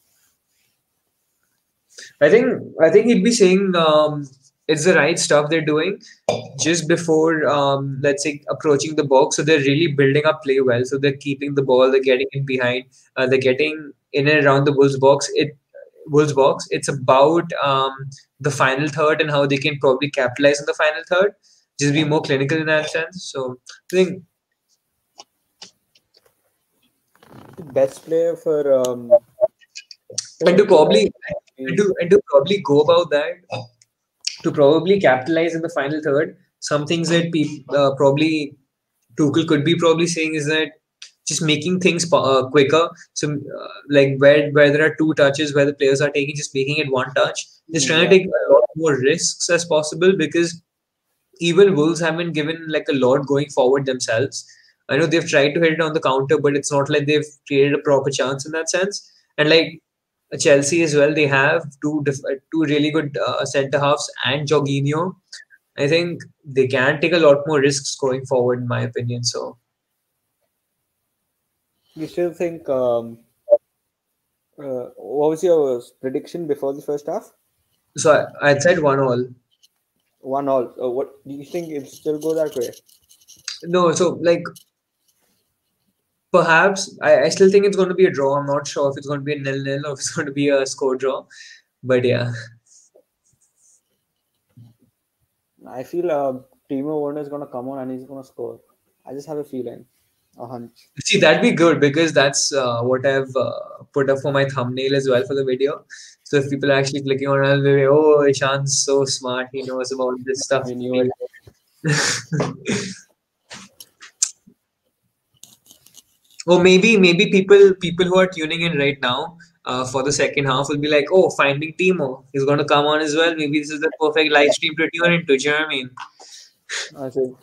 I think he'd be saying it's the right stuff they're doing just before let's say approaching the box. So they're really building up play well. So they're keeping the ball, they're getting in behind, they're getting in and around the Wolves box. It's about the final third and how they can probably capitalize on the final third. Just be more clinical in that sense. So I think The best player for and to July probably is and to probably go about that to probably capitalize in the final third. Some things that people probably Tuchel could be probably saying is that just making things quicker. So like where there are two touches where the players are taking, just making it one touch. Just trying to yeah. take a lot more risks as possible because even Wolves haven't given like a lot going forward themselves. I know they've tried to hit it on the counter, but it's not like they've created a proper chance in that sense. And like Chelsea as well, they have two really good centre halves and Jorginho. I think they can take a lot more risks going forward, in my opinion. So, You still think? What was your prediction before the first half? so I'd said 1-1. 1-1. What do you think? It still go that way? No, so like perhaps I still think it's going to be a draw. I'm not sure if it's going to be a 0-0 or if it's going to be a score draw. But yeah, I feel Timo Werner is gonna come on and he's gonna score. I just have a feeling, a hunch. see that'd be good because that's what I've put up for my thumbnail as well for the video. So if people are actually clicking on it, they'll be, oh, Ishan's so smart. He knows about this stuff. I knew it. Or maybe people who are tuning in right now for the second half will be like, oh, finding Timo. He's going to come on as well. Maybe this is the perfect live stream to tune into. Do you know what I mean? I see.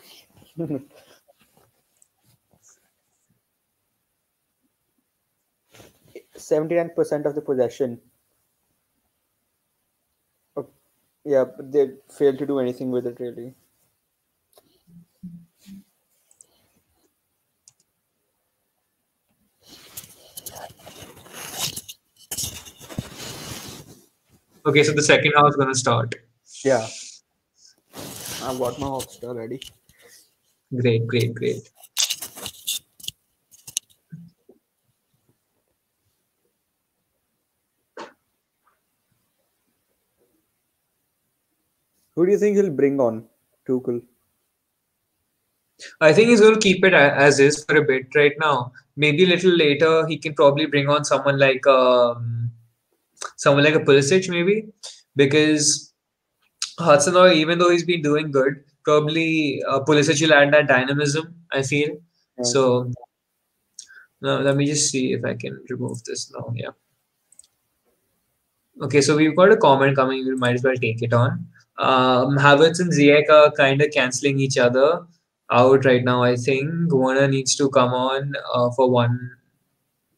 79% of the possession. Oh, yeah, but they failed to do anything with it really. Okay, so the second half is going to start. Yeah, I've got my Hotstar ready. Great, great, great. Who do you think he'll bring on? Tuchel. I think he's going to keep it as is for a bit right now. Maybe a little later, he can probably bring on someone like a Pulisic, maybe, because Hudson, even though he's been doing good, probably Pulisic will add that dynamism. I feel Yeah. so. Now let me just see if I can remove this now. Yeah. Okay, so we've got a comment coming. We might as well take it on. Havertz and Ziyech are kind of canceling each other out right now. I think Warner needs to come on for one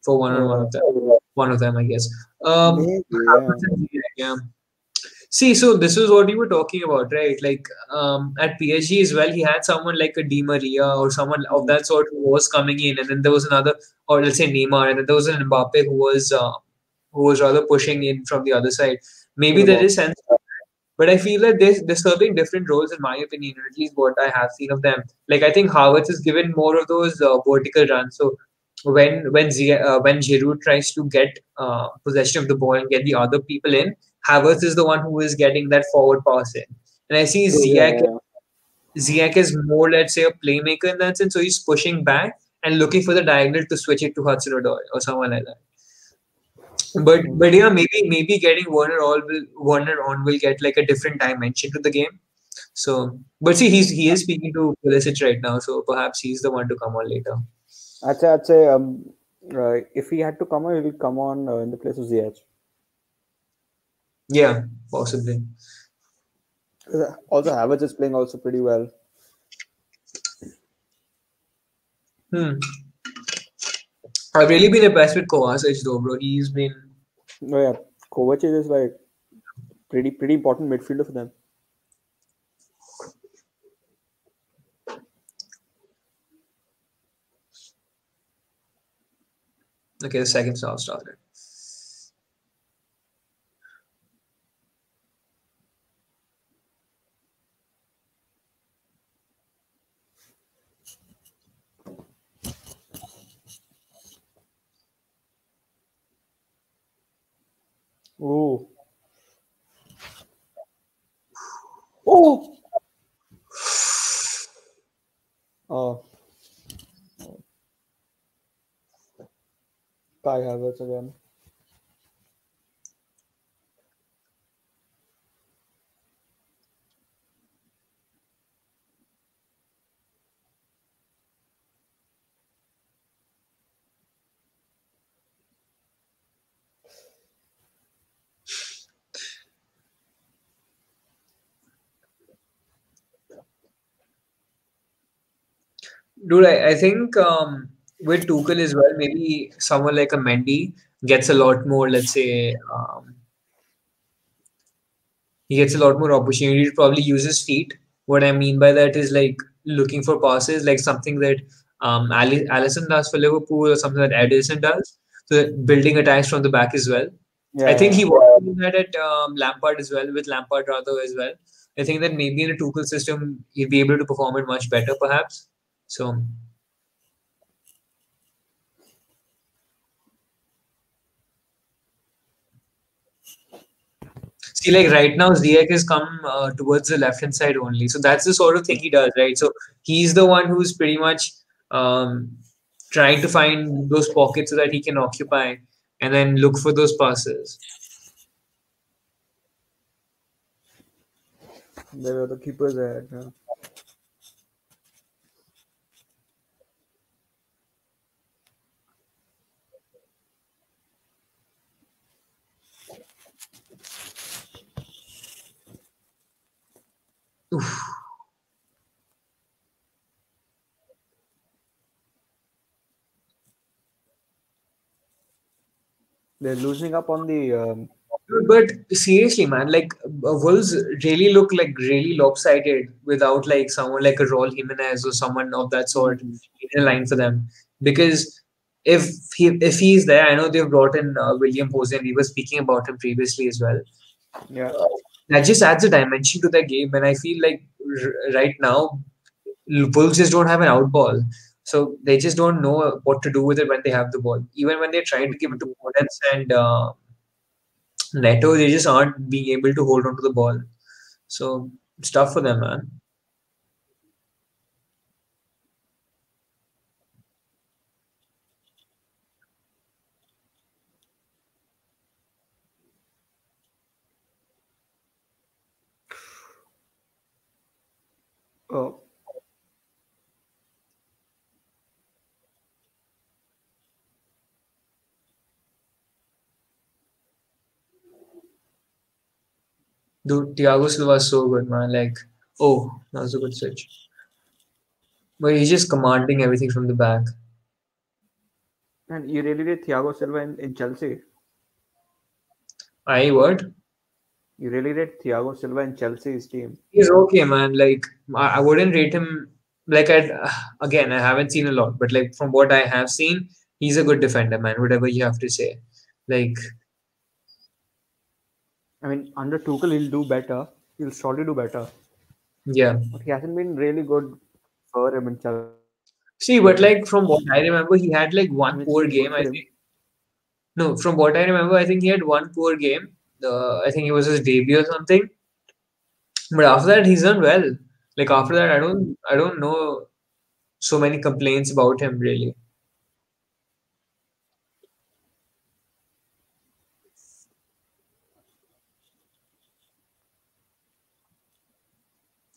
on one of them. One of them, I guess. Maybe, yeah. Havertz and Ziyech, yeah. See, so this is what we were talking about, right? Like at PSG as well, he had someone like a Di Maria or someone of that sort who was coming in, and then there was another, or let's say Neymar, and then there was an Mbappe who was rather pushing in from the other side. Maybe there is sense, but I feel that they're serving different roles in my opinion, or at least what I have seen of them. Like I think Havertz is given more of those vertical runs. So when Giroud tries to get possession of the ball and get the other people in, Havertz is the one who is getting that forward pass in. And I see Ziyech is more, let's say, a playmaker in that sense. So he's pushing back and looking for the diagonal to switch it to Hudson-Odoi or someone like that. But yeah, maybe getting Werner on will get like a different dimension to the game. So, but see, he is speaking to Pulisic right now, so perhaps he's the one to come on later. I'd say if he had to come on, he will come on in the place of Ziyech. Yeah, possibly. Also, Havertz is playing also pretty well. I've really been impressed with Kovacic though, bro. He's been. Oh yeah, Kovacic is like pretty important midfielder for them. Okay, the second half started. Oh. Kai Havertz again. Dude, I think with Tuchel as well, maybe someone like a Mendy gets a lot more, let's say, he gets a lot more opportunity to probably use his feet. What I mean by that is like looking for passes, like something that Alisson does for Liverpool or something that Ederson does. So building attacks from the back as well. Yeah, I think he was doing that at Lampard as well, with Lampard rather as well. I think that maybe in a Tuchel system, he'd be able to perform it much better, perhaps. So. See, like right now, Ziyech has come towards the left-hand side only. So that's the sort of thing he does, right? So he's the one who's pretty much trying to find those pockets so that he can occupy and then look for those passes. There are the keepers there. Yeah. Oof. They're losing up on the. But seriously, man, like Wolves really look like really lopsided without like someone like a Raul Jimenez or someone of that sort in a line for them. Because if he's there, I know they've brought in William Jose, and we were speaking about him previously as well. Yeah. That just adds a dimension to the game, and I feel like right now Wolves just don't have an out ball. So they just don't know what to do with it when they have the ball. Even when they're trying to give it to Podence and Neto, they just aren't being able to hold on to the ball. So it's tough for them, man. Oh. Dude, Thiago Silva is so good, man. Like, oh, that was a good switch. But he's just commanding everything from the back. And you really did Thiago Silva in Chelsea? I what? You really rate Thiago Silva in Chelsea's team? He's okay, man. Like I wouldn't rate him. Like I again, I haven't seen a lot, but like from what I have seen, he's a good defender, man. Whatever you have to say, like I mean, under Tuchel, he'll do better. He'll surely do better. yeah. But he hasn't been really good for him in Chelsea. See, but like from what I remember, he had like I one mean, it's poor been game. good I for him. think. No, from what I remember, I think he had one poor game. I think it was his debut or something. But after that, he's done well. Like after that, I don't know so many complaints about him really.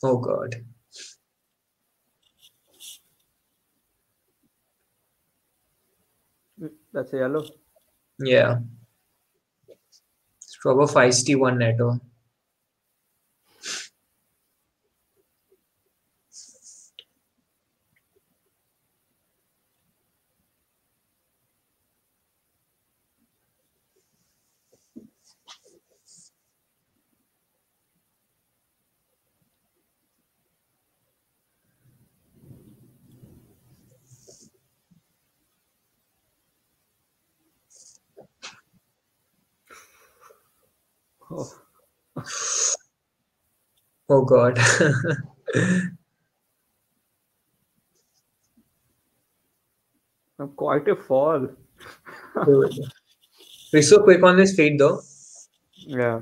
Oh God, That's a yellow. yeah, it's proper feisty one Neto. Oh, Oh God. quite a fall. He's so quick on his feet though. Yeah.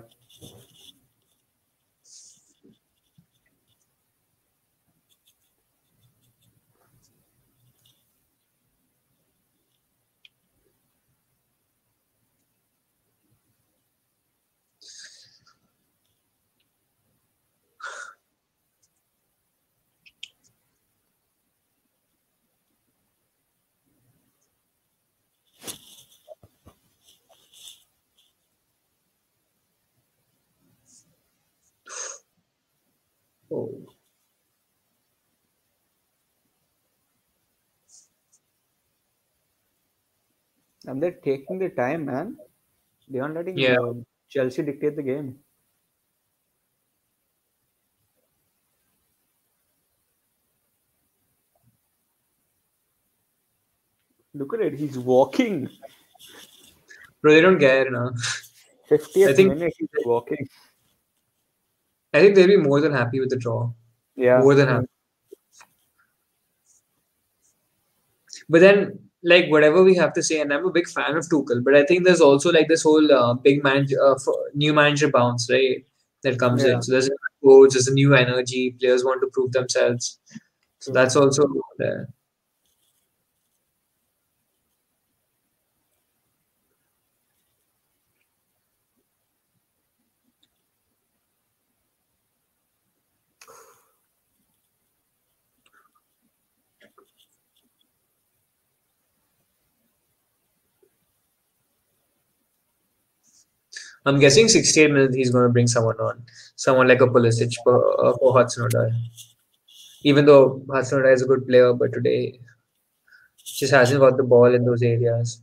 Oh. And they're taking the time, man. They aren't letting Yeah. Chelsea dictate the game. Look at it. He's walking. Bro, they don't care now. 50th I think minute, he's walking. I think they'll be more than happy with the draw. Yeah. More than happy. But then, like whatever we have to say, and I'm a big fan of Tuchel, but I think there's also like this whole big man, new manager bounce, right? That comes Yeah. in. So there's a coach, there's a new energy. Players want to prove themselves. So that's also there. I'm guessing 68 minutes he's going to bring someone on, someone like a Pulisic for Hudson-Odoi. Even though Hudson-Odoi is a good player, but today just hasn't got the ball in those areas.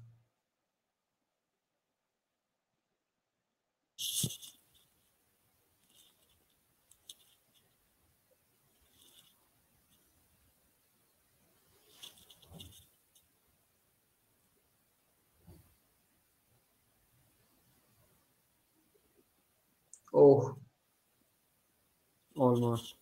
Oh, Almost.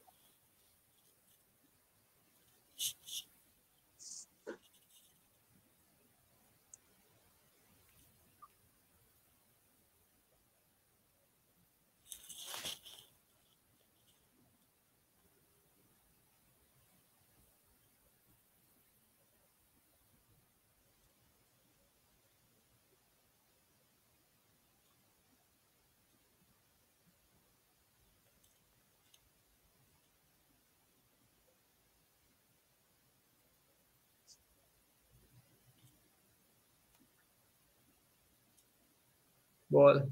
ball.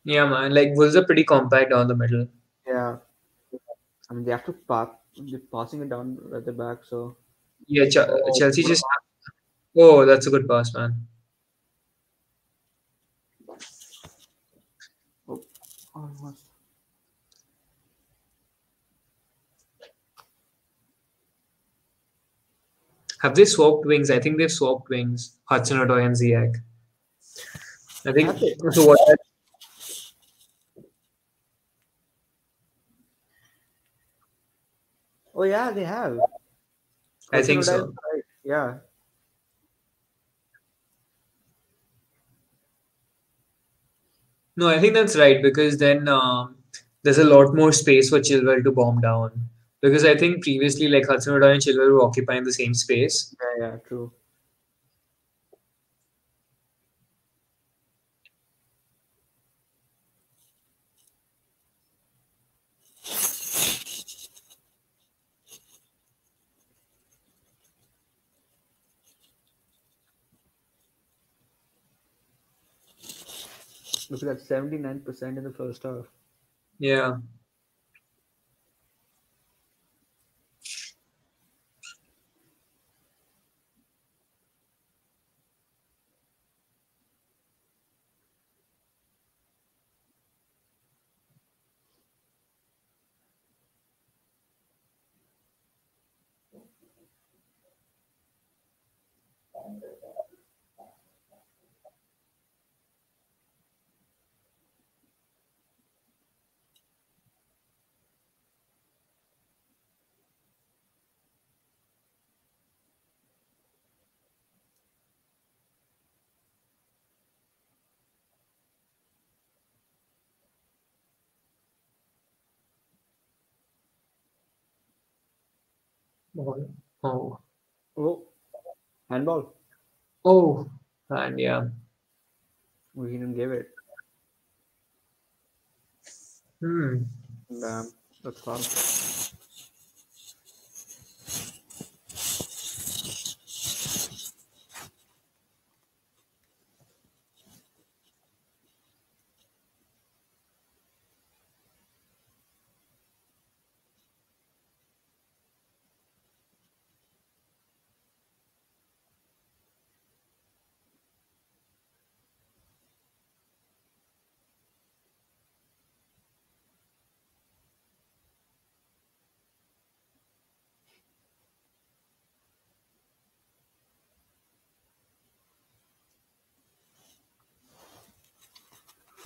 Yeah, man. Like Wolves are pretty compact down the middle. Yeah. I mean, they have to pass. They're passing it down at the back, so. Yeah, Oh, Chelsea just. Oh, that's a good pass, man. Have they swapped wings? I think they've swapped wings. Hudson-Odoi and Ziyech. I think Have they? so. What? Oh yeah, they have. I think Hudson-Odoi is so. right. Yeah. No, I think that's right because then there's a lot more space for Chilwell to bomb down. Because I think previously, like Hudson-Odoi and Chilwell were occupying the same space. Yeah, true. Look at that, 79% in the first half. Yeah. Oh. Oh, handball. Oh. And yeah. We didn't give it. Damn, that's fun.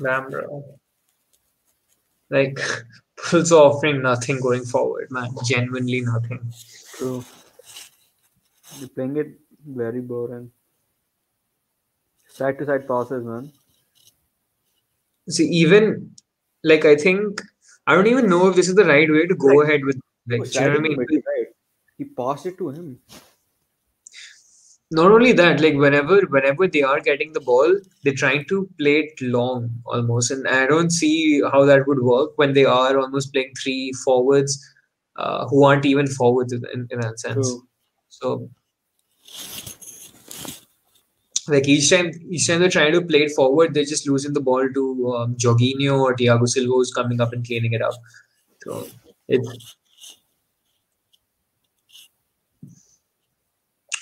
Damn, bro. Like, Bulls are offering nothing going forward, man. Genuinely nothing. True. You're playing it very boring. Side to side passes, man. See, even like I think I don't even know if this is the right way to go ahead with He like, was do you know right what I in the mean? middle, right? He passed it to him. Not only that, like whenever they are getting the ball, they're trying to play it long almost, and I don't see how that would work when they are almost playing three forwards who aren't even forwards in that sense. True. So like each time they're trying to play it forward, they're just losing the ball to Jorginho or Thiago Silva who's coming up and cleaning it up. So it,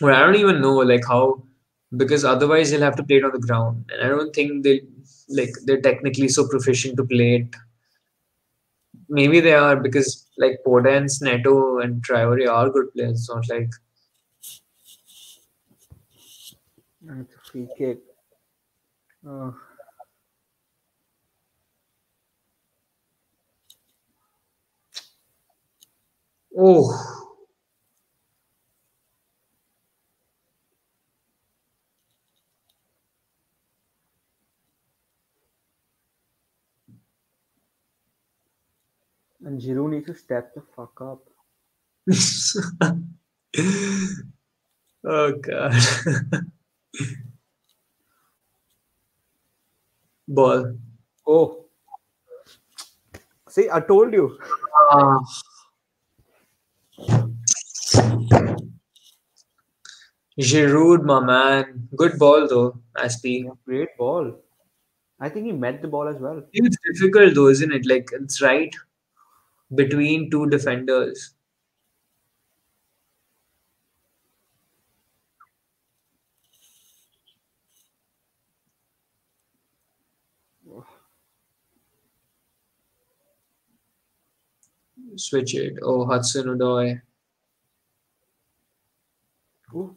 well, I don't even know like how, because otherwise they'll have to play it on the ground, and I don't think they're technically so proficient to play it. Maybe they are because like Podence, Neto, and Traore are good players. It's not like And it's a free kick. Uh, oh. and Giroud needs to step the fuck up. Oh god. Ball. Oh, see, I told you. Ah. Giroud, my man. Good ball though, Aspi. Yeah, great ball. I think he met the ball as well. It's difficult though, isn't it? Like it's right between two defenders. Switch it. Oh, Hudson Odoi. Ooh.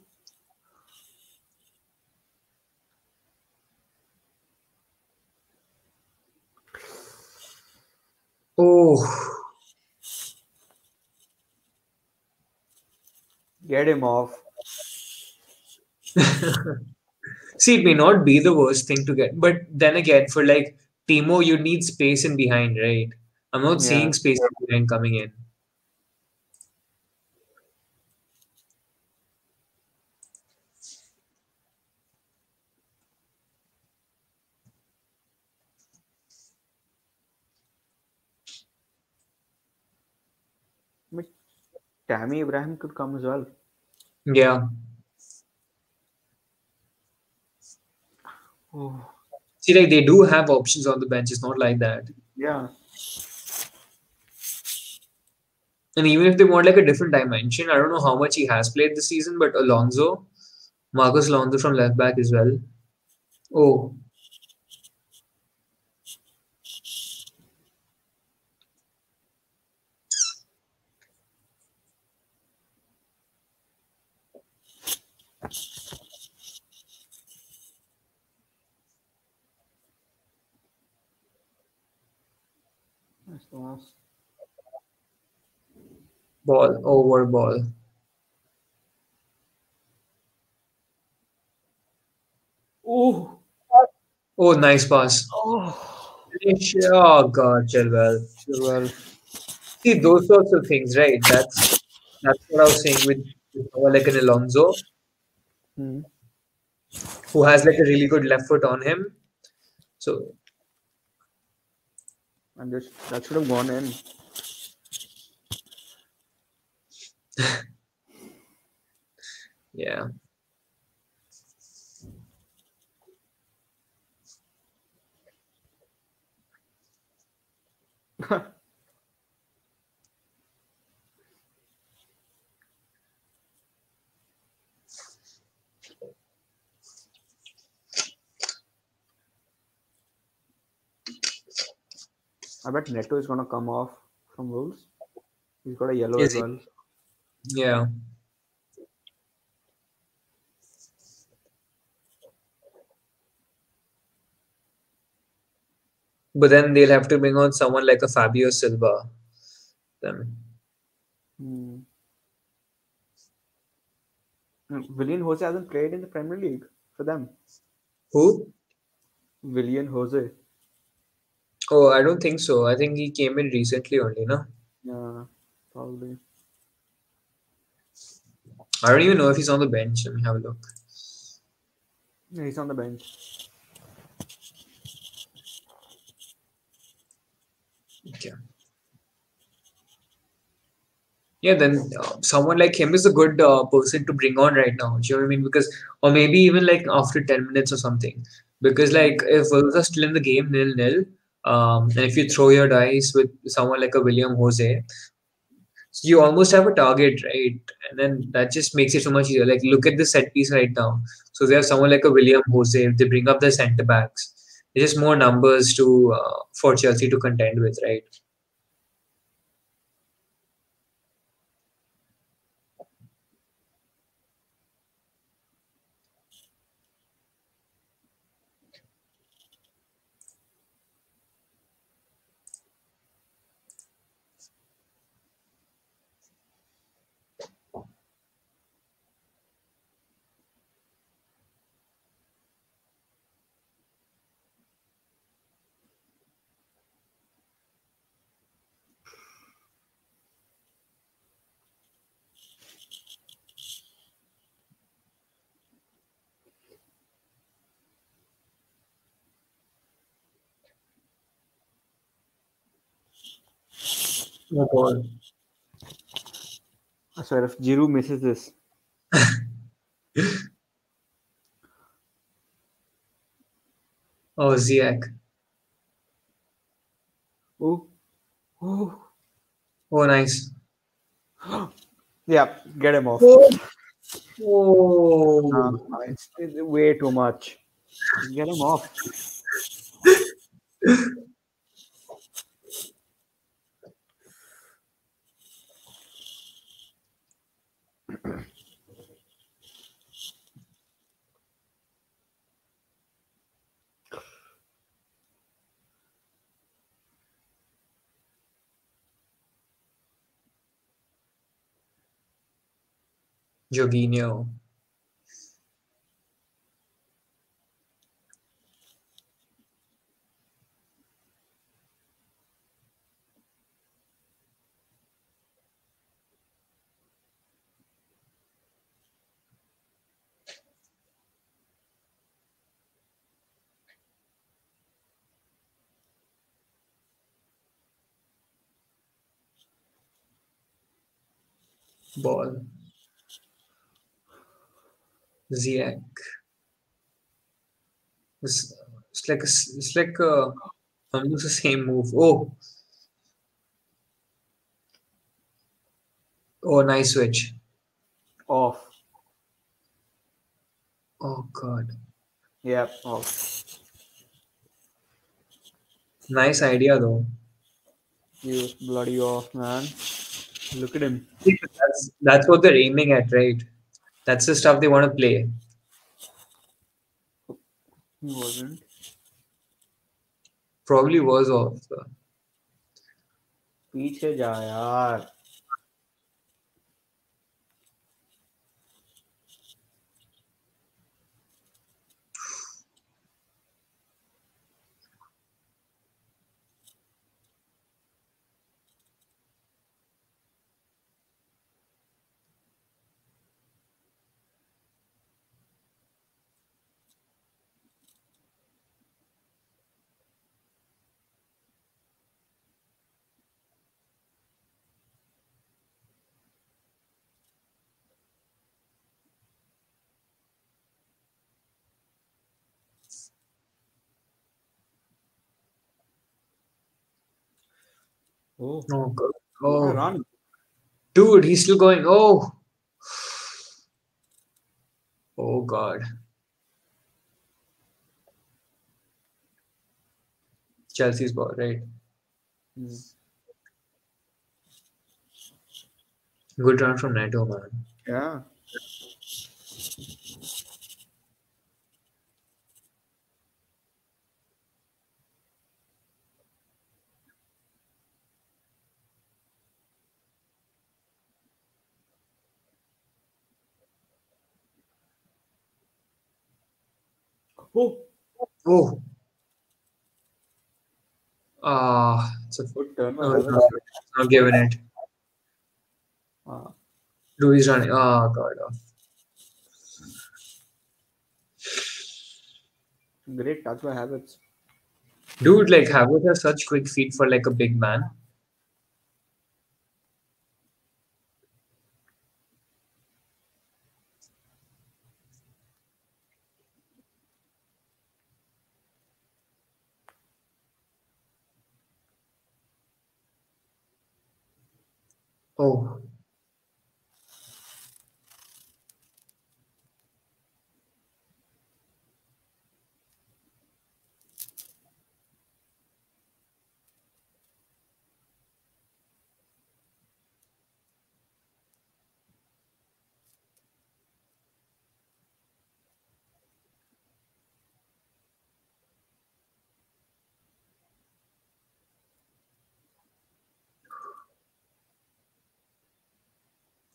Oh, Get him off. see, it may not be the worst thing to get, but then again, for like Timo, you need space in behind, right? I'm not Yeah. seeing space in behind coming in. I mean, Tammy Abraham could come as well. Yeah. Oh, See, like they do have options on the bench. It's not like that. yeah. And even if they want like a different dimension, I don't know how much he has played this season, but Alonso, Marcus Alonso from left back as well. Oh, Nice pass. ball, over ball. Oh, Oh, nice pass. oh. Finish. Oh God, Chilwell. Well, See those sorts of things, right? That's what I was saying with someone like an Alonso hmm. who has like a really good left foot on him. So And this that should have gone in. yeah. I bet Neto is gonna come off from Wolves. He's got a yellow Is as he? well. Yeah. But then they'll have to bring on someone like a Fabio Silva. Then Hmm. Willian Jose hasn't played in the Premier League for them. who? Willian Jose. Oh, I don't think so. I think he came in recently only, no? Yeah, probably. I don't even know if he's on the bench. Let me have a look. Yeah, he's on the bench. Okay. Yeah, then someone like him is a good person to bring on right now. Do you know what I mean? Because, or maybe even like after 10 minutes or something. Because, like, if Wolves are still in the game nil-nil, and if you throw your dice with someone like a William Jose, you almost have a target, right? And then that just makes it so much easier. Like, look at the set piece right now. So, they have someone like a William Jose. If they bring up the centre backs, it's just more numbers to for Chelsea to contend with, right? No ball. I swear, if Giroud misses this, Oh, Ziyech. oh, oh, Oh, nice. yeah, get him off. Oh, oh. It's way too much. Just get him off. Jorginho. Ball. Ziyech. It's, it's like almost the same move. Oh, nice switch. Off. Oh God, Yep, off. nice idea though. He was bloody off, man. Look at him. That's what they're aiming at, right? That's the stuff they want to play. He wasn't. Probably was off. पीछे जा यार. Oh, Oh God. what a Oh, run. dude, he's still going. Oh God. Chelsea's ball, right? Hmm. Good run from Neto, man. Yeah. Oh, Oh, it's a good turn by no, it's Havertz. not giving it. Ah, Louis running. Oh God. great touch by Havertz. Dude, like Havertz has such quick feet for like a big man. Oh,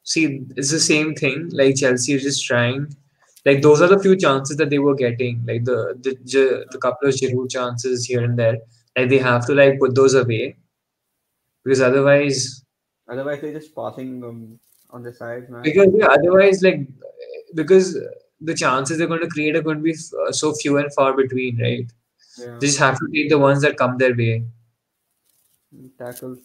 see, it's the same thing. Like Chelsea is just trying. Like those are the few chances that they were getting. Like the couple of Giroud chances here and there. Like they have to like put those away because otherwise, Otherwise, they're just passing on the sides, man. because yeah, otherwise like because the chances they're going to create are going to be so few and far between, right? Yeah. They just have to take the ones that come their way. Tackle.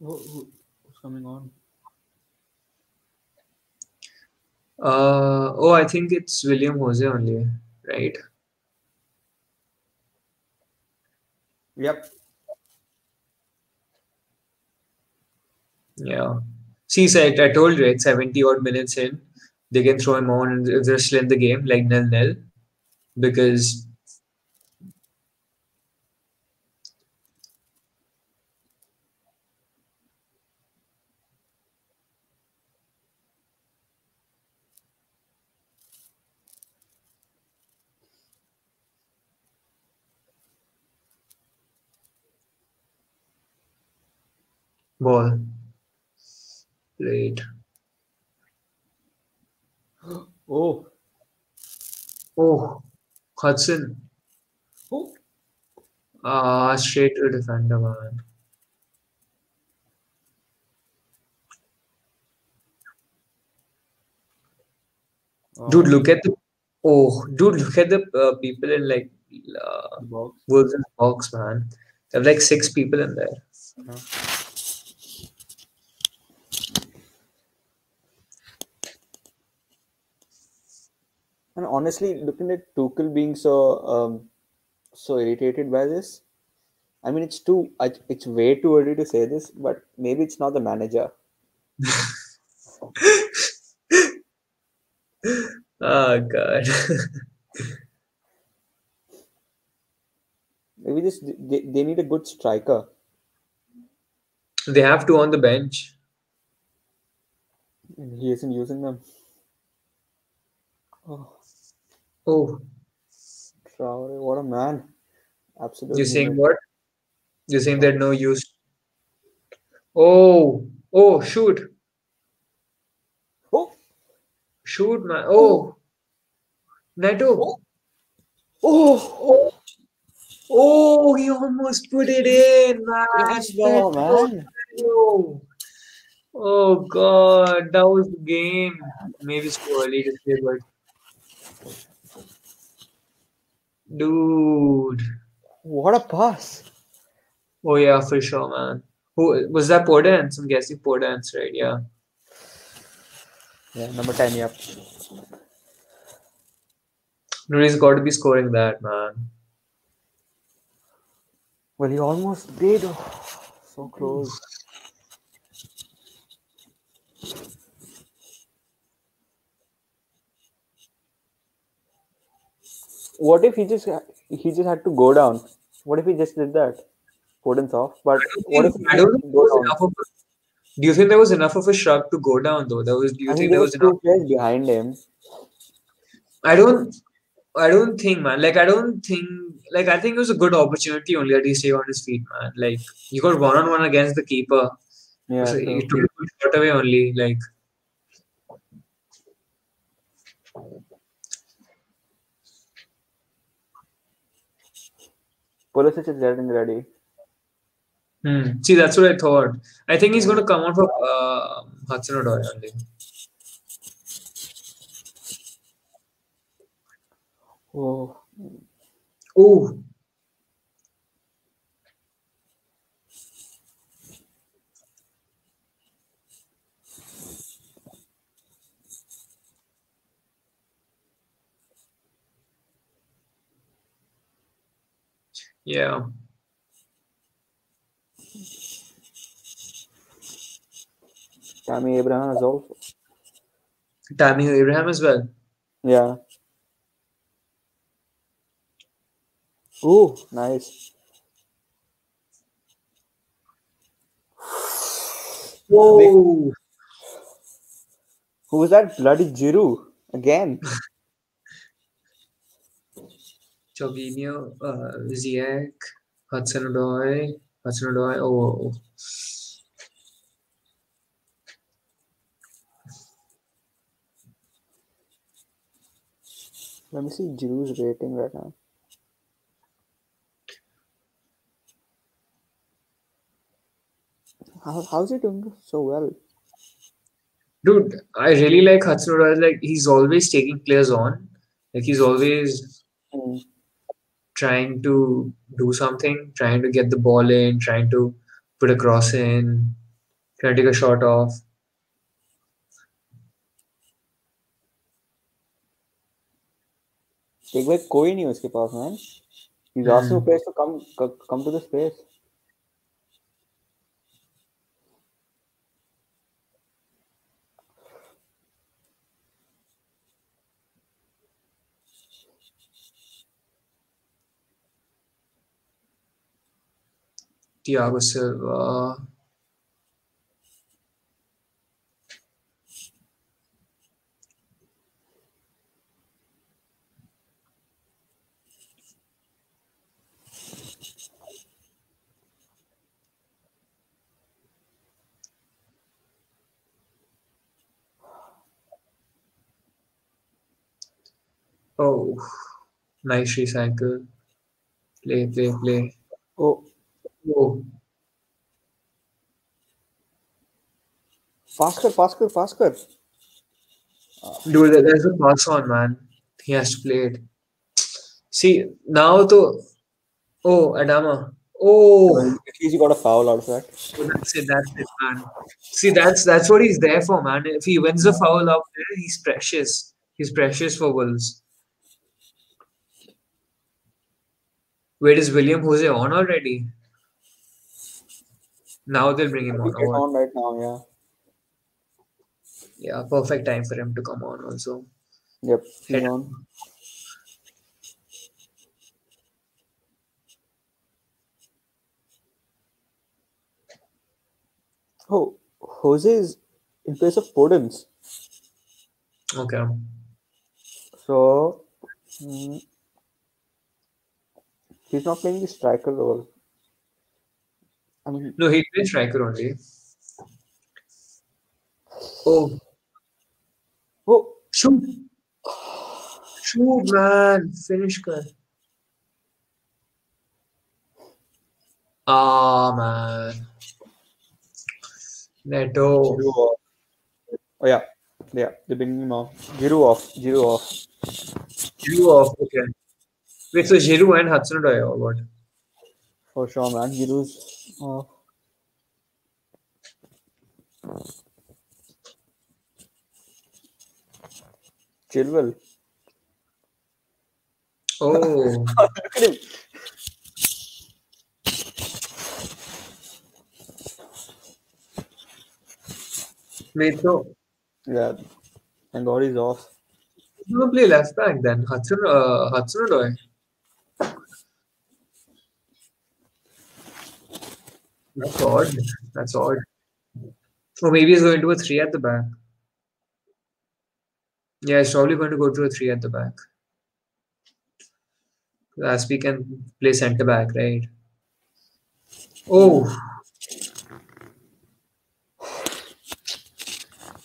Who's coming on? I think it's William Jose only, right? Yep. Yeah. See, so I told you, it's 70 odd minutes in, they can throw him on and if they're still in the game, like nil-nil, because Ball. Played. Oh, Oh, Hudson. oh. Straight to the defender, man. Dude, look at the. Oh, dude, look at the people in like Box. Wolves' box, man. There have like 6 people in there. Yeah. And honestly, looking at Tuchel being so irritated by this, I mean, it's way too early to say this, but maybe it's not the manager. Oh God. Maybe they need a good striker. They have 2 on the bench. And he isn't using them. Oh, Oh, Traore, what a man! Absolute you're saying unit. what? You're saying they're no use. Oh, shoot. Oh, Shoot, man. Oh, Neto. oh, Oh, he almost put it in, man. nice ball, man. Neto. Oh God, that was the game. Maybe it's too early to say, but dude. What a pass! Oh yeah, for sure, man. Who was that? Podence? I'm guessing Podence, right? Yeah. Yeah, number 10, yep. Dude, he's got to be scoring that, man. Well, he almost did. Oh, so close. What if he just had to go down? What if he just did that? Foden's off. But what if he I just don't think there go was down? enough of. Do you think there was enough of a shrug to go down though? Do I you mean, think there there was was enough? two players behind him. I don't. I don't think, man. Like, I don't think. Like, I think it was a good opportunity only that he stayed on his feet, man. Like, he got 1-on-1 against the keeper. Yeah, So he true. took a good shot away only. Like, Pulisic is getting ready. see, that's what I thought. I think he's going to come on for Hudson Odoi only. Oh, Oh, yeah. Tammy Abraham is also. Tammy Abraham as well. Yeah. Ooh, nice. Whoa. Who was that bloody Giroud again? Jorginho, Ziyech, Hudson Odoi, Oh, Let me see Giroud's rating right now. How's he doing so well? dude, I really like Hudson Odoi. Like, he's always taking players on. Like, he's always Hmm. trying to do something, trying to get the ball in, trying to put a cross in, trying to take a shot off. एक भाई कोई नहीं उसके पास man. He's asking for players to come to the space. Thiago Silva. Oh, nice recycle. Play, play, play. Oh, Oh, faster, faster, faster. dude, there's a pass on, man. He has to play it. See, now to. Oh, Adama. Well, Oh, at least you got a foul out of that. oh, that's it, man. See, that's what he's there for, man. If he wins the foul out there, he's precious. He's precious for Wolves. Wait, is William Jose on already? Now they'll bring him You on. get Or what? on right now, yeah. Yeah, perfect time for him to come on also. Yep, he's Head. on. Oh, Jose is in place of Podence. Okay. So, he's not playing the striker role. I mean, No, he plays striker only. Oh, oh, shoot. Shoot, man. Finish kar. Ah, man. Neto. Giroud off. Oh, yeah. Yeah, they're bringing him off. Giroud off. Giroud off. Giroud off. Okay. Wait, so Giroud and Hudson-Odoi or what? For sure, man. Giroud's off. Chilwell. Oh, Look at him. wait, so Yeah, thank God he's off. who's gonna play left back then? Hudson-Odoi. That's odd. That's odd. Or maybe he's going to a three at the back. Yeah, he's probably going to go to a three at the back. Aspi can play centre back, right? Oh,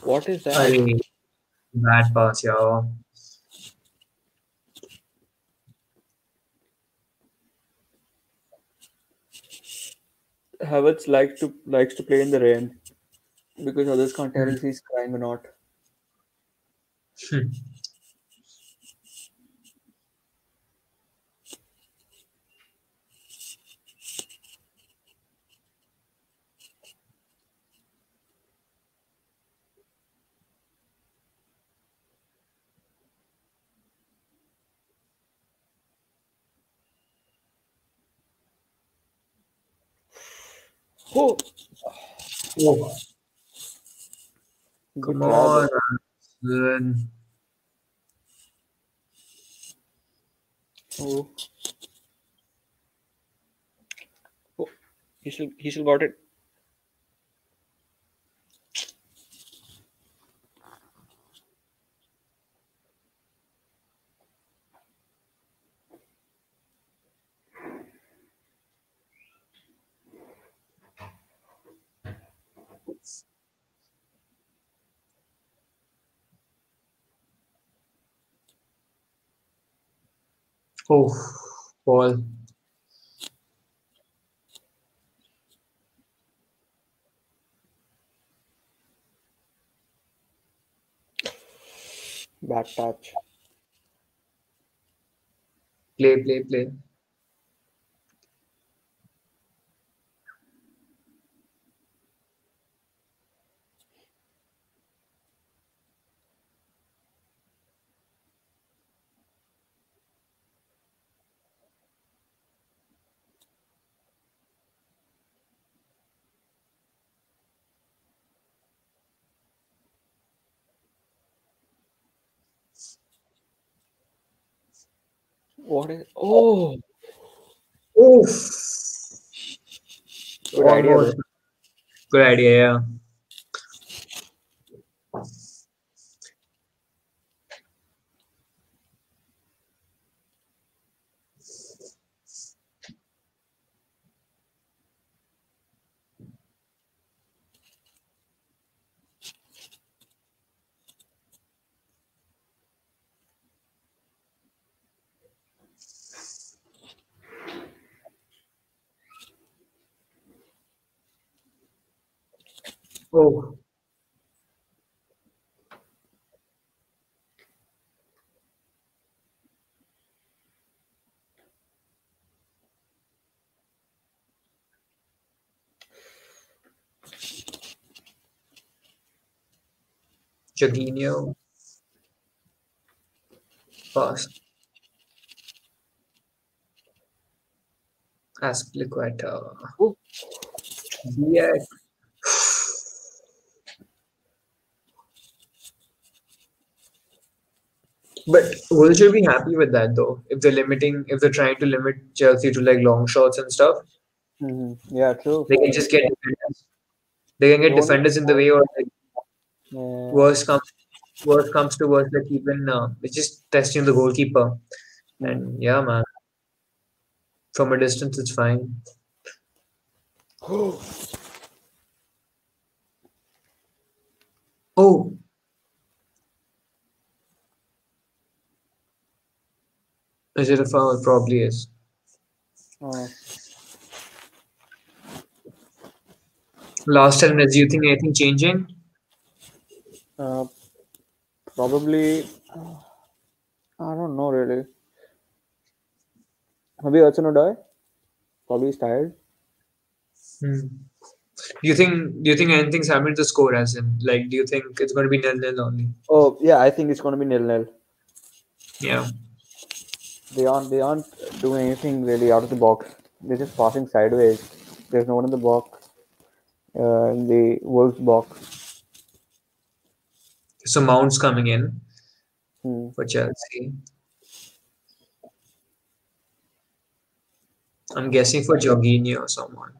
What is that? I bad pass, yeah. Havertz likes to play in the rain because others can't tell if he's crying or not. Oh, Oh, good come try, on, though. man. Oh, oh, he still got it. Oh, Paul. Bad touch. Play, play, play. What is? Oh, Oof. good idea, Almost. though. Good idea, yeah. Oh, Jorginho, pass. Azpilicueta. Oh, Yeah. But Wolves should be happy with that though. If they're trying to limit Chelsea to like long shots and stuff, yeah, true. they can just get defenders. They can They get won't. defenders in the way, or like, Yeah. worst comes worst comes to worst, like even it's just testing the goalkeeper. Hmm. And yeah, man, from a distance it's fine. Oh, is it a foul? Probably is. Uh, Last 10 minutes, do you think anything changing? uh, Probably. I don't know really. Maybe Hudson Odoi. Probably he's tired. Hmm. Do you think anything's happened to the score, as in like do you think it's going to be 0-0 only? Oh yeah, I think it's gonna be 0-0. Yeah. They aren't doing anything really out of the box. They're just passing sideways. There's no one in the box. In the Wolves box. So Mount's coming in Hmm. for Chelsea. I'm guessing for Jorginho or someone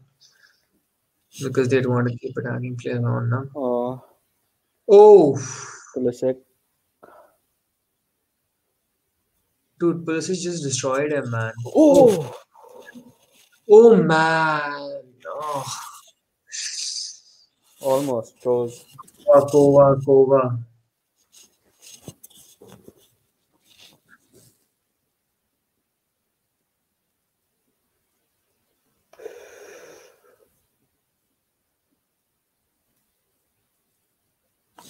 because they'd want to keep attacking players on now. Uh, Oh, Pulisic. dude, Pulisic just destroyed him, man. Oh, Oh man. Oh, almost chose. Kova.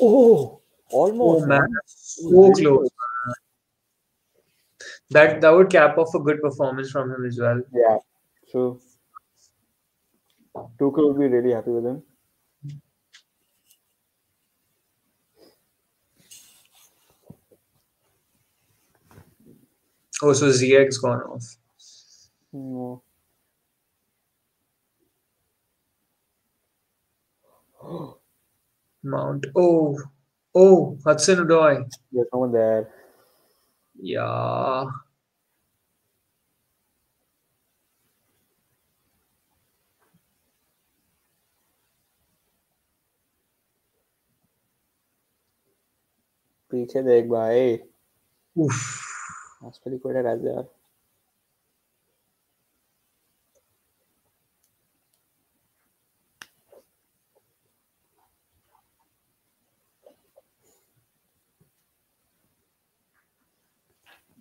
Oh, Oh almost man, man. so Really close. close. That would cap off a good performance from him as well. Yeah. So Tuchel will be really happy with him. Oh, so Ziyech's gone off. No. Mount. Oh, Hudson Odoi. There's no one there. Yeah. पीछे देख भाई. Oof. Azpilicueta right there.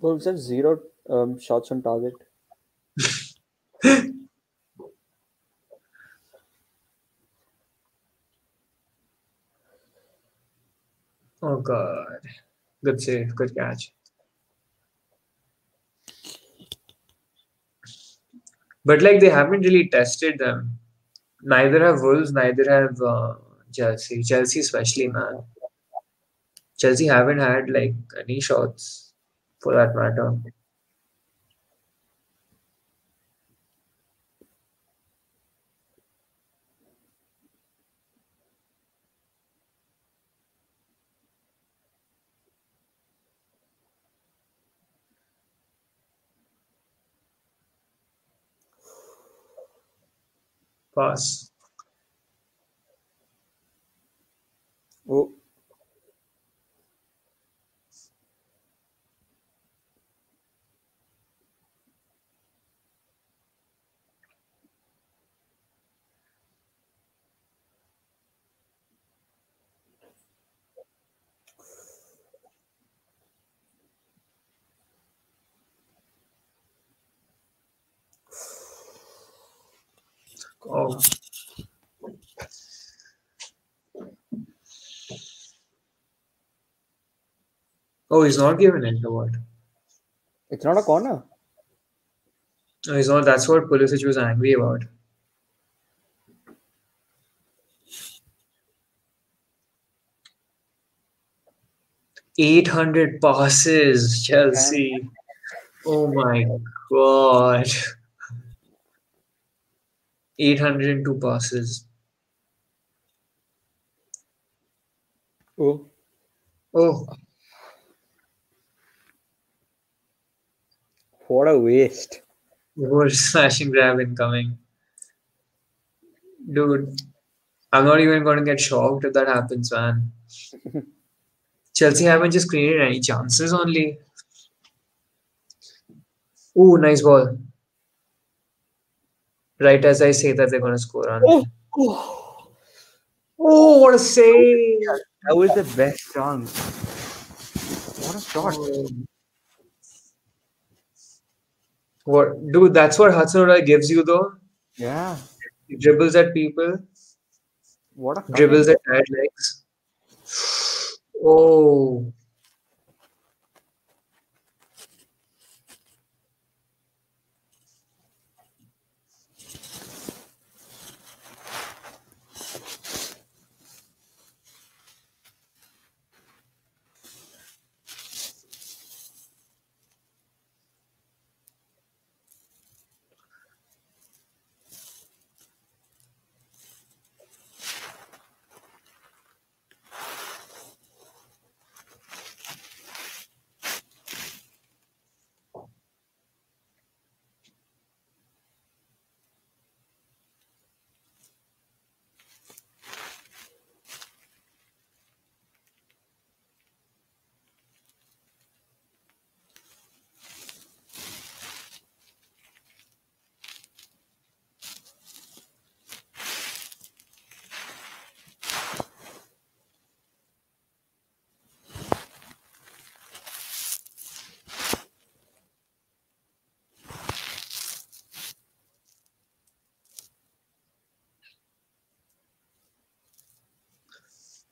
Wolves have 0 shots on target. Oh god. Good save. Good catch. But like they haven't really tested them. Neither have Wolves, neither have Chelsea. Chelsea especially, man. Chelsea haven't had like any shots for that matter. Pass. Oh, Oh. Oh, he's not given it. What? It's not a corner. No, he's not. That's what Pulisic was angry about. 800 passes, Chelsea. Oh my God. 802 passes. Oh, Oh, what a waste. more smash and grab incoming. Dude, I'm not even going to get shocked if that happens, man. Chelsea haven't just created any chances only. Ooh, nice ball. Right as I say that they're going to score on Oh, it. oh, Oh, what a save! that was the best chance. What a shot. Oh. What, dude, that's what Hudson-Odoi gives you, though. Yeah. He dribbles at people, What a cut. dribbles at tired legs. Oh,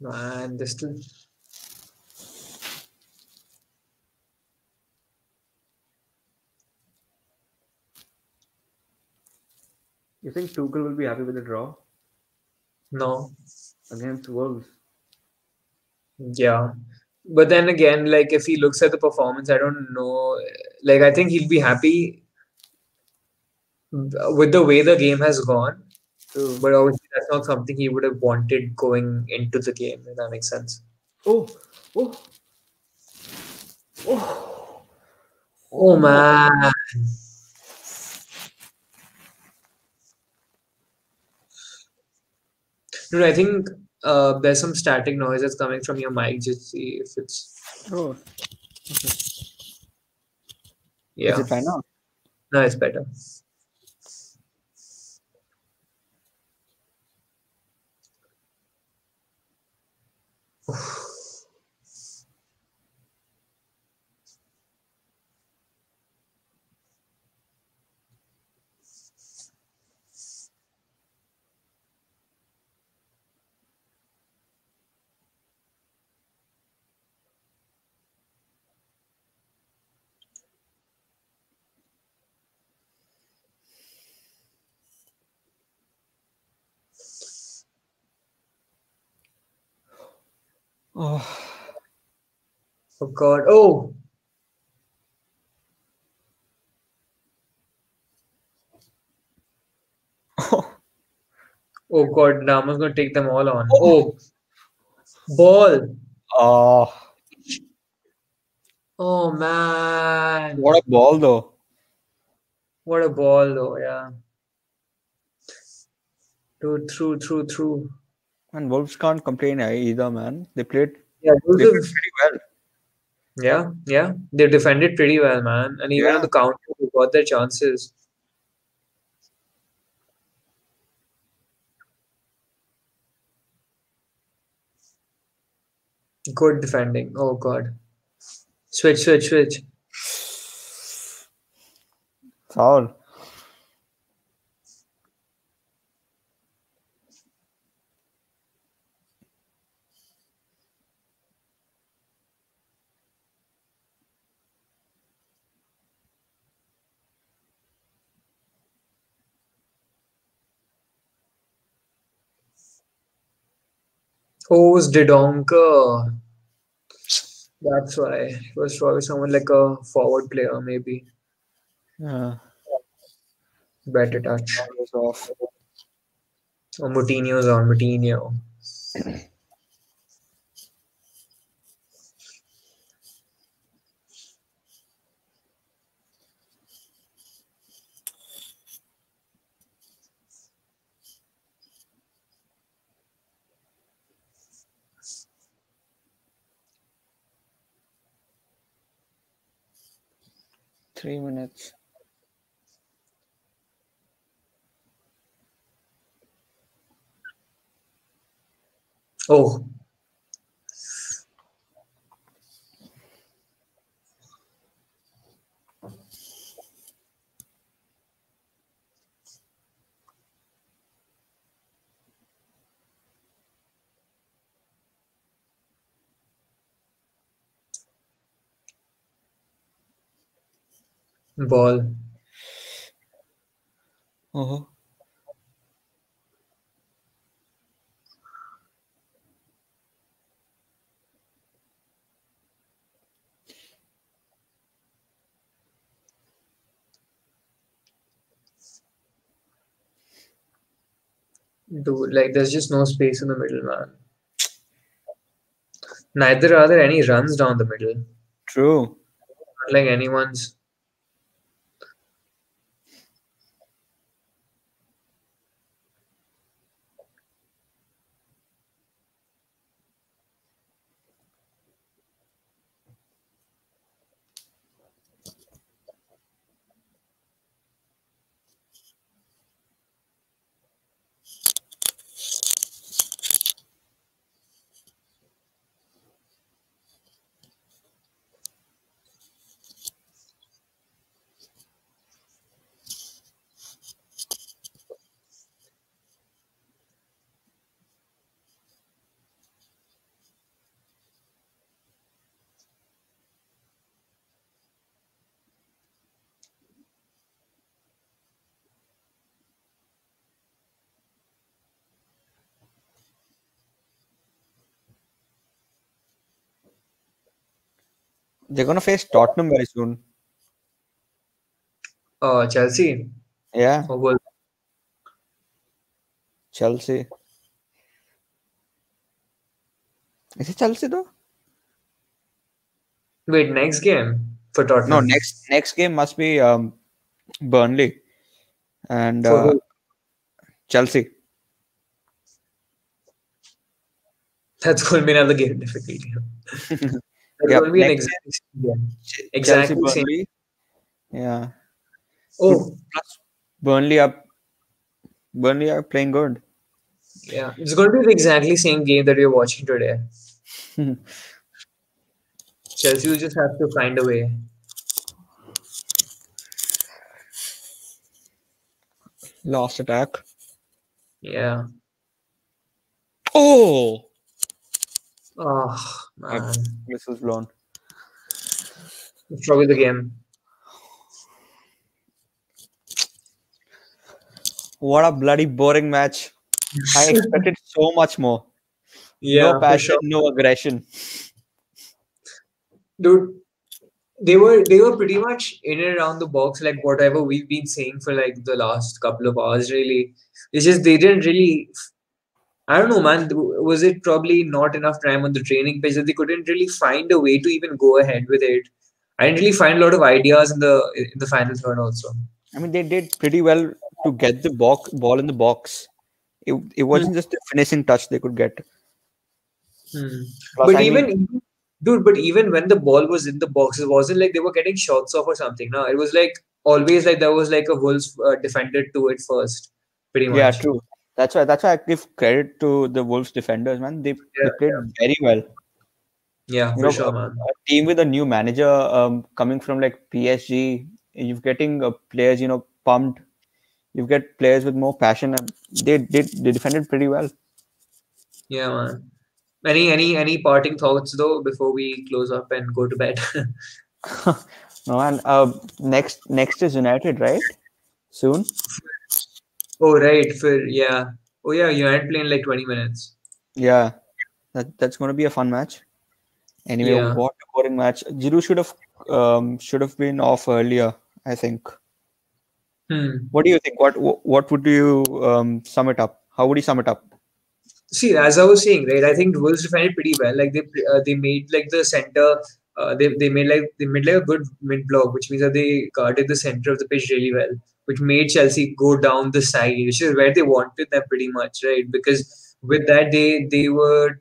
man, this still. You think Tuchel will be happy with the draw No. against Wolves? Yeah. But then again, like if he looks at the performance, I don't know. Like I think he'll be happy with the way the game has gone. True. But obviously that's not something he would have wanted going into the game, if that makes sense. Oh, oh, oh. Oh man. Dude, I think there's some static noise that's coming from your mic. Just see if it's Oh. yeah. Is it fine now? No, it's better. Oh. Oh God. Oh. Oh God. Nama's gonna take them all on. Oh. Ball. Oh. Oh man. What a ball, though. What a ball though, yeah. Dude, through. And Wolves can't complain either, man. They played Yeah, those have, pretty well. yeah. They defended pretty well, man. And even on Yeah. the counter, they got their chances. Good defending. Oh God. Switch. Foul. Who's Didonka? That's why it was probably someone like a forward player, maybe better touch. was off. Or Moutinho's on Moutinho. Three minutes. Oh, ball. Oh, Dude, like there's just no space in the middle, man. Neither are there any runs down the middle. true. Not like anyone's. They're gonna face Tottenham very soon. Chelsea. Yeah, Or Wolves. Chelsea. Is it Chelsea though? Wait, next game for No, Tottenham. next game must be Burnley and For who? Chelsea. That's going to be another game, definitely. That's Yeah, going to be an next exact same game. Chelsea Exactly same. Burnley. Yeah, Oh, plus Burnley are playing good. yeah. It's going to be the exactly same game that we're watching today. Chelsea will just have to find a way. Last attack. Yeah. Oh, Oh, man. whistle's blown. It's probably the game. What a bloody boring match. I expected so much more. Yeah, No for passion, sure. no aggression. Dude, they were pretty much in and around the box, like whatever we've been saying for like the last couple of hours, really. It's just they didn't really. I don't know, man. Was it probably not enough time on the training pitch that they couldn't really find a way to even go ahead with it? I didn't really find a lot of ideas in the final third also. I mean, they did pretty well to get the ball in the box. It wasn't just the finishing touch they could get. Plus, But I even, mean, dude, but even when the ball was in the box, it wasn't like they were getting shots off or something. No, it was like always like there was like a Wolves defender to it first, pretty much. yeah, true. That's why I give credit to the Wolves defenders, man. They played very well. Yeah, You for know, sure, man. a team with a new manager coming from like PSG, you're getting players, pumped. You get players with more passion, and they defended pretty well. Yeah, man. Any parting thoughts though before we close up and go to bed? No, and next is United, right? Soon. Oh, right. Oh yeah. You aren't playing like 20 minutes. Yeah. That's going to be a fun match. Anyway, Yeah. what a boring match. Giroud should have been off earlier, I think. What do you think? What would you sum it up? How would you sum it up? See, as I was saying, right, I think Wolves defended pretty well. Like they made like the center, they made like a good mid block, which means that they guarded the center of the pitch really well, which made Chelsea go down the side, which is where they wanted them pretty much, right? Because with that they were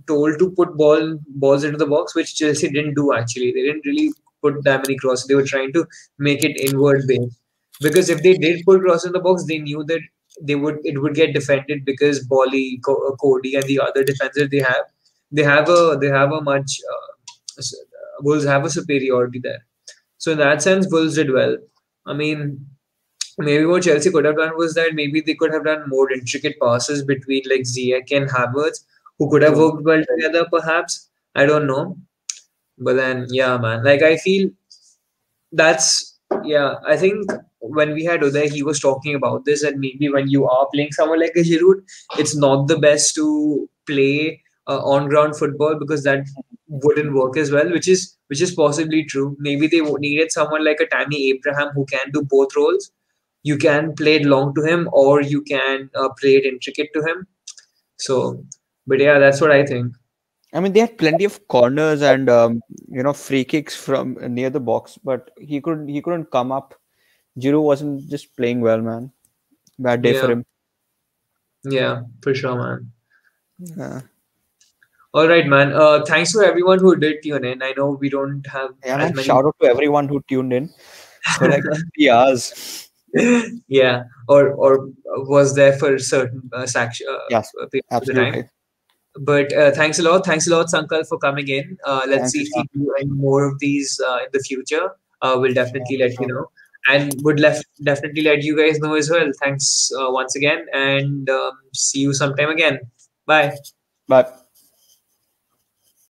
told to put balls into the box, which Chelsea didn't do actually. They didn't really put that many crosses. They were trying to make it inward based. Because if they did put crosses in the box, they knew that it would get defended because Bolly, Cody, and the other defenders they have a much Wolves have a superiority there. So in that sense, Wolves did well. I mean, maybe what Chelsea could have done was that maybe they could have done more intricate passes between like Ziyech and Havertz, who could have worked well together, perhaps. I don't know. But then, yeah, man. Like, I feel I think when we had Uday, he was talking about this, and maybe when you are playing someone like a Giroud, it's not the best to play on-ground football because that wouldn't work as well, which is possibly true. Maybe they needed someone like a Tammy Abraham who can do both roles. You can play it long to him, or you can play it intricate to him. So, but yeah, that's what I think. I mean, they had plenty of corners and free kicks from near the box, but he couldn't come up. Giroud wasn't just playing well, man. Bad day for him. Yeah, for sure, man. Yeah. All right, man. Thanks to everyone who did tune in. I know we don't have as many. Shout out to everyone who tuned in for like 3 hours. Yeah, or was there for certain section? Yes, absolutely. But thanks a lot, Sankal, for coming in. Let's see if we do any more of these in the future. We'll definitely let you know, and would definitely let you guys know as well. Thanks once again, and see you sometime again. Bye. Bye.